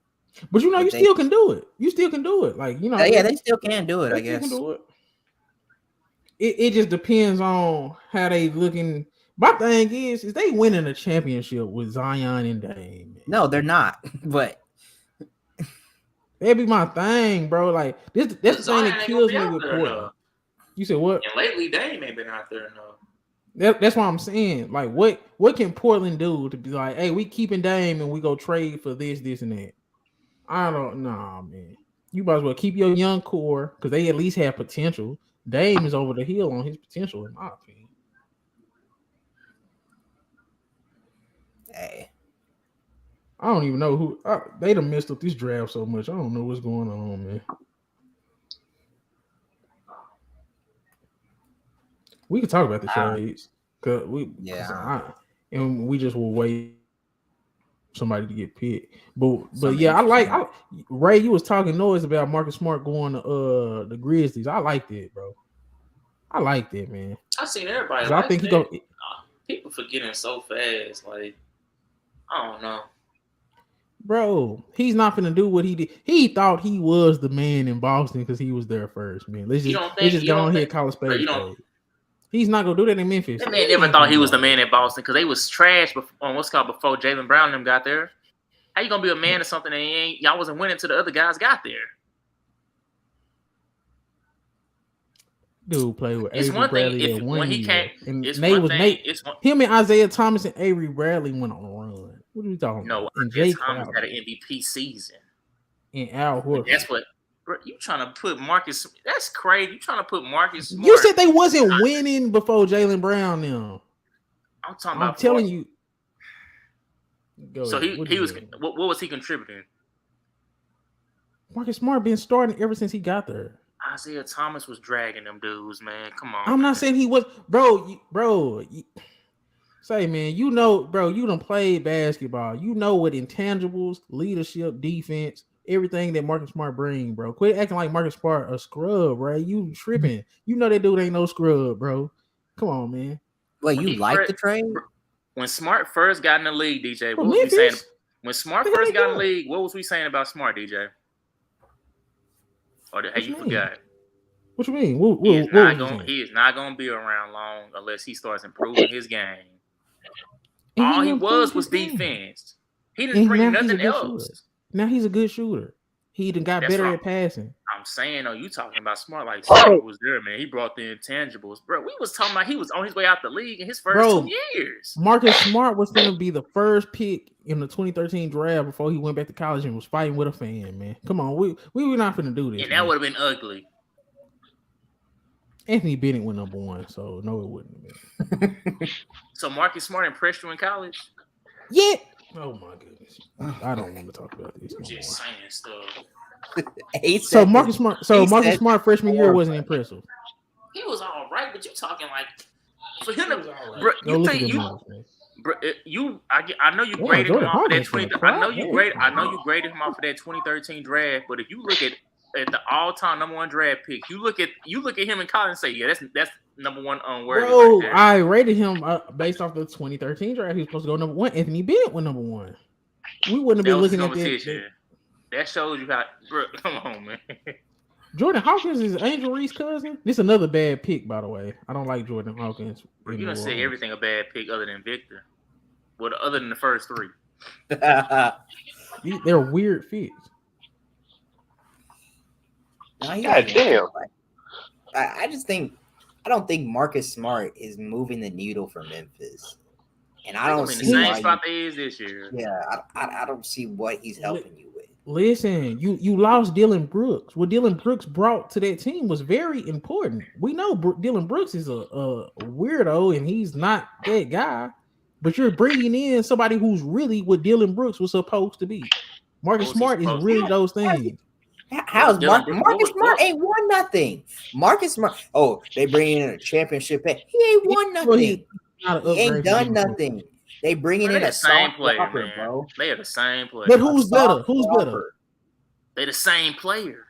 But you still can do it. You still can do it. Like, they still can do it, I guess. Can do it. It just depends on how they looking. My thing is they winning a championship with Zion and Dame. Man. No, they're not. But that'd be my thing, bro. Like that's the thing that kills me with Portland. You said what? And lately, Dame ain't been out there enough. That's what I'm saying. Like, what can Portland do to be like, hey, we keeping Dame and we go trade for this, and that? I don't know, man. You might as well keep your young core because they at least have potential. Dame is over the hill on his potential, in my opinion. Hey. I don't even know who they done messed up this draft so much. I don't know what's going on, man. We could talk about the trades because and we just will wait for somebody to get picked. But Ray, you was talking noise about Marcus Smart going to the Grizzlies. I liked it, bro. I liked it, man. I seen everybody. I think people forgetting so fast. Like, I don't know. Bro, he's not gonna do what he did. He thought he was the man in Boston because he was there first, man. Let's just go on here and call a spade. He's not gonna do that in Memphis. That man never thought he was the man in Boston because they was trash before Jalen Brown and them got there. How you gonna be a man or something and y'all wasn't winning till the other guys got there? Dude played with it's Avery one Bradley thing when he came. And him and Isaiah Thomas and Avery Bradley went on a run. What are we talking about? No, Isaiah Thomas had an MVP season. And Al Horford. That's what. Bro, you trying to put Marcus? That's crazy. You trying to put Marcus? Smart. You said they wasn't winning before Jalen Brown. Now I'm talking about. I'm telling you. So he was. What was he contributing? Marcus Smart been starting ever since he got there. Isaiah Thomas was dragging them dudes, man. Come on. I'm not saying he was, bro. Say, man, you done played basketball. You know what intangibles, leadership, defense, everything that Marcus Smart bring, bro. Quit acting like Marcus Smart a scrub, bro. You tripping. You know that dude ain't no scrub, bro. Come on, man. Wait, you like the trade? When Smart first got in the league, DJ, what was we saying? When Smart first got in the league, what was we saying about Smart, DJ? Or have you forgot? What you mean? He is not going to be around long unless he starts improving his game. All he was defense. He didn't bring nothing else. Shooter. Now he's a good shooter. He even got better at passing. I'm saying, you talking about Smart like Smart was there, man. He brought the intangibles. Bro, we was talking about he was on his way out the league in his first 2 years. Marcus Smart was going to be the first pick in the 2013 draft before he went back to college and was fighting with a fan, man. Come on, we were not going to do this. And that would have been ugly. Anthony Bennett went number 1, so no, it wouldn't have been. So Marcus Smart impressed you in college? Yeah. Oh my goodness. I don't want to talk about this. Just saying stuff. So Marcus Smart freshman year wasn't impressive. He was all right, but you talking like for him to, I know you graded him off of that I know you graded him off of that 2013 draft, but if you look at the all-time number 1 draft pick, you look at him in college and say, yeah, that's number 1 unworthy. Bro, right, I rated him based off the 2013 draft. He was supposed to go number 1. Anthony Bennett went number 1. We wouldn't have been looking at that. That shows you how. Bro, come on, man. Jordan Hawkins is Angel Reese's cousin. This is another bad pick, by the way. I don't like Jordan Hawkins. Bro, you don't say everything a bad pick other than Victor. Well, other than the first 3. They're weird fits. God damn. I just think I don't think Marcus Smart is moving the needle for Memphis, and I don't see the same spot they is this year. Yeah, I don't see what he's helping you with. Listen, you lost Dillon Brooks. What Dillon Brooks brought to that team was very important. We know Dillon Brooks is a weirdo, and he's not that guy. But you're bringing in somebody who's really what Dillon Brooks was supposed to be. Marcus Smart is really those things. How's Marcus Smart ain't won nothing? Marcus Smart. Oh, they bring in a championship. He ain't won nothing. He ain't done nothing. They bringing in a same player, Walker, man. bro. They are the same player. But who's better? Who's better? They the same player.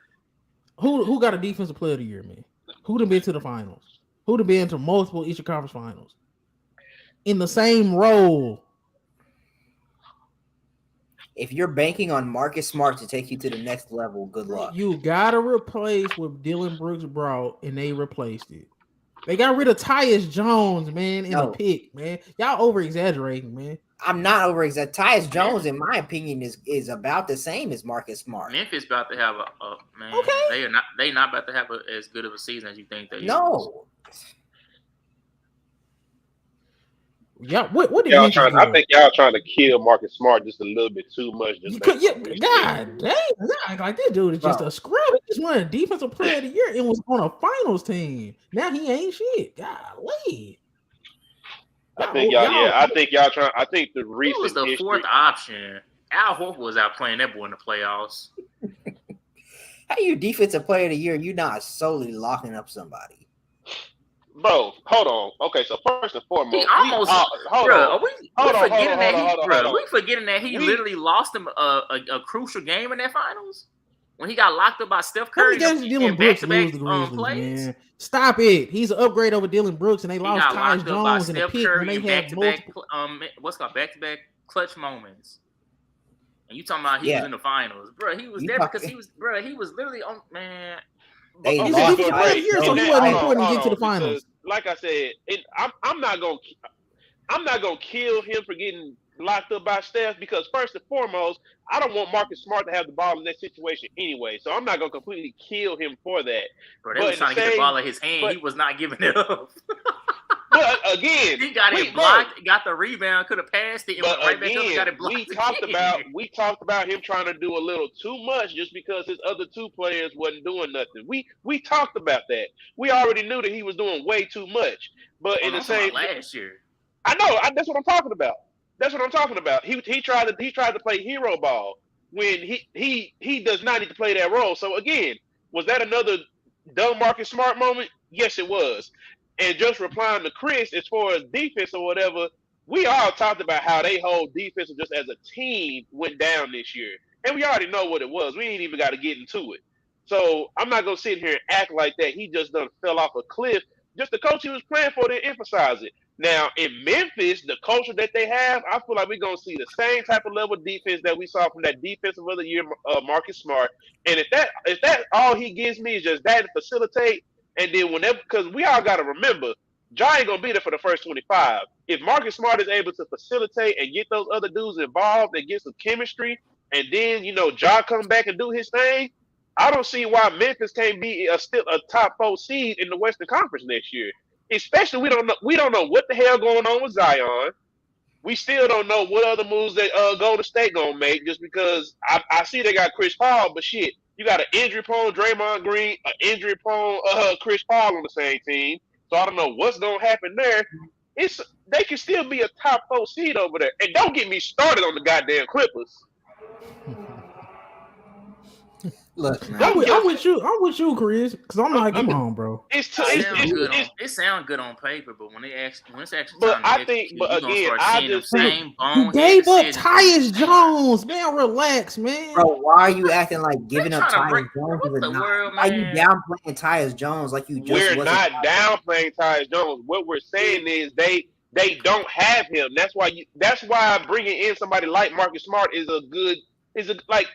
Who got a defensive player of the year, man? Who'd have been to the finals? Who'd have been to multiple Eastern Conference finals? In the same role. If you're banking on Marcus Smart to take you to the next level, good luck. You gotta replace what Dillon Brooks brought, and they replaced it. They got rid of Tyus Jones, man, in a pick, man. Y'all over exaggerating, man. I'm not over exaggerating. Tyus Jones, in my opinion, is about the same as Marcus Smart. Memphis about to have a man. Okay. They not about to have as good of a season as you think they. No. Yeah, what did y'all trying? I think y'all trying to kill Marcus Smart just a little bit too much. God dang, like this dude is just a scrub. He just won a defensive player of the year and was on a finals team. Now he ain't shit. Golly. I think y'all trying. I think the recent was the fourth option. Al Horford was out playing that boy in the playoffs. How you defensive player of the year and you not solely locking up somebody? Bro, hold on. Okay, so first and foremost, we forgetting that he literally lost him a crucial game in that finals when he got locked up by Steph Curry. Dillon Brooks lose the Grizzlies, man. Stop it. He's an upgrade over Dillon Brooks, and they lost Tyus Jones in the pick when they had multiple back-to-back clutch moments. And you talking about he was in the finals, bro? He was there because he was literally on man. They so he wasn't important to get to the finals. Like I said, I'm not gonna kill him for getting locked up by Steph because first and foremost, I don't want Marcus Smart to have the ball in that situation anyway. So I'm not gonna completely kill him for that. Bro, they was trying to get the ball in his hand. He was not giving it up. But again, he got it blocked, got the rebound, could have passed it, and went right back up and got it blocked. We talked about him trying to do a little too much just because his other two players wasn't doing nothing. We talked about that. We already knew that he was doing way too much. But in the same last year, I know that's what I'm talking about. That's what I'm talking about. He tried to play hero ball when he does not need to play that role. So again, was that another dumb Marcus Smart moment? Yes, it was. And just replying to Chris, as far as defense or whatever, we all talked about how they whole defense just as a team went down this year. And we already know what it was. We ain't even got to get into it. So I'm not going to sit here and act like that. He just done fell off a cliff. Just the coach he was playing for didn't emphasize it. Now, in Memphis, the culture that they have, I feel like we're going to see the same type of level of defense that we saw from that defensive of the year, Marcus Smart. And if that all he gives me is just that to facilitate, and then whenever, because we all got to remember, Ja ain't going to be there for the first 25. If Marcus Smart is able to facilitate and get those other dudes involved and get some chemistry, and then, Ja come back and do his thing, I don't see why Memphis can't be still a top 4 seed in the Western Conference next year. Especially, we don't know what the hell going on with Zion. We still don't know what other moves that Golden State gonna make. Just because I see they got Chris Paul, but shit, you got an injury-prone Draymond Green, an injury-prone Chris Paul on the same team. So I don't know what's gonna happen there. They can still be a top 4 seed over there. And don't get me started on the goddamn Clippers. Look, man. I'm with you, Chris. Because I'm like, come on, bro. It sounds good on paper, but when it's actually but I think, but again, I just same you gave up Tyus Jones, man. Relax, man. Bro, why are you acting like giving up Tyus Jones? Why are you downplaying Tyus Jones like you just? We're not downplaying Tyus Jones. What we're saying is they don't have him. That's why bringing in somebody like Marcus Smart is like.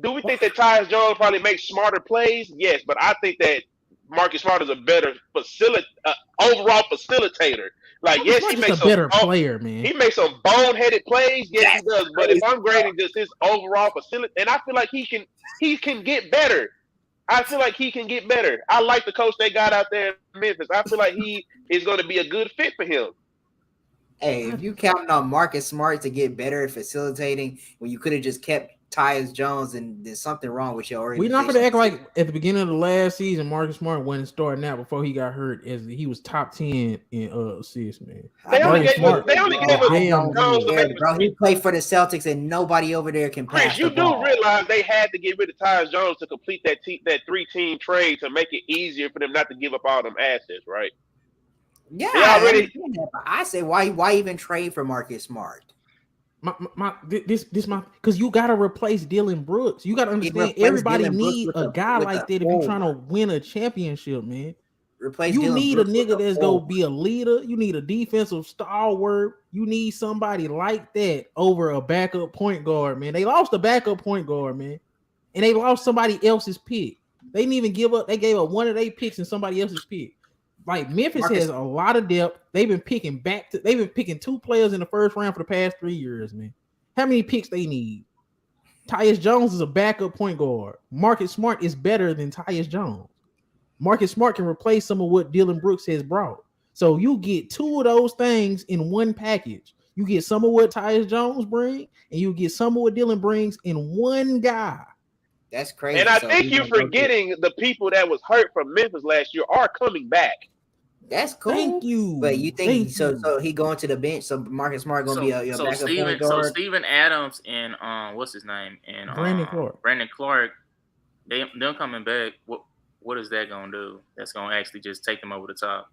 Do we think that Tyus Jones probably makes smarter plays? Yes, but I think that Marcus Smart is a better overall facilitator. Like, yes, he makes a better player, man. He makes some boneheaded plays. Yes, he does. But if I'm grading just his overall facility, and I feel like he can get better. I feel like he can get better. I like the coach they got out there in Memphis. I feel like he is going to be a good fit for him. Hey, if you counting on Marcus Smart to get better at facilitating when you could have just kept Tyus Jones, and there's something wrong with your organization. We're not going to act like at the beginning of the last season, Marcus Smart wasn't starting out before he got hurt, as he was top 10 in assists, man. They only gave him Jones to make bro. He played for the Celtics, and nobody over there can pass. Chris, you do realize they had to get rid of Tyus Jones to complete that 3-team trade to make it easier for them not to give up all them assets, right? Yeah, I say why even trade for Marcus Smart? Because you gotta replace Dillon Brooks. You gotta understand everybody needs a guy like that if you're trying to win a championship, man. You need a nigga that's gonna be a leader. You need a defensive stalwart. You need somebody like that over a backup point guard, man. They lost a backup point guard, man, and they lost somebody else's pick. They didn't even give up. They gave up one of their picks and somebody else's pick. Like Memphis has a lot of depth. They've been picking two players in the first round for the past 3 years, man. How many picks they need? Tyus Jones is a backup point guard. Marcus Smart is better than Tyus Jones. Marcus Smart can replace some of what Dillon Brooks has brought. So you get two of those things in one package. You get some of what Tyus Jones brings, and you get some of what Dillon brings in one guy. That's crazy. And I think you're forgetting the people that was hurt from Memphis last year are coming back. That's cool. Thank you. But you think so he going to the bench? So Marcus Smart gonna be a backup point guard? So Steven Adams and what's his name? And Brandon Clark, them coming back. What is that gonna do? That's gonna actually just take them over the top.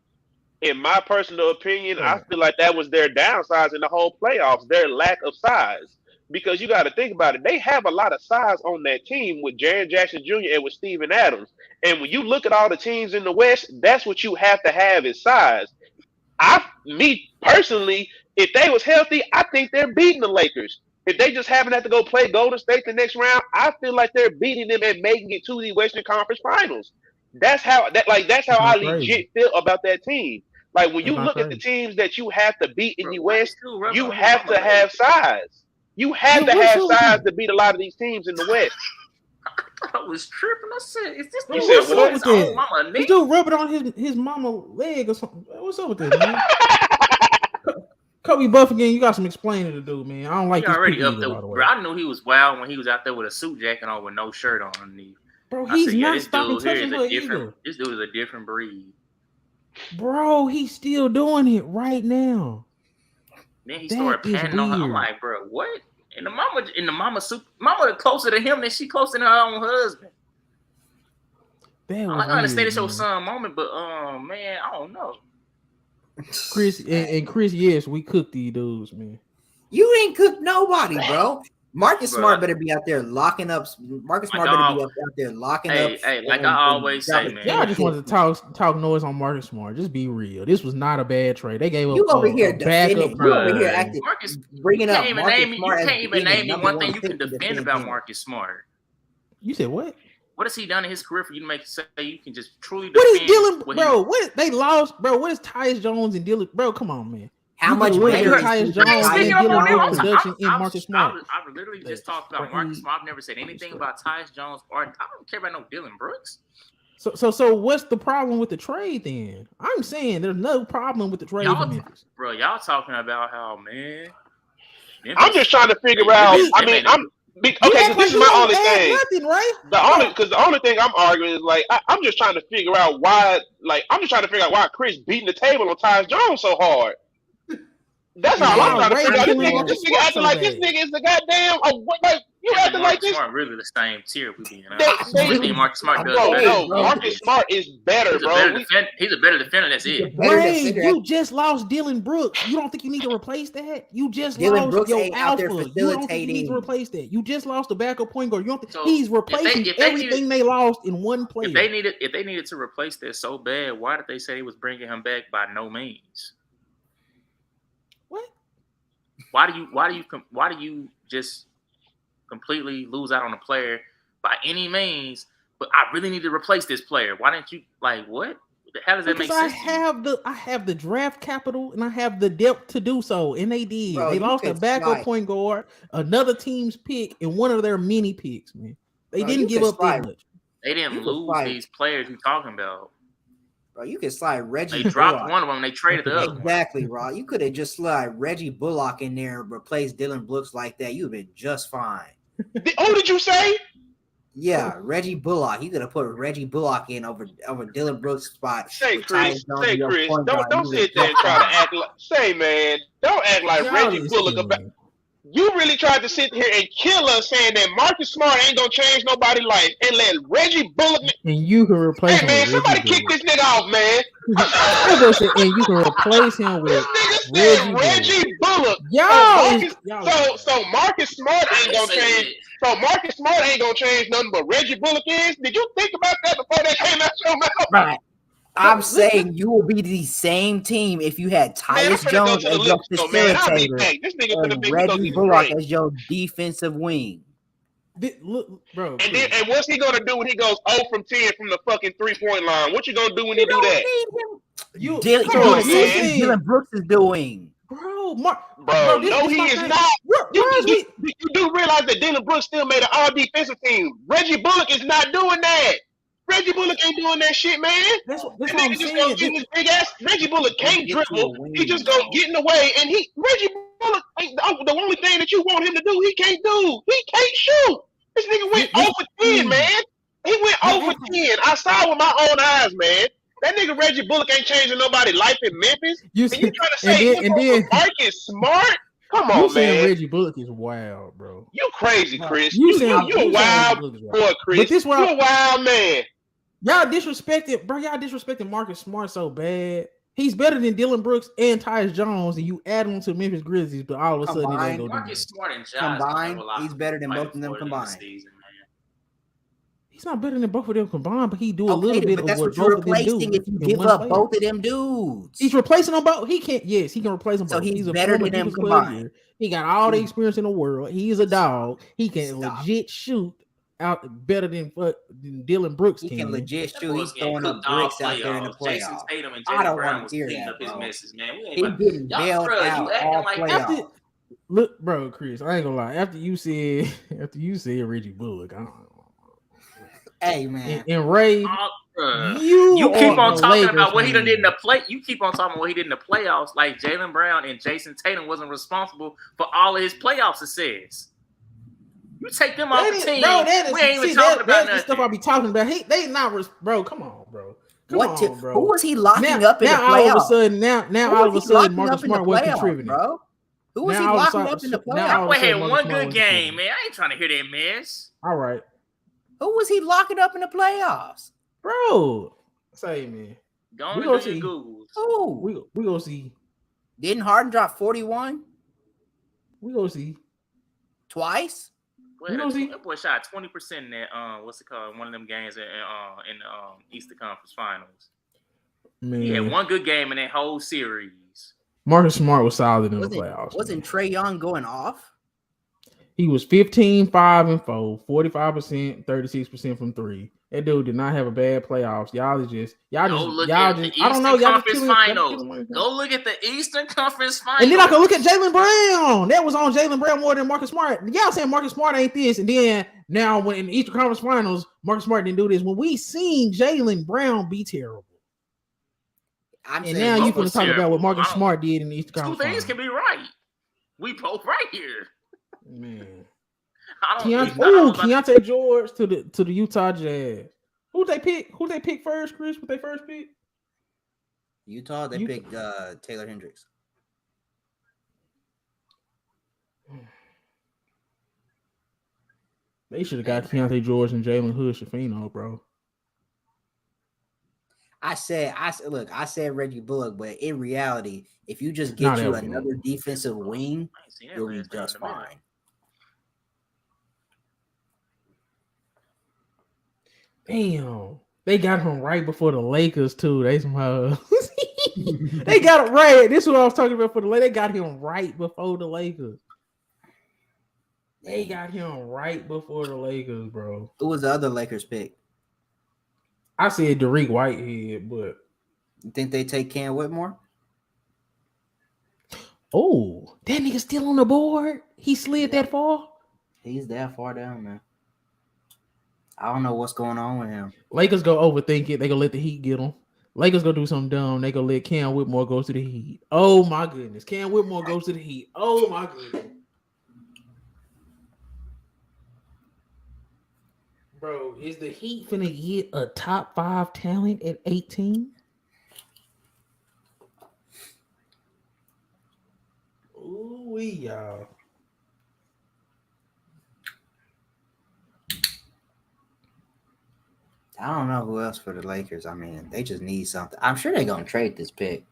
In my personal opinion, I feel like that was their downsides in the whole playoffs, their lack of size. Because you got to think about it, they have a lot of size on that team with Jaren Jackson Jr. and with Steven Adams. And when you look at all the teams in the West, that's what you have to have is size. Me personally, if they was healthy, I think they're beating the Lakers. If they just happen to have to go play Golden State the next round, I feel like they're beating them and making it to the Western Conference Finals. That's how I legit feel about that team. Like when you look at the teams that you have to beat in the West, you have to have size. You have to have size to beat a lot of these teams in the West. I was tripping. I said, "Is this dude mama?" This dude rubbing on his mama leg or something. What's up with this, man? Kobe Buff again. You got some explaining to do, man. I don't like this. Already up there, bro. I knew he was wild when he was out there with a suit jacket on with no shirt on underneath. Bro, he's not stopping touching her either. This dude is a different breed. Bro, he's still doing it right now. Then he started panning on her. I'm like, bro, what? And the mama closer to him than she closer to her own husband. I understand it's your son moment, but man, I don't know. Chris, yes, we cooked these dudes, man. You ain't cooked nobody, bro. Marcus Smart better be out there locking up. Marcus Smart better be out there locking up. Hey, like I always say, man. Y'all just wanted to talk noise on Marcus Smart. Just be real. This was not a bad trade. They gave up. You over here defending. You over here acting. Marcus, bringing up. You can't even name me one thing you can defend about Marcus Smart. You said what? What has he done in his career for you to say you can just truly defend? What is Dillon, bro? What they lost, bro? What is Tyus Jones and Dillon, bro? Come on, man. How much better Tyus Jones and Dillon production in Marcus Smart? I literally just talked about Marcus Smart. I've never said anything about Tyus Jones or I don't care about no Dillon Brooks. So what's the problem with the trade then? I'm saying there's no problem with the trade. Bro, y'all talking about how man. I'm just trying to figure out. This is my only thing. Nothing, right? The only thing I'm arguing is like I'm just trying to figure out why. Like I'm just trying to figure out why Chris beating the table on Tyus Jones so hard. That's all I'm trying to figure out. This nigga acting like this nigga is the goddamn. You acting like this. Smart really the same tier. We being honest. Marcus Smart does better. No, Marcus Smart is better, bro. He's a better defender. That's it. Ray, you just lost Dillon Brooks. You don't think you need to replace that? You just Dillon lost Brooks your alpha. You don't think you need to replace that? You just lost the backup point guard. You don't think he's replacing everything they lost in one player? If they needed to replace that so bad, why did they say he was bringing him back by no means? What? Why do you just completely lose out on a player by any means? But I really need to replace this player. Why didn't you what? How does that make sense? I have the draft capital and I have the depth to do so, and they did. Bro, they lost a backup point guard, another team's pick, and one of their mini picks. Man, they didn't give up that much. They didn't lose these players you talking about. Bro, you could slide Reggie. They dropped one of them. They traded the other one. Exactly, Rod. You could have just slide Reggie Bullock in there and replaced Dillon Brooks like that. You'd have been just fine. Who did you say? Yeah, Reggie Bullock. You could have put Reggie Bullock in over Dillon Brooks' spot. Say, Chris. Don't sit there and try to act like. Say, man, don't act like Reggie Bullock about. You really tried to sit here and kill us saying that Marcus Smart ain't gonna change nobody's life and let Reggie Bullock. And you can replace him. Hey, man, somebody kick this nigga off, man. And you can replace him with Reggie Bullock. So Marcus Smart ain't gonna change. So Marcus Smart ain't gonna change nothing, but Reggie Bullock is. Did you think about that before that came out your mouth? Right. I'm saying you will be the same team if you had Tyus Jones as your facilitator and Reggie Bullock as your defensive wing. Look, bro. And what's he gonna do when he goes 0 from 10 from the fucking 3-point line? What you gonna do when you do that? Dillon Brooks is doing. Bro, no, he is not. You do realize that Dillon Brooks still made an all defensive team. Reggie Bullock is not doing that. Reggie Bullock ain't doing that shit, man. That's what I'm saying. His big ass. Reggie Bullock can't dribble. He just gonna get in the way, and Reggie Bullock ain't the only thing that you want him to do. He can't do. He can't shoot. This nigga went 0 for 10, man. He went 0 for 10. I saw with my own eyes, man. That nigga Reggie Bullock ain't changing nobody's life in Memphis. You trying to say Marcus Smart? Come on, man. Reggie Bullock is wild, bro. You crazy, Chris. You a wild boy, Chris. But you a wild man. Y'all disrespecting Marcus Smart so bad. He's better than Dillon Brooks and Tyus Jones, and you add him to Memphis Grizzlies, but all of a sudden he ain't gonna do Marcus Smart and Josh combined. He's better than both of them combined. He's not better than both of them combined, but he do a little bit of what both of them do. If you give up both of them dudes, he's replacing them both. He can't. Yes, he can replace them both. So he's better than them combined. He got all the experience in the world. He's a dog. He can legit shoot out better than Dillon Brooks. He can legit shoot. He's throwing up bricks out there in the playoffs. I don't want to hear that, bro. He's getting bailed out all playoffs. Look, bro, Chris, I ain't gonna lie. After you said Reggie Bullock, I don't know. Hey, man. And Ray, you keep on talking about what he did in the play. You keep on talking about what he did in the playoffs, like Jaylen Brown and Jason Tatum wasn't responsible for all of his playoff success. You take them off the team. We ain't even talking about nothing. Stuff I be talking about. They not, bro. Come on, bro. Bro. Who was he locking up in the playoffs? All of a sudden, Marcus Smart wasn't contributing, bro. Who was he locking up in the playoffs? That boy had one good game, man. I ain't trying to hear that mess. All right. Who was he locking up in the playoffs? Bro, say, man. Go on and do your Googles. Who? We gonna see. Didn't Harden drop 41? We gonna see. Twice? Well, that boy shot 20% in that what's it called? One of them games in the Eastern Conference Finals. Man. He had one good game in that whole series. Marcus Smart was solid in the playoffs. Wasn't Trae Young going off? He was 15, 5, and 4, 45%, 36% from 3. That dude did not have a bad playoffs. Y'all just I don't know. Y'all just Finals. Go look at the Eastern Conference Finals. And then I can look at Jaylen Brown. That was on Jaylen Brown more than Marcus Smart. Y'all saying Marcus Smart ain't this, and then now when in the Eastern Conference Finals, Marcus Smart didn't do this. When we seen Jaylen Brown be terrible. And now you can talk about what Marcus Smart did in the Eastern Conference Finals. Two things can be right. We both right here. Man. Keyonte George to the Utah Jazz. Who they pick first, Chris? What they first pick? Utah. They picked Taylor Hendricks. They should have got Keyonte George and Jalen Hood Schifino, bro. I said Reggie Bullock, but in reality, if you just get you another defensive wing, you'll be just fine. Damn, they got him right before the Lakers too. They somehow they got it right. This is what I was talking about for the Lakers. They got him right before the Lakers. They got him right before the Lakers, bro. Who was the other Lakers pick? I said Dereck Whitehead, but you think they take Cam Whitmore? Oh, that nigga still on the board. He slid that far. He's that far down, man. I don't know what's going on with him. Lakers go overthink it. They gonna let the Heat get him. Lakers go do something dumb. They gonna let Cam Whitmore go to the Heat. Oh my goodness. Cam Whitmore goes to the Heat. Oh my goodness. Bro, is the Heat finna get a top 5 talent at 18? Ooh, y'all. I don't know who else for the Lakers. I mean, they just need something. I'm sure they're gonna trade this pick.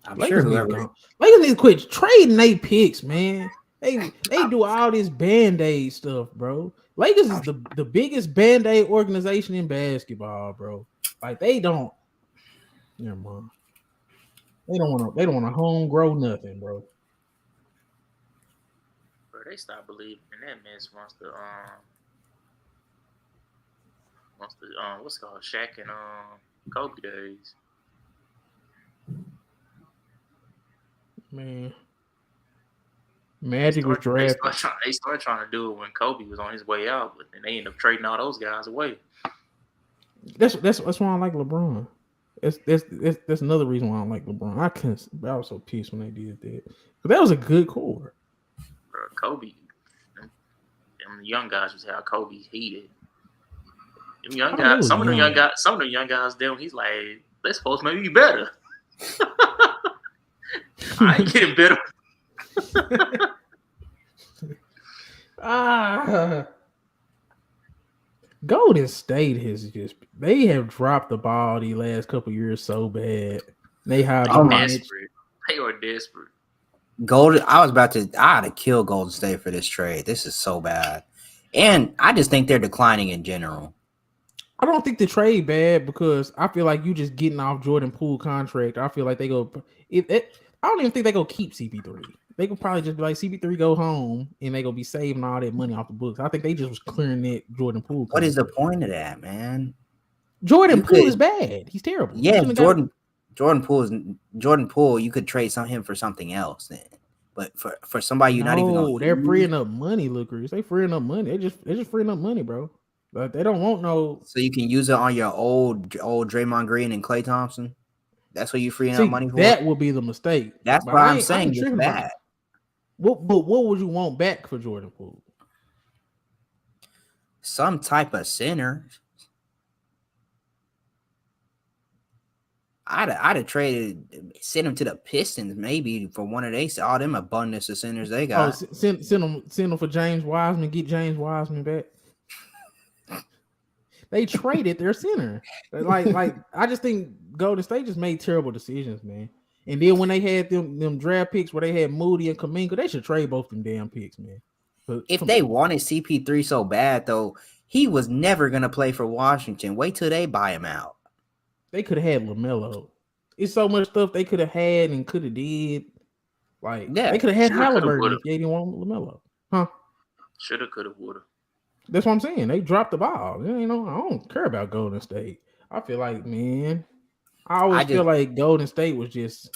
I'm Lakers sure whoever Lakers need to quit trading they picks, man. They do all this Band-Aid stuff, bro. Lakers is the biggest Band-Aid organization in basketball, bro. Like they don't. Never mind. They don't want to home grow nothing, bro. Bro, they stop believing in that mess once the what's it called, Shaq and Kobe days. Man, Magic was drafted. They started trying to do it when Kobe was on his way out, but then they ended up trading all those guys away. That's why I like LeBron. That's another reason why I don't like LeBron. I was so pissed when they did that. But that was a good core. Bro, Kobe, them young guys was how Kobe heated. Them young guys, some of the young guys, he's like, they're supposed to maybe be better. I ain't getting better. Golden State they have dropped the ball the last couple years so bad. They have desperate. They are desperate. I had to kill Golden State for this trade. This is so bad. And I just think they're declining in general. I don't think the trade bad because I feel like you just getting off Jordan Poole contract. I feel like they go. I don't even think they go keep CP3. They could probably just be like CP3 go home and they gonna be saving all that money off the books. I think they just was clearing that Jordan Poole contract. What is the point of that, man? Jordan Poole is bad. He's terrible. Yeah, Jordan Poole. You could trade him for something else then. But for somebody you're not even gonna they're freeing up money, Lucas. They freeing up money. They're just freeing up money, bro. But they don't want no. So you can use it on your old Draymond Green and Klay Thompson. That's what you freeing up money for. That would be the mistake. That's why I'm saying it's bad. What would you want back for Jordan Poole? Some type of center. I'd have sent him to the Pistons maybe for one of all them abundance of centers they got. Oh, send them for James Wiseman. Get James Wiseman back. They traded their center. Like I just think Golden State just made terrible decisions, man. And then when they had them draft picks where they had Moody and Kuminga, they should trade both them damn picks, man. But if they wanted CP3 so bad, though, he was never gonna play for Washington. Wait till they buy him out. They could have had LaMelo. It's so much stuff they could have had and could have did. Like they could have had Halliburton if they didn't want LaMelo, huh? Shoulda, coulda, woulda. That's what I'm saying. They dropped the ball. You know, I don't care about Golden State. I feel like, man, I always feel like Golden State was just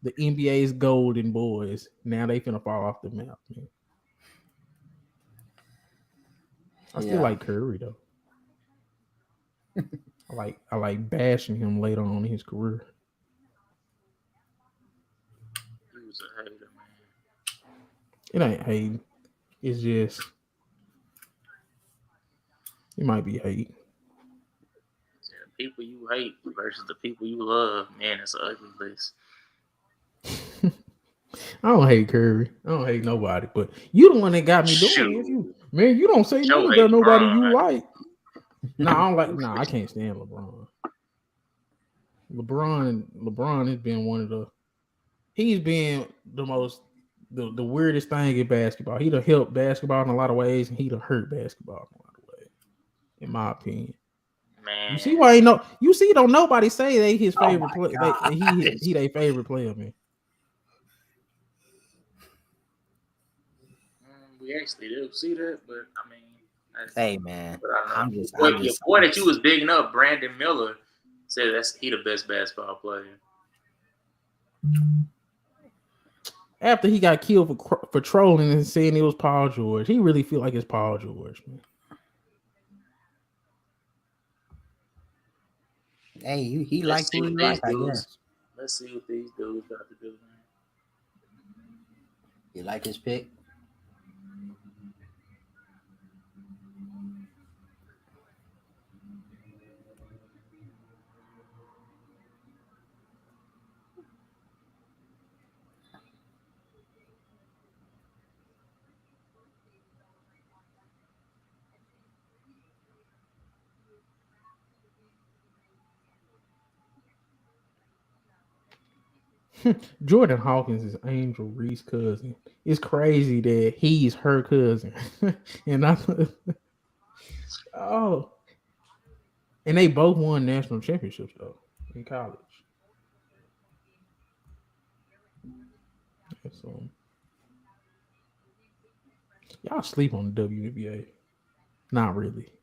the NBA's golden boys. Now they finna fall off the map, man. I still like Curry though. I like bashing him later on in his career. He was a hater, man. It ain't hating. It's just it might be hate. The people you hate versus the people you love, man, it's an ugly list. I don't hate Curry. I don't hate nobody, but you the one that got me doing it. You don't say nothing about nobody you like. No, I don't like. No, I can't stand LeBron. LeBron has been one of the. He's been the weirdest thing in basketball. He done helped basketball in a lot of ways, and he done hurt basketball in a lot of ways, in my opinion. Man, you see why don't nobody say they his favorite player. He their favorite player, man. We actually do see that, but I mean, hey man, your boy that you was bigging up, Brandon Miller, said he the best basketball player. After he got killed for trolling and saying it was Paul George, he really feel like it's Paul George, man. Hey, he likes who he likes, I guess. Let's see what these dudes got to do. You like his pick? Jordan Hawkins is Angel Reese's cousin. It's crazy that he's her cousin. And and they both won national championships though in college. So y'all sleep on the WNBA. Not really.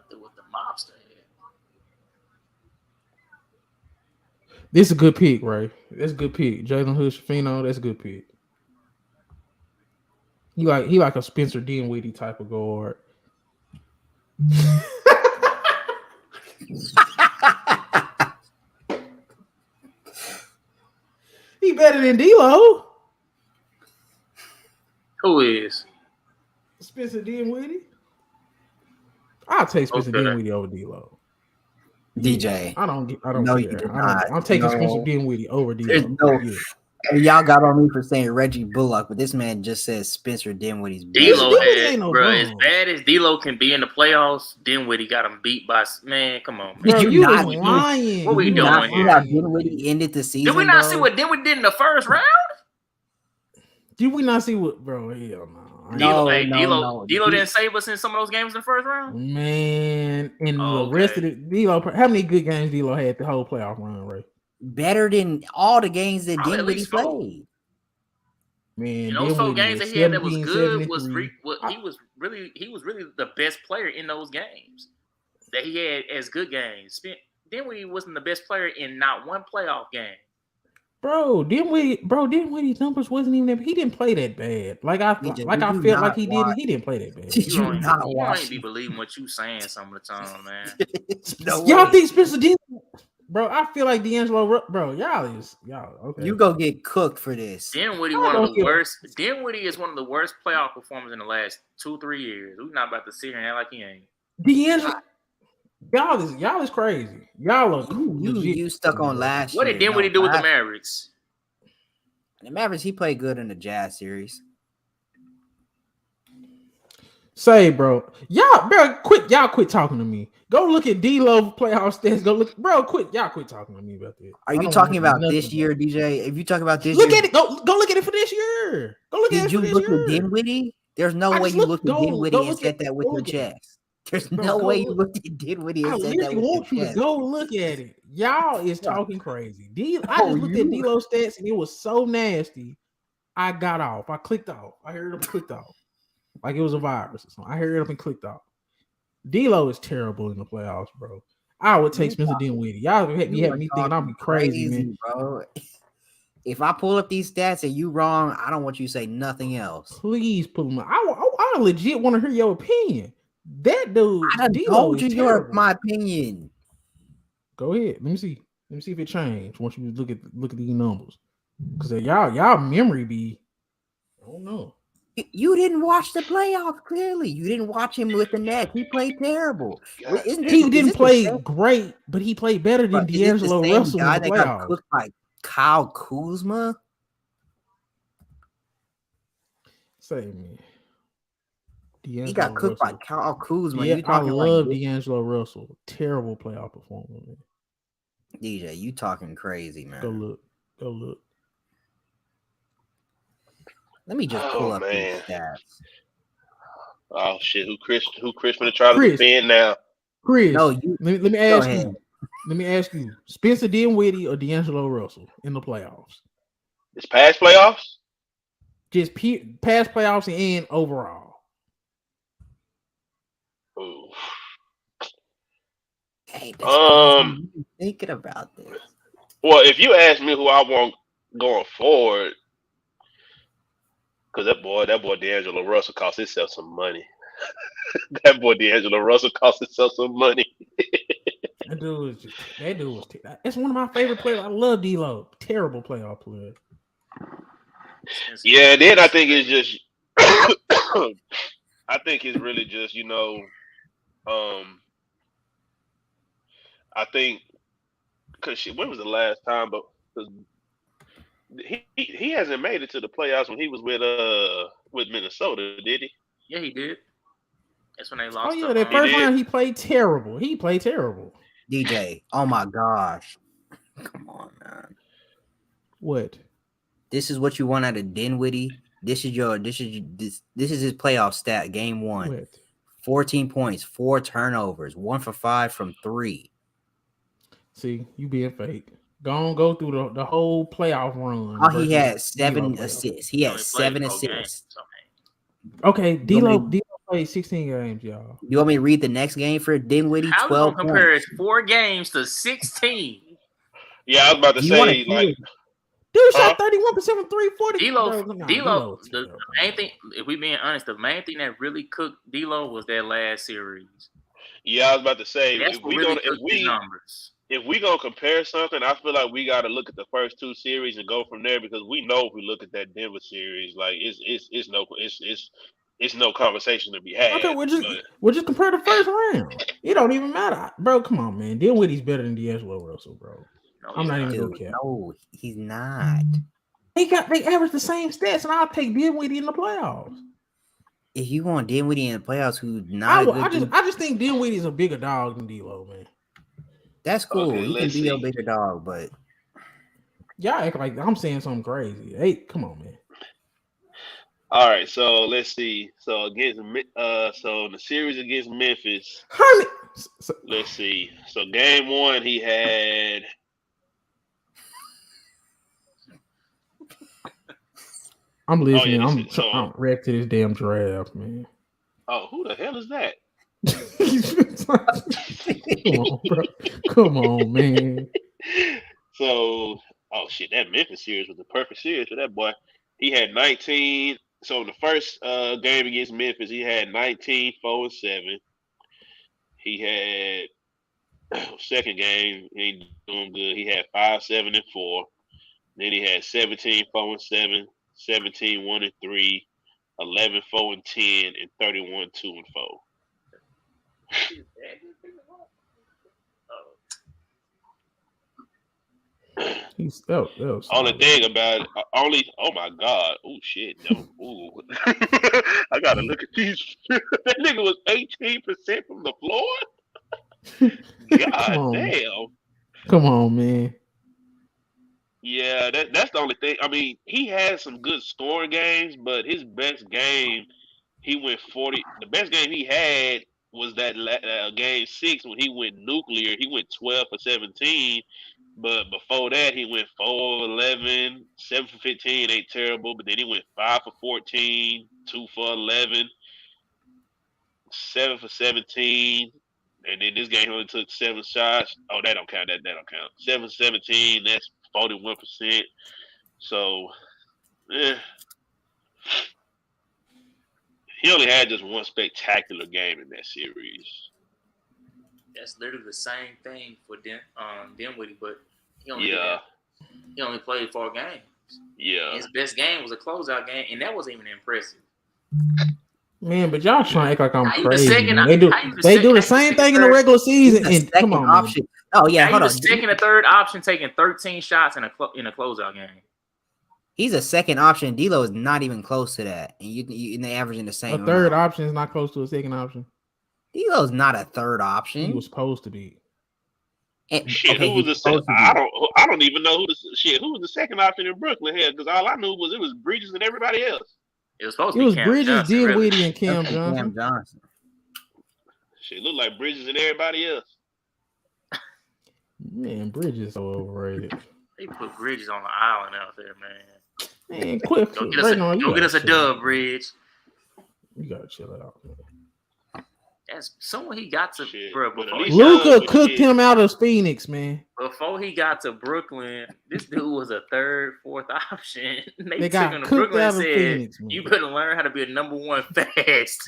With the mobster. This is a good pick, right? That's a good pick. Jalen Hood Schifino, that's a good pick. He like a Spencer Dinwiddie type of guard. He better than D'Lo. Who is? Spencer Dinwiddie. I'll take Spencer Dinwiddie over D'Lo. DJ. I don't no, care. I'm taking Spencer Dinwiddie over D'Lo. Y'all got on me for saying Reggie Bullock, but this man just says Spencer Dinwiddie's D'Lo had, bro, as bad as D'Lo can be in the playoffs, Dinwiddie got him beat by man. Come on, man. Bro, you not lying. What we doing here? How Dinwiddie ended the season. Did we not see what Dinwiddie did in the first round? Did we not see what, bro? Hell no. D'Lo didn't save us in some of those games in the first round. Man, and the rest of the D'Lo, how many good games D'Lo had the whole playoff run, right? Better than all the games that Dinwiddie played. Man, those 4 games that he had that was good he was really the best player in those games that he had as good games. Dinwiddie wasn't the best player in not one playoff game. Dinwiddie's numbers wasn't even that. He didn't play that bad. I felt like he didn't. He didn't play that bad. You ain't be believing what you saying some of the time, man. Y'all think Spencer Dinwiddie? Bro, I feel like D'Angelo. Bro, y'all okay. You go get cooked for this. Dinwiddie one of the worst. Dinwiddie is one of the worst playoff performers in the last 2-3 years. We're not about to sit here and act like he ain't. D'Angelo. Y'all is crazy. Y'all are you stuck on last year. What did Dinwiddie do with the Mavericks? The Mavericks, he played good in the Jazz series. Say, bro, y'all quit talking to me. Go look at D'Lo playoff stats. Go look, bro. Quit talking to me about that. Are you talking about this year, DJ? If you talk about this, look at it. Go look at it for this year. Go look at it for this year. Did you look at Dinwiddie? There's no way you looked at Dinwiddie and said that with your chest. There's no way you looked at Dinwiddie and said that with your chest. To go look at it. Y'all is talking crazy. I just looked at D'Lo stats and it was so nasty. I got off. I clicked off. I heard him clicked off. Like it was a virus or something. I heard it up and clicked off. D'Lo is terrible in the playoffs, bro. I would take Spencer Dinwiddie. Y'all have me thinking I'm crazy, man. Bro. If I pull up these stats and you wrong, I don't want you to say nothing else. Please pull them up. I legit want to hear your opinion. That dude, I told you my opinion. Go ahead. Let me see if it changed once you look at these numbers. Because y'all memory be, I don't know. You didn't watch the playoffs, clearly. You didn't watch him with the net. He played terrible. He didn't play great, but he played better than D'Angelo Russell in the playoffs. Got cooked by Kyle Kuzma? Say me. He got cooked by Kyle Kuzma. Yeah, I love D'Angelo Russell. Terrible playoff performance, man. DJ, you talking crazy, man. Go look. Let me just pull up these stats. Oh shit! Who Chris gonna try to defend now? Chris, no, let me ask you. Let me ask you: Spencer Dinwiddie or D'Angelo Russell in the playoffs? It's past playoffs. Just past playoffs and overall. Ooh. Hey, thinking about this. Well, if you ask me who I want going forward. Because that boy D'Angelo Russell cost himself some money. That boy D'Angelo Russell cost himself some money. That dude was. It's one of my favorite players. I love D-Lo. Terrible playoff player. Yeah, and then I think it's just, I think it's really just I think because when was the last time? But he hasn't made it to the playoffs when he was with Minnesota, did he? Yeah, he did. That's when they lost. Oh yeah, that first round he played terrible. DJ, oh my gosh, come on, man. What? This is what you want out of Dinwiddie. This is his playoff stat. Game 1, What? 14 points, 4 turnovers, 1 for 5 from 3. See, you being fake. Go through the whole playoff run. Oh, he had 7 assists. He had 7 assists. Okay, D-Lo played 16 games, y'all. You want me to read the next game for Dinwiddie? How 12 you gonna compare points. 4 games to 16? Yeah, I was about to say, like, dude shot 31% from 340. D-Lo, the main thing, if we being honest, the main thing that really cooked D-Lo was that last series. Yeah, I was about to say, That's if we gonna compare something, I feel like we got to look at the first 2 series and go from there, because we know if we look at that Denver series, like it's no conversation to be had. Okay, we'll just compare the first round. It don't even matter, bro. Come on, man. Dinwiddie's better than D'Angelo Russell, bro. No, I'm not even gonna care. No, he's not. They average the same stats, and I'll take Dinwiddie in the playoffs. If you want Dinwiddie in the playoffs, who's not? I just think Dinwiddie's a bigger dog than D'Lo, man. That's cool. Okay, he can be a bigger dog, but y'all act like I'm saying something crazy. Hey, come on, man. All right, so let's see. So against so in the series against Memphis, let's see. So game 1 he had. I'm listening. I'm wrecked to this damn draft, man. Oh, who the hell is that? Come on, bro. Come on, man. So, oh shit, that Memphis series was the perfect series for that boy. He had 19. So in the first game against Memphis, he had 19, 4 and 7. He had second game, he ain't doing good. He had 5, 7 and 4. Then he had 17, 4 and 7, 17, 1 and 3, 11, 4 and 10, and 31, 2 and 4. Only thing about it, oh my god, oh shit, no, ooh. I gotta look at these. That nigga was 18% from the floor. God damn. Come on, man. Yeah, that's the only thing. I mean, he had some good scoring games, but his best game, he went 40. The best game he had was that game 6 when he went nuclear. He went 12 for 17. But before that, he went 4 for 11, 7 for 15, ain't terrible. But then he went 5 for 14, 2 for 11, 7 for 17. And then this game he only took 7 shots. Oh, that don't count. That don't count. 7 for 17, that's 41%. So, he only had just one spectacular game in that series. That's literally the same thing for Dinwiddie, but he only played 4 games. Yeah. His best game was a closeout game, and that wasn't even impressive. Man, but y'all trying to act like I'm crazy. They do the same thing in the regular season. And come on, option. Oh yeah, hold on. Second or third option, taking 13 shots in a closeout game. He's a second option. D'Lo is not even close to that, and they averaging the same. A third option is not close to a second option. D'Lo's not a third option. He was supposed to be. Shit, who was the second? I don't even know who was the second option in Brooklyn here, because all I knew was it was Bridges and everybody else. It was supposed to be Cam Bridges, Johnson, Dinwiddie, and Cam Johnson. Shit, looked like Bridges and everybody else. Man, Bridges so overrated. They put Bridges on the island out there, man. Man, quit. Go get us a dub, Bridge. You gotta chill out, man. That's someone he got to, bro. Luka cooked him out of Phoenix, man. Before he got to Brooklyn, this dude was a third, fourth option. They got took him to cooked Brooklyn out and of said, Phoenix, man. "You better learn how to be a number one fast."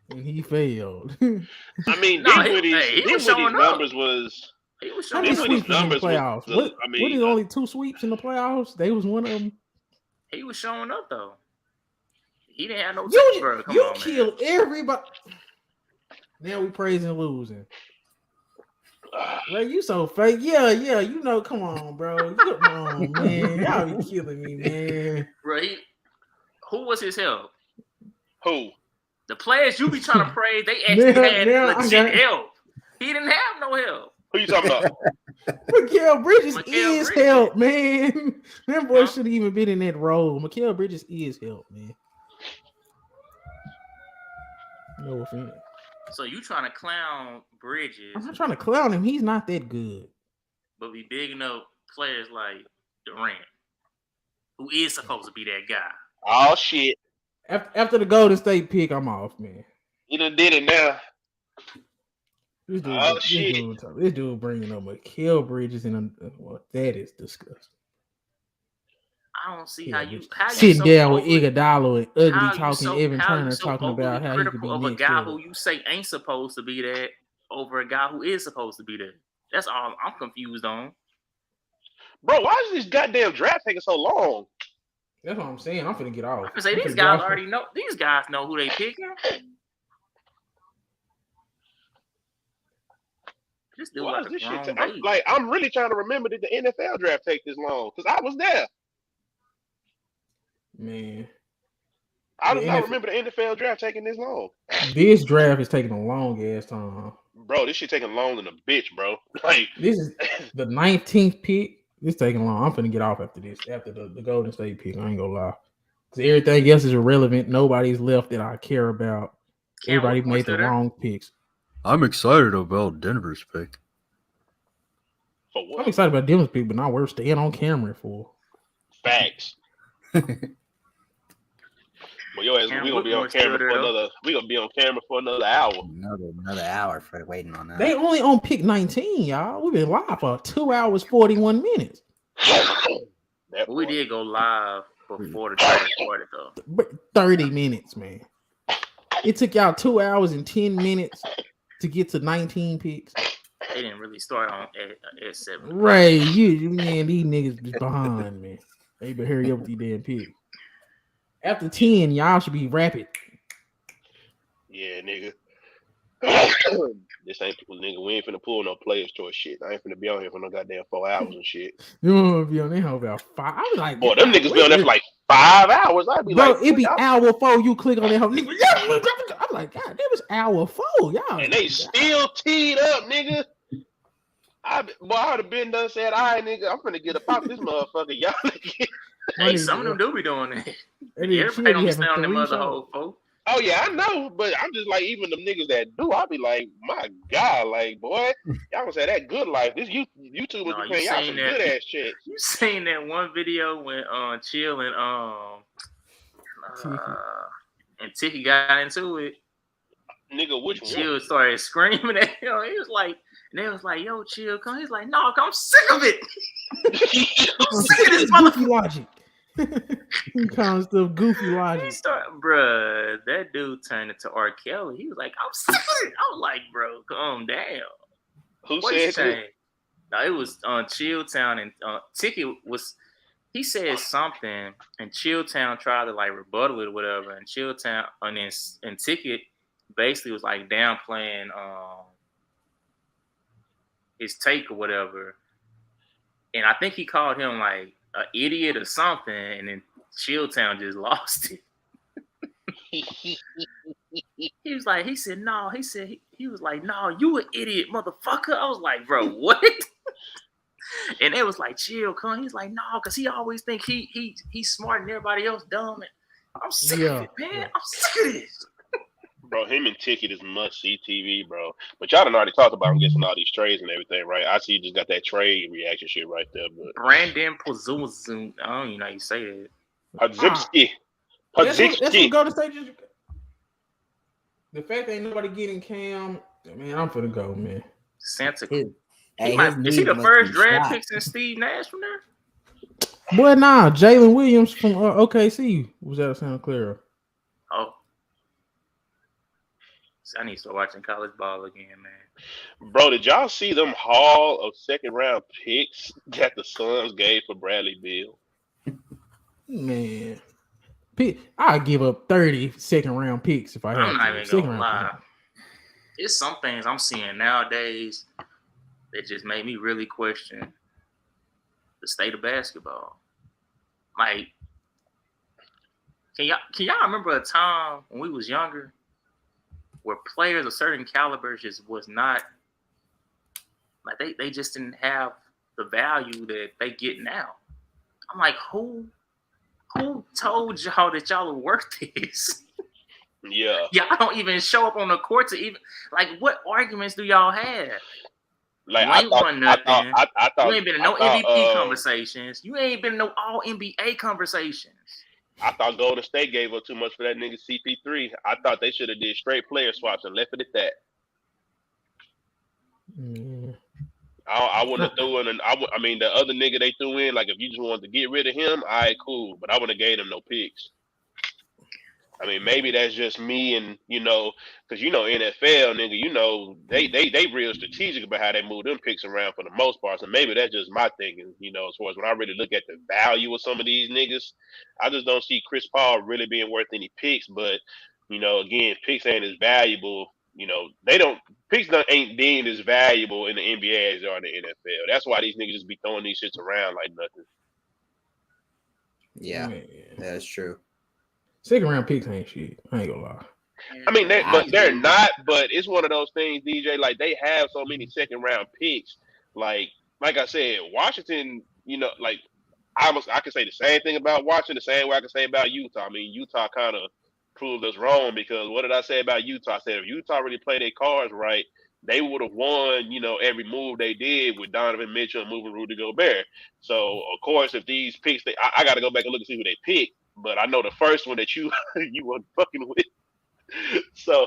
and he failed. I mean, No, these numbers was. He was How showing many up. sweeps in the playoffs? What is only 2 sweeps in the playoffs? They was one of them. He was showing up though. He didn't have no You you killed everybody. Now we praising losing. Bro, you so fake. Yeah, you know, come on, bro. Come on, man. Y'all be killing me, man. Bro, who was his help? Who? The players you be trying to praise, they actually had legit help. He didn't have no help. Who you talking about? Mikal Bridges is help, man. That boy shouldn't even been in that role. Mikal Bridges is help, man. No offense. So you trying to clown Bridges? I'm not trying to clown him. He's not that good. But we bigging up players like Durant, who is supposed to be that guy. Oh shit! After the Golden State pick, I'm off, man. You done did it now. This dude bringing up Mikal Bridges that is disgusting. I don't see how you sitting down with Iguodala and ugly talking Evan Turner talking about how he could be of a guy who you say ain't supposed to be that over a guy who is supposed to be that. That's all I'm confused on. Bro, why is this goddamn draft taking so long? That's what I'm saying. I'm finna get off. I say these guys already know. These guys know who they picking. This dude why is this shit? I'm really trying to remember did the NFL draft take this long? Because I was there. Man, I do not remember the NFL draft taking this long. This draft is taking a long ass time. Bro, this shit taking longer than a bitch, bro. Like this is the 19th pick. This taking long. I'm finna get off after this. After the Golden State pick, I ain't gonna lie. Because everything else is irrelevant. Nobody's left that I care about. Everybody made the wrong picks. I'm excited about Denver's pick. For what? I'm excited about Denver's pick, but not worth staying on camera for. Facts. Well, yo, we gonna be on camera for another. We gonna be on camera for another hour. Another hour for waiting on that. They only on pick 19, y'all. We've been live for 2 hours 41 minutes. We did go live before the trade started, though. 30 minutes, man. It took y'all 2 hours and 10 minutes to get to 19 picks. They didn't really start on at 7. Right, man, these niggas be behind, man. They better hurry up with these damn picks. After 10, y'all should be rapid. Yeah, nigga. This ain't nigga. We ain't finna pull no players choice shit. I ain't finna be on here for no goddamn 4 hours and shit. You wanna be on there for about 5? I was like, boy, them niggas be on there for like 5 hours. I'd be bro, like, it be hour 4. You click on that whole nigga. I'm like, God, that was hour 4, y'all. And they still teed up, nigga. I would have been done said, all right, nigga, I'm finna get up out this motherfucker. Y'all nigga. Hey, some of them do be doing that. Everybody don't stay on them other whole folks. Oh yeah, I know, but I'm just like even them niggas that do. I'll be like, my God, like boy, y'all gonna say that good life. This YouTube was playing y'all some good ass shit. You seen that one video when Chill and Tiki got into it? Nigga, which one? Chill started screaming at him. He was like, and they was like, "Yo, Chill, come." He's like, "No, I'm sick of it. I'm sick of this motherfucker." Logic. He calls stuff goofy logic. Bruh, that dude turned into R. Kelly. He was like, I'm sick of it. I was like, bro, calm down. Who said that? No, it was Chilltown, and Ticket was, he said something, and Chilltown tried to like rebuttal it or whatever, and Chilltown, and Ticket basically was like downplaying his take or whatever. And I think he called him like an idiot or something, and then Chilltown just lost it. He was like, he said, no, he was like, no, you an idiot, motherfucker. I was like, bro, what? And it was like, Chill, come. He's like, no, because he always think he's smart and everybody else dumb. And I'm sick of it, man. I'm sick of this. Bro, him and Ticket is must-see TV, bro. But y'all done already talked about him getting all these trades and everything, right? I see you just got that trade reaction shit right there. But Brandon Pozumzum, I don't even know how you say that. Podzimski. That's what Golden State just. The fact that ain't nobody getting Cam, man, I'm finna go, man. Santa. Is he the first draft pick since Steve Nash from there? Boy, nah. Jalen Williams from OKC was out of Santa Clara. Oh. I need to start watching college ball again, man. Bro, did y'all see them haul of second round picks that the Suns gave for Bradley Beal? Man, I'd give up 30 second round picks if I had to. I'm not even gonna lie. It's some things I'm seeing nowadays that just made me really question the state of basketball. Like, can y'all remember a time when we was younger where players of certain calibers just was not like they just didn't have the value that they get now? I'm like, who told y'all that y'all are worth this? Yeah. Y'all don't even show up on the court to even like. What arguments do y'all have? Like you ain't won nothing. I thought you ain't been in no MVP conversations. You ain't been in no All NBA conversations. I thought Golden State gave up too much for that nigga CP3. I thought they should have did straight player swaps and left it at that. Mm. I wouldn't have threw in. I mean, the other nigga they threw in, like if you just wanted to get rid of him, all right, cool. But I wouldn't have gave them no picks. I mean, maybe that's just me, and because NFL nigga, they real strategic about how they move them picks around for the most part. So maybe that's just my thinking, as far as when I really look at the value of some of these niggas, I just don't see Chris Paul really being worth any picks. But again, picks ain't as valuable. Picks ain't deemed as valuable in the NBA as they are in the NFL. That's why these niggas just be throwing these shits around like nothing. Yeah, that's true. Second round picks ain't shit. I ain't gonna lie. I mean, they're not. But it's one of those things, DJ. Like they have so many second round picks. Like I said, Washington. Like I can say the same thing about Washington, the same way I can say about Utah. I mean, Utah kind of proved us wrong because what did I say about Utah? I said if Utah really played their cards right, they would have won. Every move they did with Donovan Mitchell and moving Rudy Gobert. So of course, if these picks, I got to go back and look and see who they picked. But I know the first one that you were fucking with. So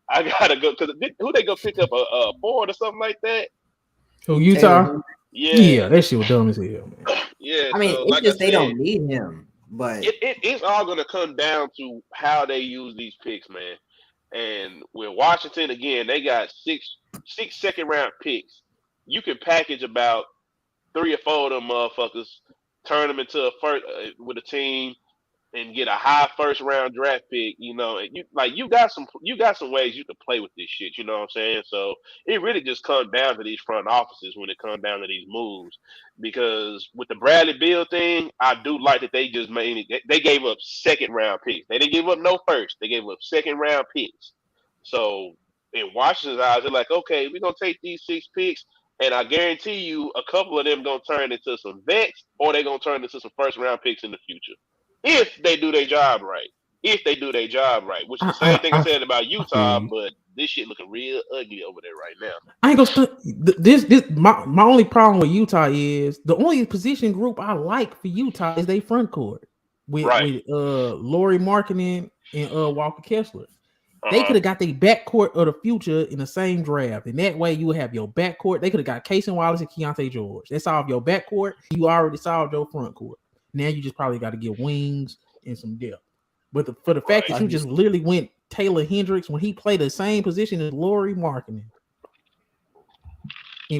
I gotta go because who they go pick up a Ford or something like that? Who, Utah? Yeah, that shit was dumb as hell, man. Yeah, I mean, so, it's like just I said, they don't need him, but it's all gonna come down to how they use these picks, man. And with Washington again, they got six second round picks. You can package about 3 or 4 of them motherfuckers, turn them into a first with a team, and get a high first round draft pick. And you got some ways you can play with this shit. You know what I'm saying? So it really just comes down to these front offices when it comes down to these moves. Because with the Bradley Beal thing, I do like that they just made it. They gave up second round picks. They didn't give up no first. They gave up second round picks. So in Washington's eyes, they're like, okay, we're gonna take these 6 picks. And I guarantee you, a couple of them gonna turn into some vets, or they're gonna turn into some first round picks in the future. If they do their job right. Which is the same thing I said about Utah, but this shit looking real ugly over there right now. I ain't gonna my only problem with Utah is the only position group I like for Utah is they front court with Lauri Markkanen and Walker Kessler. They could have got their backcourt of the future in the same draft, and that way you would have your backcourt. They could have got Casey Wallace and Keyonte George. They solved your backcourt. You already solved your front court. Now you just probably got to get wings and some depth. But for the fact that you just literally went Taylor Hendricks when he played the same position as Lauri Markkanen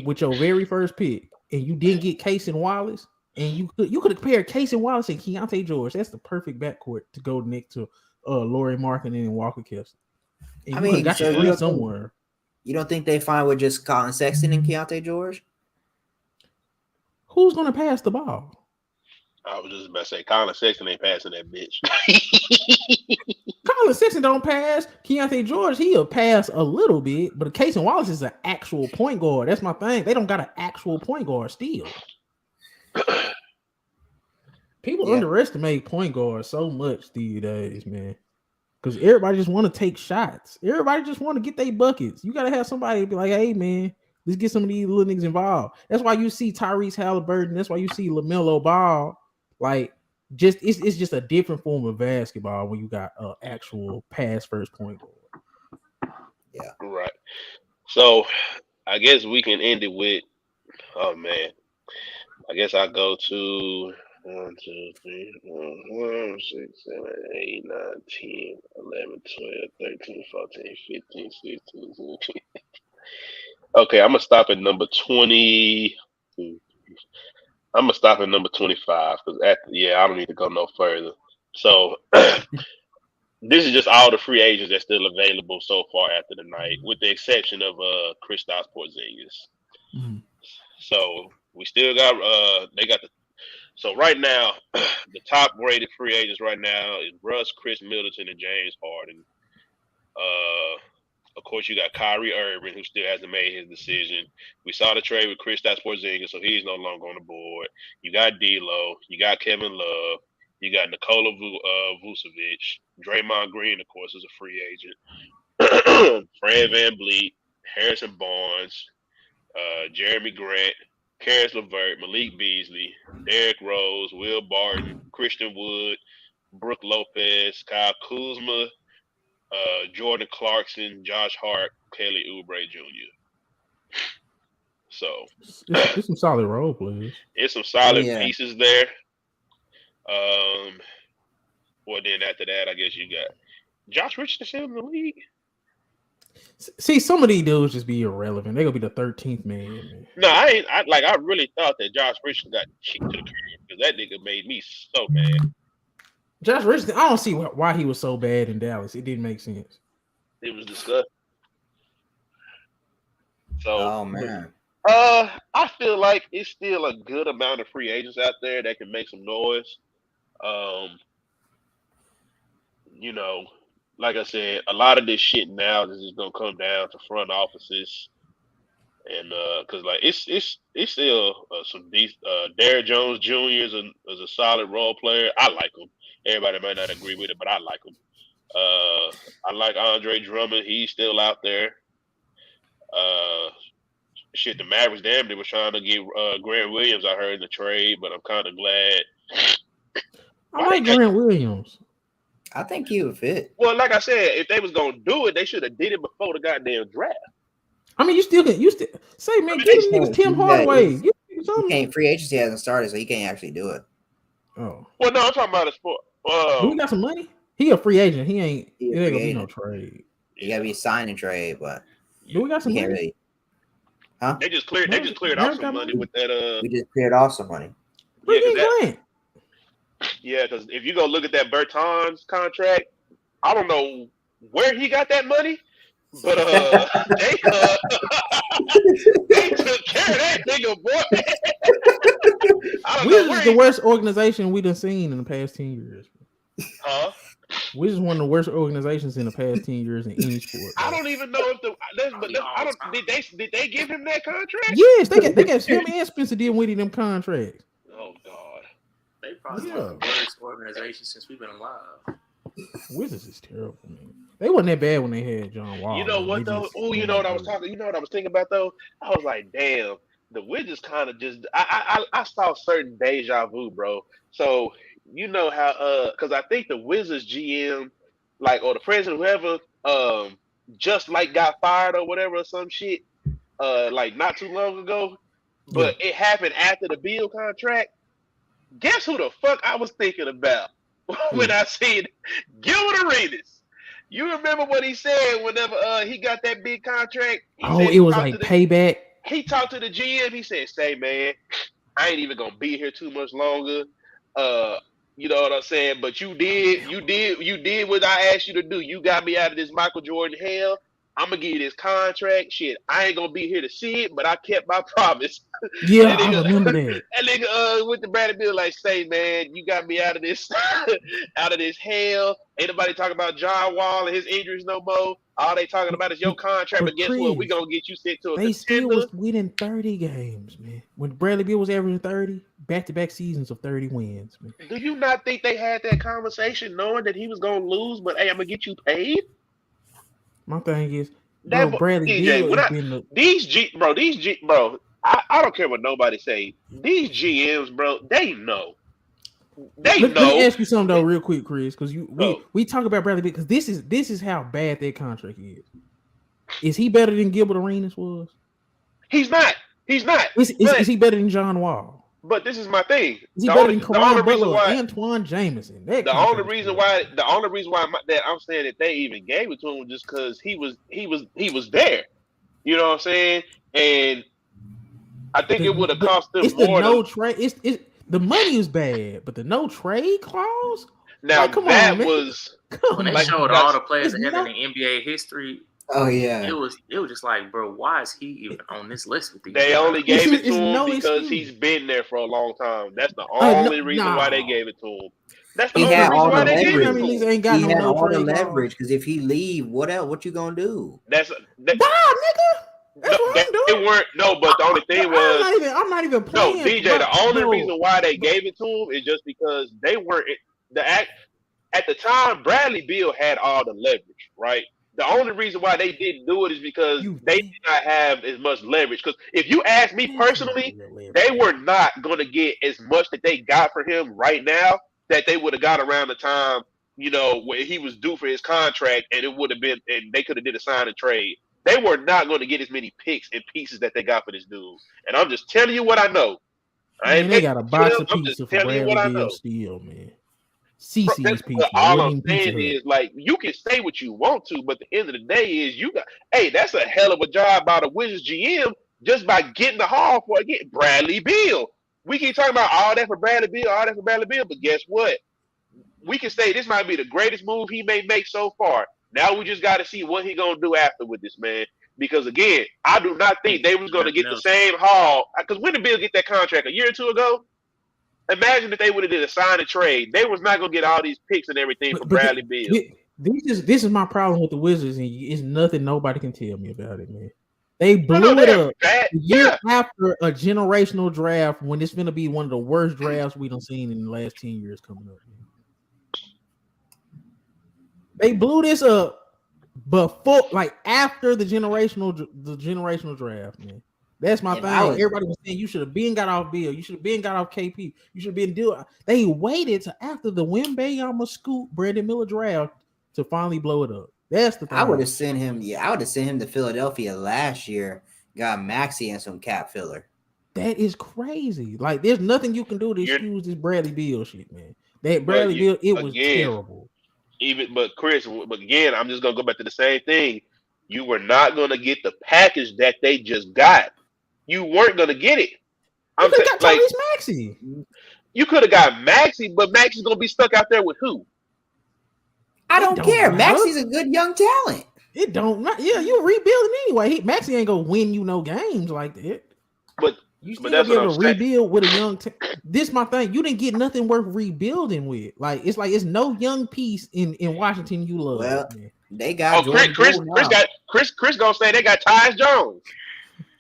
with your very first pick, and you didn't get Casey Wallace, and you could have paired Casey Wallace and Keyonte George. That's the perfect backcourt to go next to Lauri Markkanen and Walker Kessler. And you got your three somewhere. You don't think they fine with just Colin Sexton and Keyonte George? Who's gonna pass the ball? I was just about to say, Colin Sexton ain't passing that bitch. Colin Sexton don't pass. Keyonte George, he'll pass a little bit, but Casey Wallace is an actual point guard. That's my thing. They don't got an actual point guard still. People underestimate point guards so much these days, man. Because everybody just want to take shots. Everybody just want to get their buckets. You got to have somebody be like, hey, man, let's get some of these little niggas involved. That's why you see Tyrese Halliburton. That's why you see LaMelo Ball. Like, it's just a different form of basketball when you got an actual pass first point guard. Yeah. Right. So, I guess we can end it with, oh, man. I guess I go to 1, 2, 3, 4, 5, 6, 7, 8, 9, 10, 11, 12, 13, 14, 15, 16, 17. Okay, I'm gonna stop at number 20. I'm gonna stop at number 25 because I don't need to go no further. So this is just all the free agents that's still available so far after the night, with the exception of Kristaps Porzingis. Mm-hmm. So we still got So right now, the top rated free agents right now is Russ, Chris Middleton, and James Harden. Of course, you got Kyrie Irving, who still hasn't made his decision. We saw the trade with Kristaps Porzingis, so he's no longer on the board. You got D'Lo, you got Kevin Love, you got Nikola Vucevic, Draymond Green, of course, is a free agent. Fred VanVleet, Harrison Barnes, Jeremy Grant, Karis LeVert, Malik Beasley, Derrick Rose, Will Barton, Christian Wood, Brooke Lopez, Kyle Kuzma, Jordan Clarkson, Josh Hart, Kelly Oubre Jr. So it's some solid role players. It's some solid pieces there. Well, then after that, I guess you got Josh Richardson in the league. See, some of these dudes just be irrelevant. They're gonna be the 13th man. No, I really thought that Josh Richardson got kicked to the curb because that nigga made me so mad. Josh Richardson, I don't see why he was so bad in Dallas. It didn't make sense. It was disgusting. So, oh man, I feel like it's still a good amount of free agents out there that can make some noise. You know, like I said, a lot of this shit now is just gonna come down to front offices, and because like it's still some decent. Derrick Jones Jr. is a solid role player. I like him. Everybody might not agree with it, but I like him. I like Andre Drummond. He's still out there. The Mavericks damn they was trying to get Grant Williams. I heard in the trade, but I'm kind of glad. I like Grant Williams. I think he would fit. Well, like I said, if they was gonna do it, they should have did it before the goddamn draft. I mean, you still say, man, give them niggas Tim Hardaway. He can't, free agency hasn't started, so he can't actually do it. Oh, well, no, I'm talking about a sport. Do we got some money? He a free agent. He ain't gonna be no trade. He gotta be signed and trade, but do we got some money? Really, huh? They just cleared off some money with that. We just cleared off some money. Yeah, because if you go look at that Bertans contract, I don't know where he got that money, but they took care of that nigga, boy. Wiz is the worst organization we done seen in the past 10 years. Huh? Wiz is one of the worst organizations in the past 10 years in any sport. I don't even know if did they give him that contract? Yes, they got him and Spencer Dinwiddie them contracts. Oh God. They probably the worst organization since we've been alive. Wizards is terrible, man. They wasn't that bad when they had John Wall. You know what though? Oh, you know what I was talking. You know what I was thinking about though? I was like, damn, the Wizards kind of just. I saw certain deja vu, bro. So you know how? Because I think the Wizards GM, like, or the president, whoever, just like got fired or whatever or some shit, like not too long ago. But it happened after the Beal contract. Guess who the fuck I was thinking about when I said Gilbert Arenas? You remember what he said whenever he got that big contract? It was like payback. He talked to the GM. He said, "Say, man, I ain't even gonna be here too much longer. You know what I'm saying? But you did what I asked you to do. You got me out of this Michael Jordan hell. I'm gonna give you this contract. Shit, I ain't gonna be here to see it, but I kept my promise." Yeah, I remember that. And nigga with the Bradley Bill, like, say, man, you got me out of this hell. Ain't nobody talking about John Wall and his injuries no more. All they talking about is your contract. But guess what? We gonna get you sent to a contender. They still was winning 30 games, man. When Bradley Bill was averaging 30, back-to-back seasons of 30 wins, man. Do you not think they had that conversation knowing that he was gonna lose, but hey, I'm gonna get you paid? My thing is, Bradley Bill, I don't care what nobody say. These GMs, bro, they know. Let me ask you something though, real quick, Chris, because we talk about Bradley because this is how bad their contract is. Is he better than Gilbert Arenas was? He's not. Is he better than John Wall? But this is my thing. Is he better than Karan Butler or Antoine Jameson? The only reason why that I'm saying that they even gave it to him just because he was there. You know what I'm saying? And I think it would have cost them more. No trade. It's the money is bad, but the no trade clause. Now like, come that on, man. was when they showed all the players that had in the NBA history. Oh yeah, it was just like, bro, why is he even on this list with these? They guys? only gave it to him because he's been there for a long time. That's the only reason why they gave it to him. That's the only reason why they gave it to him. He had all the leverage because if he leave, what else? What you gonna do? Nigga. That's what I'm doing. It weren't but the only thing was I'm not even playing. No, DJ. The only reason why they gave it to him is just because they weren't at the time. Bradley Beal had all the leverage, right? The only reason why they didn't do it is because they did not have as much leverage. Because if you ask me personally, they were not going to get as much that they got for him right now that they would have got around the time, when he was due for his contract, and it would have been, and they could have did a sign and trade. They were not going to get as many picks and pieces that they got for this dude. And I'm just telling you what I know. They got a box of pizza for Bradley Beal still, man. CC's pizza. All I'm saying is, like, you can say what you want to, but the end of the day is that's a hell of a job by the Wizards GM just by getting the haul for Bradley Beal. We keep talking about all that for Bradley Beal, but guess what? We can say this might be the greatest move he may make so far. Now we just got to see what he gonna do after with this, man. Because again, I do not think they was gonna get the same haul. Because when did Bill get that contract? A year or two ago? Imagine if they would have did a sign and trade. They was not gonna get all these picks and everything for Bradley Beal. This is my problem with the Wizards, and it's nothing nobody can tell me about it, man. They blew it up a year after a generational draft when it's gonna be one of the worst drafts we done seen in the last 10 years coming up. Man. They blew this up after the generational draft, man. That's my thing. Everybody was saying you should have been got off Bill. You should have been got off KP. You should have been Dillon. They waited to after the Wembanyama scoop Brandon Miller draft to finally blow it up. That's the thing. I would have sent him. Yeah, I would have sent him to Philadelphia last year. Got Maxey and some cap filler. That is crazy. Like, there's nothing you can do to excuse this Bradley Beal shit, man. That Bradley Beal, it was terrible. But again, I'm just gonna go back to the same thing. You were not gonna get the package that they just got. You weren't gonna get it. You could have got Tyrese Maxey. You could have got Maxey, but Maxey's gonna be stuck out there with who? I don't care. Maxey's a good young talent. It don't not. Yeah, you're rebuilding anyway. Maxey ain't gonna win you no games like that. But you still be able to rebuild with a young. This my thing. You didn't get nothing worth rebuilding with. It's no young piece in Washington you love. Well, man. They got Chris gonna say they got Tyus Jones.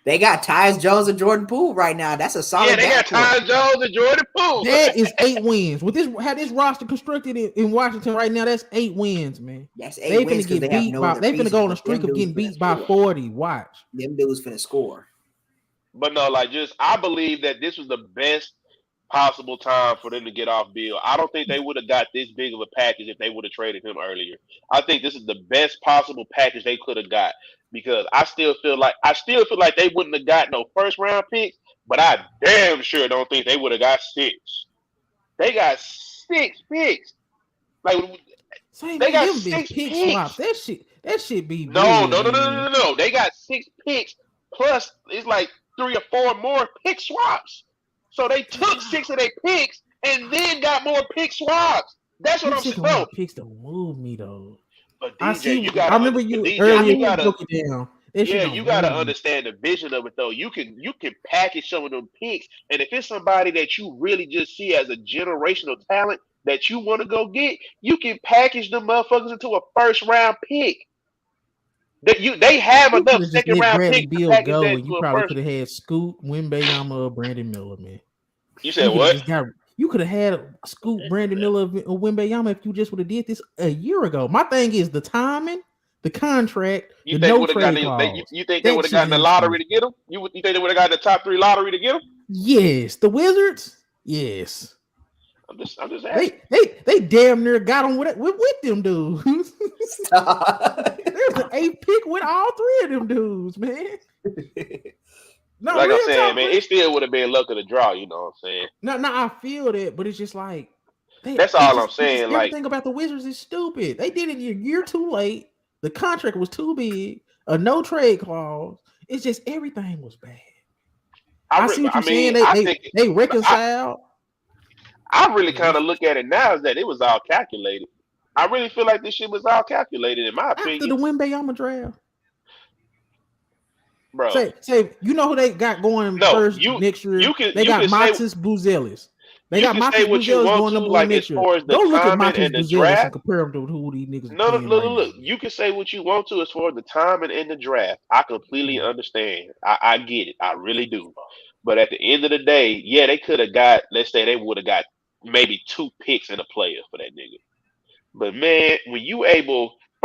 They got Tyus Jones and Jordan Poole right now. That's a solid. Yeah, they got Tyus Jones and Jordan Poole. That is 8 wins. With this roster constructed in Washington right now, that's 8 wins, man. That's 8 wins. They finna go on a streak of getting beat by 40. Watch. Them dudes finna score. But no, I believe that this was the best possible time for them to get off Beal. I don't think they would have got this big of a package if they would have traded him earlier. I think this is the best possible package they could have got because I still feel like they wouldn't have got no first round picks, but I damn sure don't think they would have got 6. They got 6 picks. They got 6 picks. Swaps. That shit be no. They got 6 picks plus it's like 3 or 4 more pick swaps. So they took 6 of their picks and then got more pick swaps. That's what I'm saying. Picks to move me though. But DJ, I remember you earlier. You broke it down. You gotta understand the vision of it though. You can package some of them picks, and if it's somebody that you really just see as a generational talent that you want to go get, you can package them motherfuckers into a first round pick. They have enough second round picks to package that into you probably could have had Scoot, Wembanyama, or Brandon Miller, man. You said what? You could have had Scoot, Brandon Miller, or Wembanyama if you just would have did this a year ago. My thing is the timing, the contract, you think they would have gotten the lottery to get them? You think they would have gotten the top 3 lottery to get them? Yes, the Wizards. Yes. I'm just asking. They damn near got them with them dudes. There's an 8th pick with all 3 of them dudes, man. No, like I'm real saying, talk, man, Chris. it still would have been luck of the draw. You know what I'm saying? No, I feel that, but it's just like That's all I'm saying. Like everything about the Wizards is stupid. They did it a year too late. The contract was too big. A no trade clause. It's just everything was bad. I see what you're saying. They reconciled. I really kind of look at it now as that it was all calculated. I really feel like this shit was all calculated, in my opinion. After the Wembanyama draft. Bro. Say, you know who they got going first next year? They got Matis Buzelis. They got Matis Buzelis going number one next year. Go look at Matis Buzelis and compare them to who these niggas are. Look. You can say what you want to as far as the timing in the draft. I completely understand. I get it. I really do. But at the end of the day, yeah, they could have got, let's say they would have got maybe 2 picks and a player for that nigga. But man,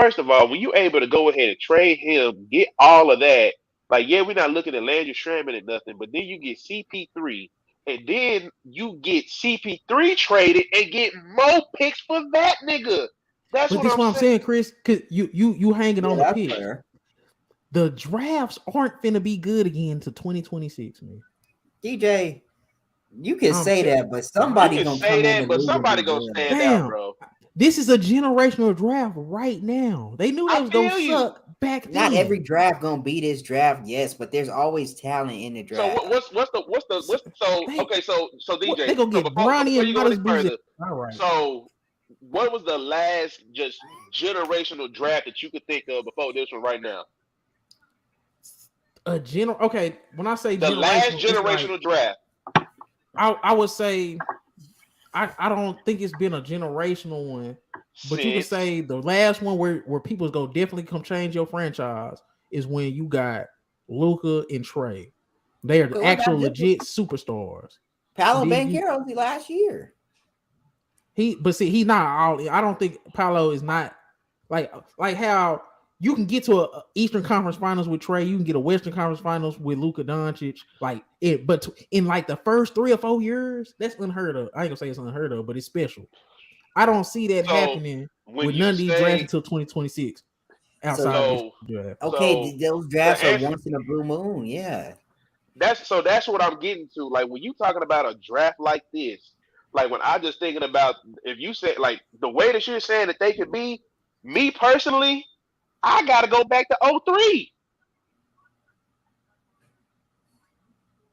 first of all, when you able to go ahead and trade him, get all of that, like, yeah, we're not looking at Landry Shamet and nothing, but then you get CP3, and then you get CP3 traded and get more picks for that nigga. That's what I'm saying, Chris. Because you hanging on the pick. The drafts aren't finna be good again to 2026, man. DJ, you can say that, but somebody gonna say that, but somebody gonna stand out, bro. This is a generational draft right now. They knew they was gonna suck back then. Not every draft gonna be this draft, yes, but there's always talent in the draft. So so DJ, they gonna get Bronny and go further. All right. So what was the last just generational draft that you could think of before this one right now? Okay, when I say the last generational draft, I would say I don't think it's been a generational one, but you could say the last one where people go definitely come change your franchise is when you got Luka and Trey. They are the actual legit superstars. Paolo Banchero last year. He's not all. I don't think Paolo is not like how you can get to a Eastern Conference Finals with Trey, you can get a Western Conference Finals with Luka Doncic, but in like the first 3 or 4 years, that's unheard of. I ain't gonna say it's unheard of, but it's special. I don't see that happening with none of these drafts until 2026. Outside of this draft. Okay, those drafts are once in a blue moon. Yeah, that's what I'm getting to. Like when you talking about a draft like this, like when I just thinking about if you say like the way that you're saying that they could be, me personally, I gotta go back to 03.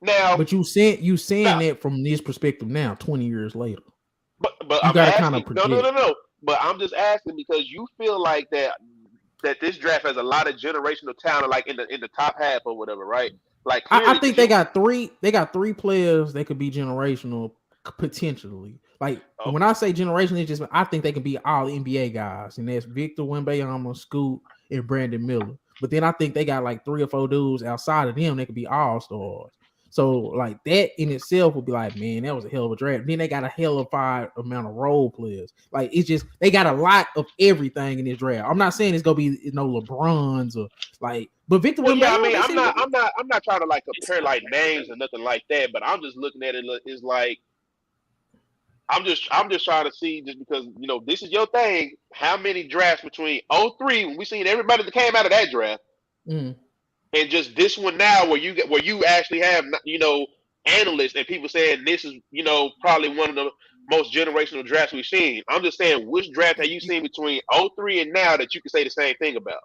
Now, but you saying that from this perspective now, 20 years later. But you I'm gotta asking, kind of predict. No. But I'm just asking because you feel like that this draft has a lot of generational talent, like in the top half or whatever, right? Like I think they got three players that could be generational potentially. Like when I say generational, it's just I think they can be all NBA guys, and that's Victor Wembanyama, Scoot, and Brandon Miller. But then I think they got like 3 or 4 dudes outside of them that could be all stars. So like that in itself would be like, man, that was a hell of a draft. Then they got a hell of a amount of role players. Like it's just they got a lot of everything in this draft. I'm not saying it's gonna be LeBrons or like, but Victor. Well, yeah, I mean, I'm not trying to like compare like names or nothing like that. But I'm just looking at it as like I'm just trying to see just because this is your thing. How many drafts between 03 when we seen everybody that came out of that draft. And just this one now where you actually have analysts and people saying this is probably one of the most generational drafts we've seen. I'm just saying which draft have you seen between 03 and now that you can say the same thing about?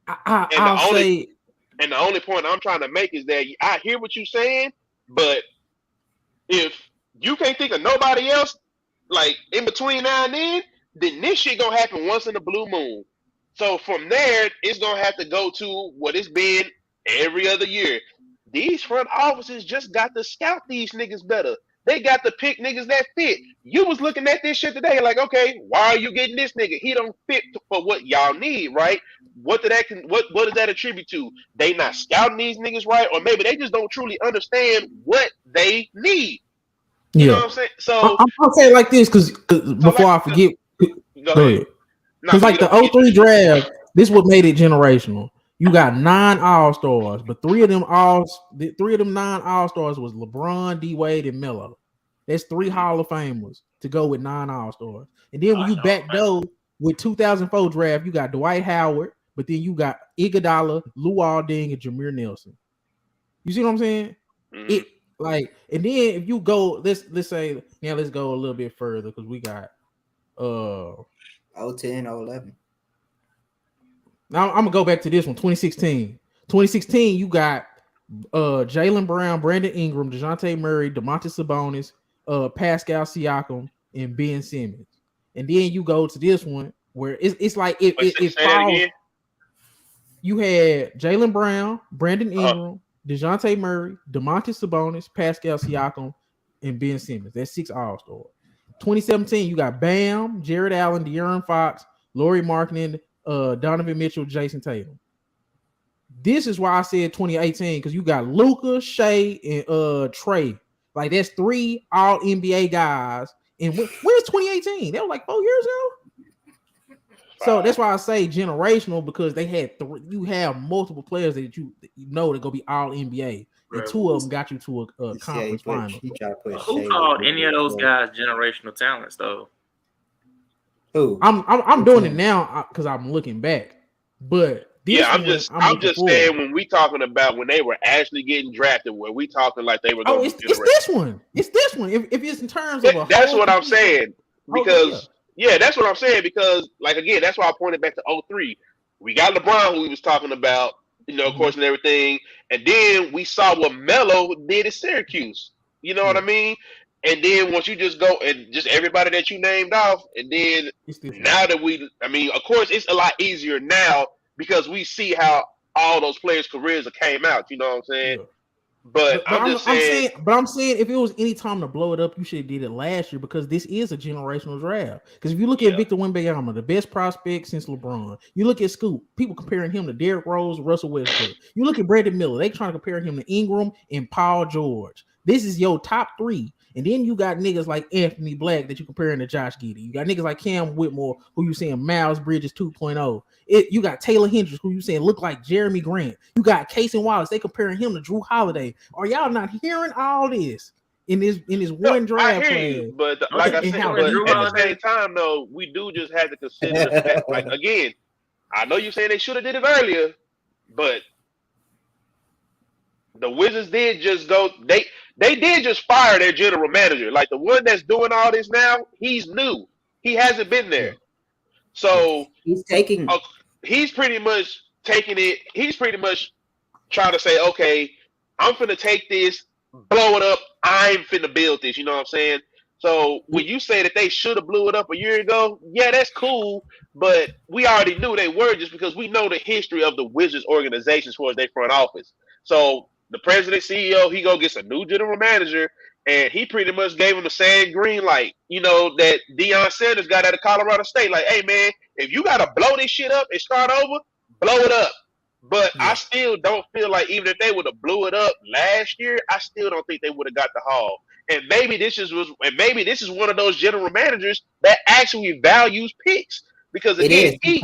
And the only point I'm trying to make is that I hear what you're saying, but if you can't think of nobody else like in between now and then this shit gonna happen once in a blue moon. So from there, it's gonna have to go to what it's been every other year. These front offices just got to scout these niggas better. They got to pick niggas that fit. You was looking at this shit today like, okay, why are you getting this nigga? He don't fit for what y'all need, right? What does that attribute to? They not scouting these niggas right, or maybe they just don't truly understand what they need. You know what I'm saying? So I'll say it like this because before I forget, go ahead. Because like the 03 draft, this what made it generational. You got 9 All-Stars, but 3 of them 9 All-Stars was LeBron, D-Wade, and Melo. That's 3 Hall of Famers to go with 9 All-Stars. And then when you backdoor with 2004 draft, you got Dwight Howard, but then you got Iguodala, Lou Alding, and Jameer Nelson. You see what I'm saying? It like, and then if you go, let's say now let's go a little bit further because we got 010, 011. Now I'm gonna go back to this one, 2016. 2016, you got Jaylen Brown, Brandon Ingram, DeJounte Murray, Domantas Sabonis, Pascal Siakam, and Ben Simmons. And then you go to this one where it's like it falls. You had Jaylen Brown, Brandon Ingram, DeJounte Murray, Domantas Sabonis, Pascal Siakam, and Ben Simmons. That's 6 All-Stars. 2017, you got Bam, Jared Allen, De'Aaron Fox, Lauri Markkanen, Donovan Mitchell, Jason Tatum. This is why I said 2018, because you got Luka, Shea, and Trey. Like, that's 3 all NBA guys. And when's 2018? That was like 4 years ago. So that's why I say generational, because they had you have multiple players that you know they're gonna be all NBA. And 2 of them got you to a conference final. Who called any of those guys generational talents though? Who? I'm doing it now because I'm looking back. But I'm just saying when we talking about when they were actually getting drafted, when we talking like they were going it's this one. It's this one. If it's in terms of that's what I'm saying. Because that's what I'm saying. Because like again, that's why I pointed back to 03. We got LeBron, who we was talking about, of course, and everything. And then we saw what Melo did at Syracuse. You know what I mean? And then once you just go and just everybody that you named off, and then now that of course, it's a lot easier now because we see how all those players' careers came out. You know what I'm saying? Yeah. But I'm saying if it was any time to blow it up, you should have did it last year because this is a generational draft. Because if you look at Victor Wembanyama, the best prospect since LeBron, you look at Scoop, people comparing him to Derrick Rose, Russell Westbrook. You look at Brandon Miller, they trying to compare him to Ingram and Paul George. This is your top 3. And then you got niggas like Anthony Black that you're comparing to Josh Giddey. You got niggas like Cam Whitmore, who you saying Miles Bridges 2.0. You got Taylor Hendricks, who you saying look like Jeremy Grant. You got Casey Wallace. They comparing him to Drew Holiday. Are y'all not hearing all this in this one draft? I hear you, but like I said, but at the same time, though, we do just have to consider the fact. Like again, I know you're saying they should have did it earlier, but the Wizards did just go. They did just fire their general manager. Like the one that's doing all this now, he's new. He hasn't been there. So he's pretty much taking it. He's pretty much trying to say, okay, I'm finna take this, blow it up. I'm finna build this. You know what I'm saying? So when you say that they should have blew it up a year ago, yeah, that's cool. But we already knew they were just because we know the history of the Wizards organization as far as their front office. So the president, CEO, he go gets a new general manager, and he pretty much gave him the same green light, that Deion Sanders got out of Colorado State. Like, hey, man, if you got to blow this shit up and start over, blow it up. But I still don't feel like even if they would have blew it up last year, I still don't think they would have got the haul. And maybe this is one of those general managers that actually values picks. Because again, he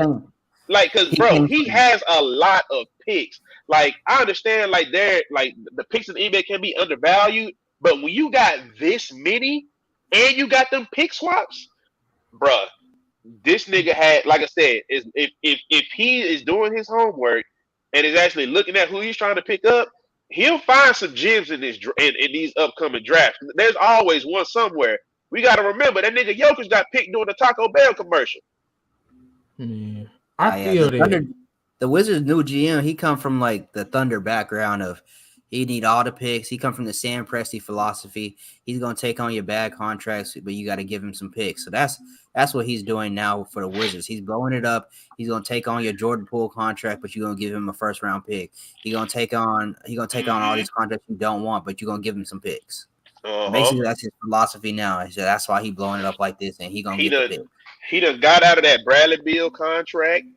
has a lot of picks. Like, I understand, like, the picks in the NBA can be undervalued, but when you got this many and you got them pick swaps, bruh, this nigga had, like I said, if he is doing his homework and is actually looking at who he's trying to pick up, he'll find some gems in these upcoming drafts. There's always one somewhere. We got to remember that nigga Jokic got picked during the Taco Bell commercial. I feel that. The Wizards' new GM, he come from like the Thunder background of he need all the picks. He come from the Sam Presti philosophy. He's gonna take on your bad contracts, but you got to give him some picks. So that's what he's doing now for the Wizards. He's blowing it up. He's gonna take on your Jordan Poole contract, but you're gonna give him a first round pick. He's gonna take on all these contracts you don't want, but you're gonna give him some picks. Basically, that's his philosophy now. So that's why he's blowing it up like this, and he's gonna get the pick. He done got out of that Bradley Beal contract.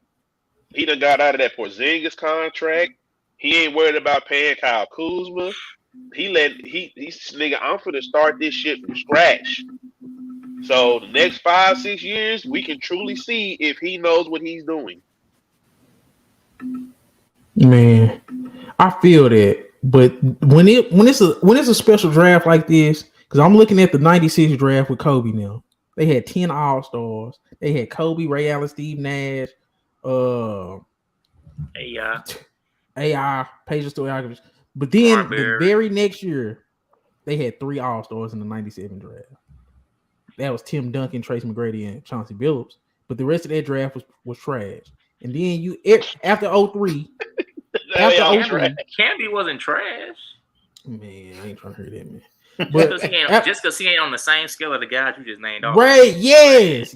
He done got out of that Porzingis contract. He ain't worried about paying Kyle Kuzma. He's nigga, I'm finna start this shit from scratch. So the next 5-6 years, we can truly see if he knows what he's doing. Man, I feel that. But when it's a special draft like this, because I'm looking at the 96 draft with Kobe now. They had 10 All-Stars. They had Kobe, Ray Allen, Steve Nash, AI, Paige Stoyakovich. But then the very next year, they had 3 All-Stars in the 97 draft. That was Tim Duncan, Trayce McGrady, and Chauncey Billups. But the rest of that draft was trash. And then after 03, Camby wasn't trash. Man, I ain't trying to hear that, man. But just because he ain't on the same scale of the guys you just named off. Right, yes.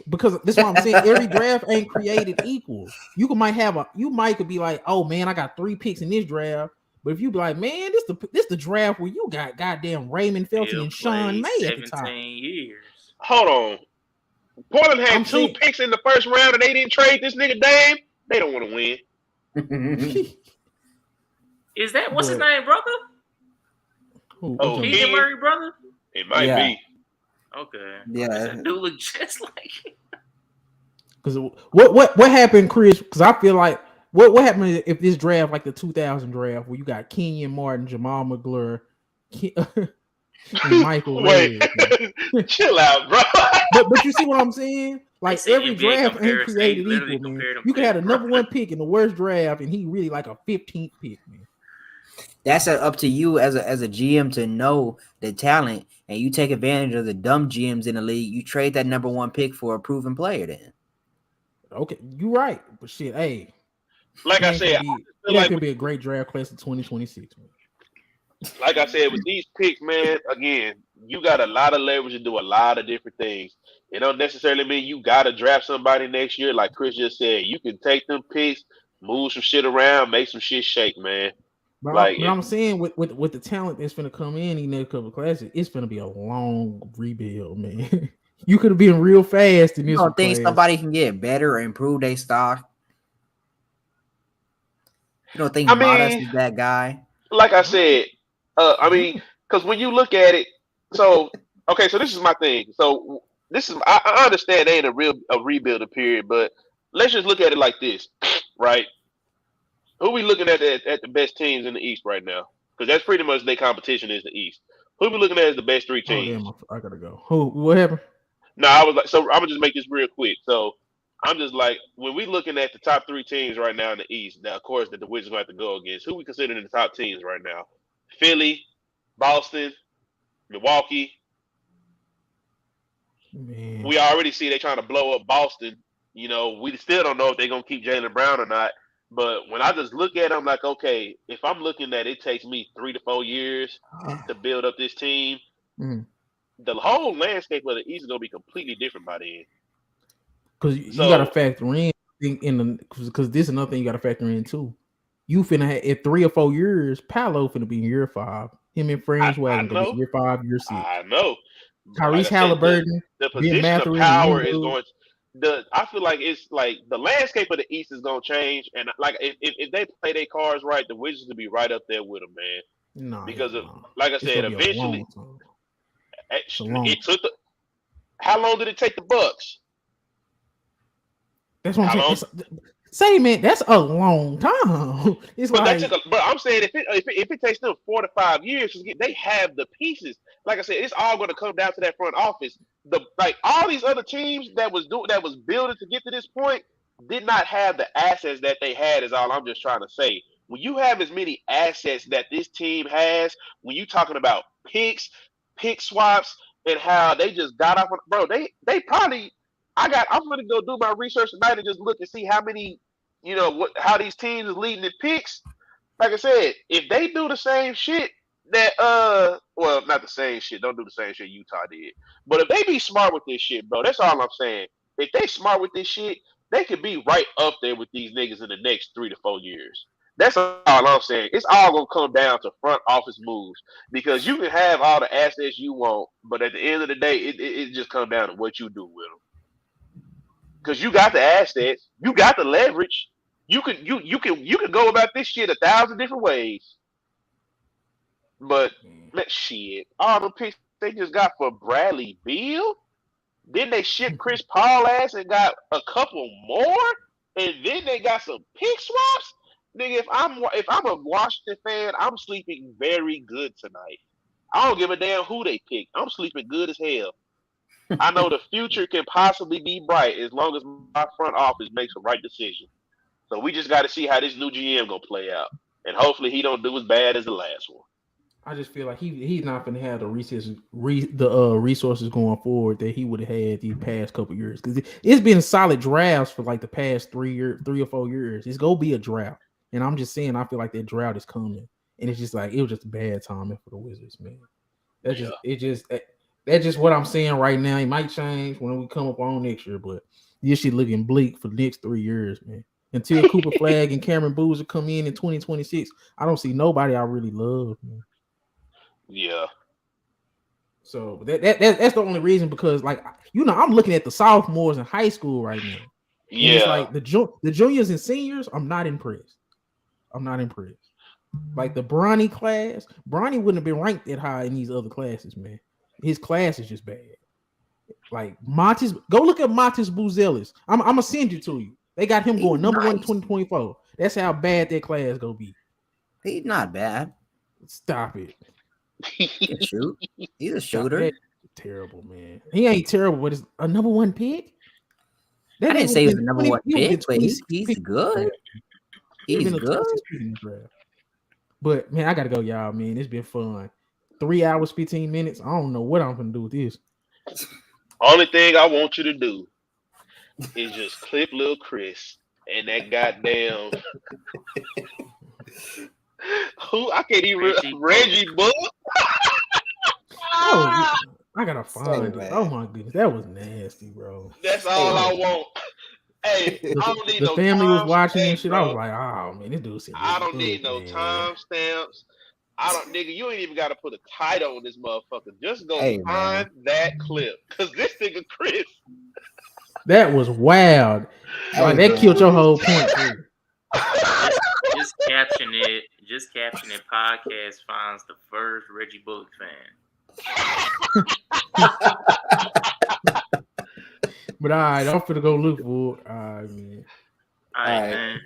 Because this is what I'm saying. Every draft ain't created equal. You could be like, oh man, I got 3 picks in this draft. But if you be like, man, this the draft where you got goddamn Raymond Felton and Sean May at the top. 17 years. Hold on. Portland had 2 picks in the first round and they didn't trade this nigga Dame. They don't want to win. Is that what's his name, brother? Keegan Murray, brother? It might be. Okay. Yeah. That dude look just like him. Because what happened, Chris? Because I feel like what happened if this draft, like the 2000 draft, where you got Kenyon Martin, Jamal McGlure, and Michael Wait, chill out, bro. but you see what I'm saying? Like every draft ain't created equal, man. You can have the number 1 pick in the worst draft, and he really like a 15th pick, man. That's up to you as a GM to know the talent, and you take advantage of the dumb GMs in the league. You trade that number 1 pick for a proven player. Then, okay, you right, but shit, hey, like I said, it could be a great draft class in 2026. Man. Like I said, with these picks, man, again, you got a lot of leverage to do a lot of different things. It don't necessarily mean you got to draft somebody next year. Like Chris just said, you can take them picks, move some shit around, make some shit shake, man. But I'm saying with the talent that's going to come in these next couple of classes, it's going to be a long rebuild, man. You could have been real fast in this. You don't think somebody can get better or improve their stock? You don't think Modest is that guy? Like I said, because when you look at it, so this is my thing. So this is I understand they ain't a rebuilding period, but let's just look at it like this, right? Who we looking at the best teams in the East right now? Because that's pretty much their competition is the East. Who we looking at as the best 3 teams? Oh, damn, I gotta go. What happened? No, I was like, so I'm gonna just make this real quick. So I'm just like, when we looking at the top 3 teams right now in the East, now of course that the Wizards going to have to go against. Who we considering the top teams right now? Philly, Boston, Milwaukee. Man. We already see they trying to blow up Boston. You know, we still don't know if they're gonna keep Jaylen Brown or not. But when I just look at it, I'm like, okay, if I'm looking at it takes me 3 to 4 years to build up this team, the whole landscape of the East is gonna be completely different by then. Because you got to factor in because this is another thing you got to factor in too. You finna have in 3 or 4 years, Paolo finna be in year 5. Him and Franz Wagner gonna be year 5, year 6. I know. Tyrese Halliburton, the position of power is going. I feel like it's like the landscape of the East is gonna change, and like if they play their cards right, the Wizards will be right up there with them, man. No, because like I said, eventually it took how long did it take the Bucks? That's what I'm saying. Say, man, that's a long time. But I'm saying if it takes them 4 to 5 years, they have the pieces. Like I said, it's all going to come down to that front office. All these other teams that was building to get to this point did not have the assets that they had. Is all I'm just trying to say. When you have as many assets that this team has, when you talking about pick swaps, and how they just got off, bro, they probably. I'm gonna go do my research tonight and just look and see how many, how these teams is leading in picks. Like I said, if they do the same shit that well, not the same shit, don't do the same shit Utah did. But if they be smart with this shit, bro, that's all I'm saying. If they smart with this shit, they could be right up there with these niggas in the next 3 to 4 years. That's all I'm saying. It's all gonna come down to front office moves because you can have all the assets you want, but at the end of the day, it just comes down to what you do with them. Because you got the assets, you got the leverage. You can go about this shit 1,000 different ways. But shit, all the picks they just got for Bradley Beal, then they shipped Chris Paul ass and got a couple more, and then they got some pick swaps. Nigga, if I'm a Washington fan, I'm sleeping very good tonight. I don't give a damn who they pick. I'm sleeping good as hell. I know the future can possibly be bright as long as my front office makes the right decision. So we just got to see how this new GM gonna play out. and hopefully he don't do as bad as the last one. I just feel like he's not going to have the resources going forward that he would have had these past couple years, because it's been solid drafts for like the past 3 or 4 years. It's gonna be a drought, and I'm just saying I feel like that drought is coming, and it's just like it was just bad timing for the Wizards, man. That's just what I'm saying right now. It might change when we come up on next year, but this shit looking bleak for the next 3 years, man. Until Cooper Flag and Cameron Boozer come in 2026, I don't see nobody I really love, man. Yeah. So that's the only reason, because like I'm looking at the sophomores in high school right now. And it's like the juniors and seniors, I'm not impressed. Like the Bronny class, Bronny wouldn't have been ranked that high in these other classes, man. His class is just bad. Like Montes, go look at Montes Buzelis. I'm gonna send you to you. They got him going number 1 in 2024. That's how bad that class gonna be. He's not bad. Stop it. He can shoot. He's a shooter. That's terrible, man. He ain't terrible, but it's a number 1 pick. I didn't say he was a number 1 pick, but he's good. He's good. But man, I gotta go, y'all. Man, it's been fun. 3 hours, 15 minutes. I don't know what I'm gonna do with this. Only thing I want you to do is just clip Lil Chris and that goddamn who I can't even Reggie Bull. I gotta find it. Oh my goodness, that was nasty, bro. That's all I want. Hey, I don't need the family was watching and shit. Bro. I was like, oh man, this dude. I don't need no timestamps. Nigga, you ain't even got to put a title on this motherfucker. Just go find that clip, cause this nigga Chris. That was wild. Like that killed your whole point. Just caption it. Podcast finds the first Reggie Bullock fan. But all right, I'm finna go look for it. All right, man. All right, man.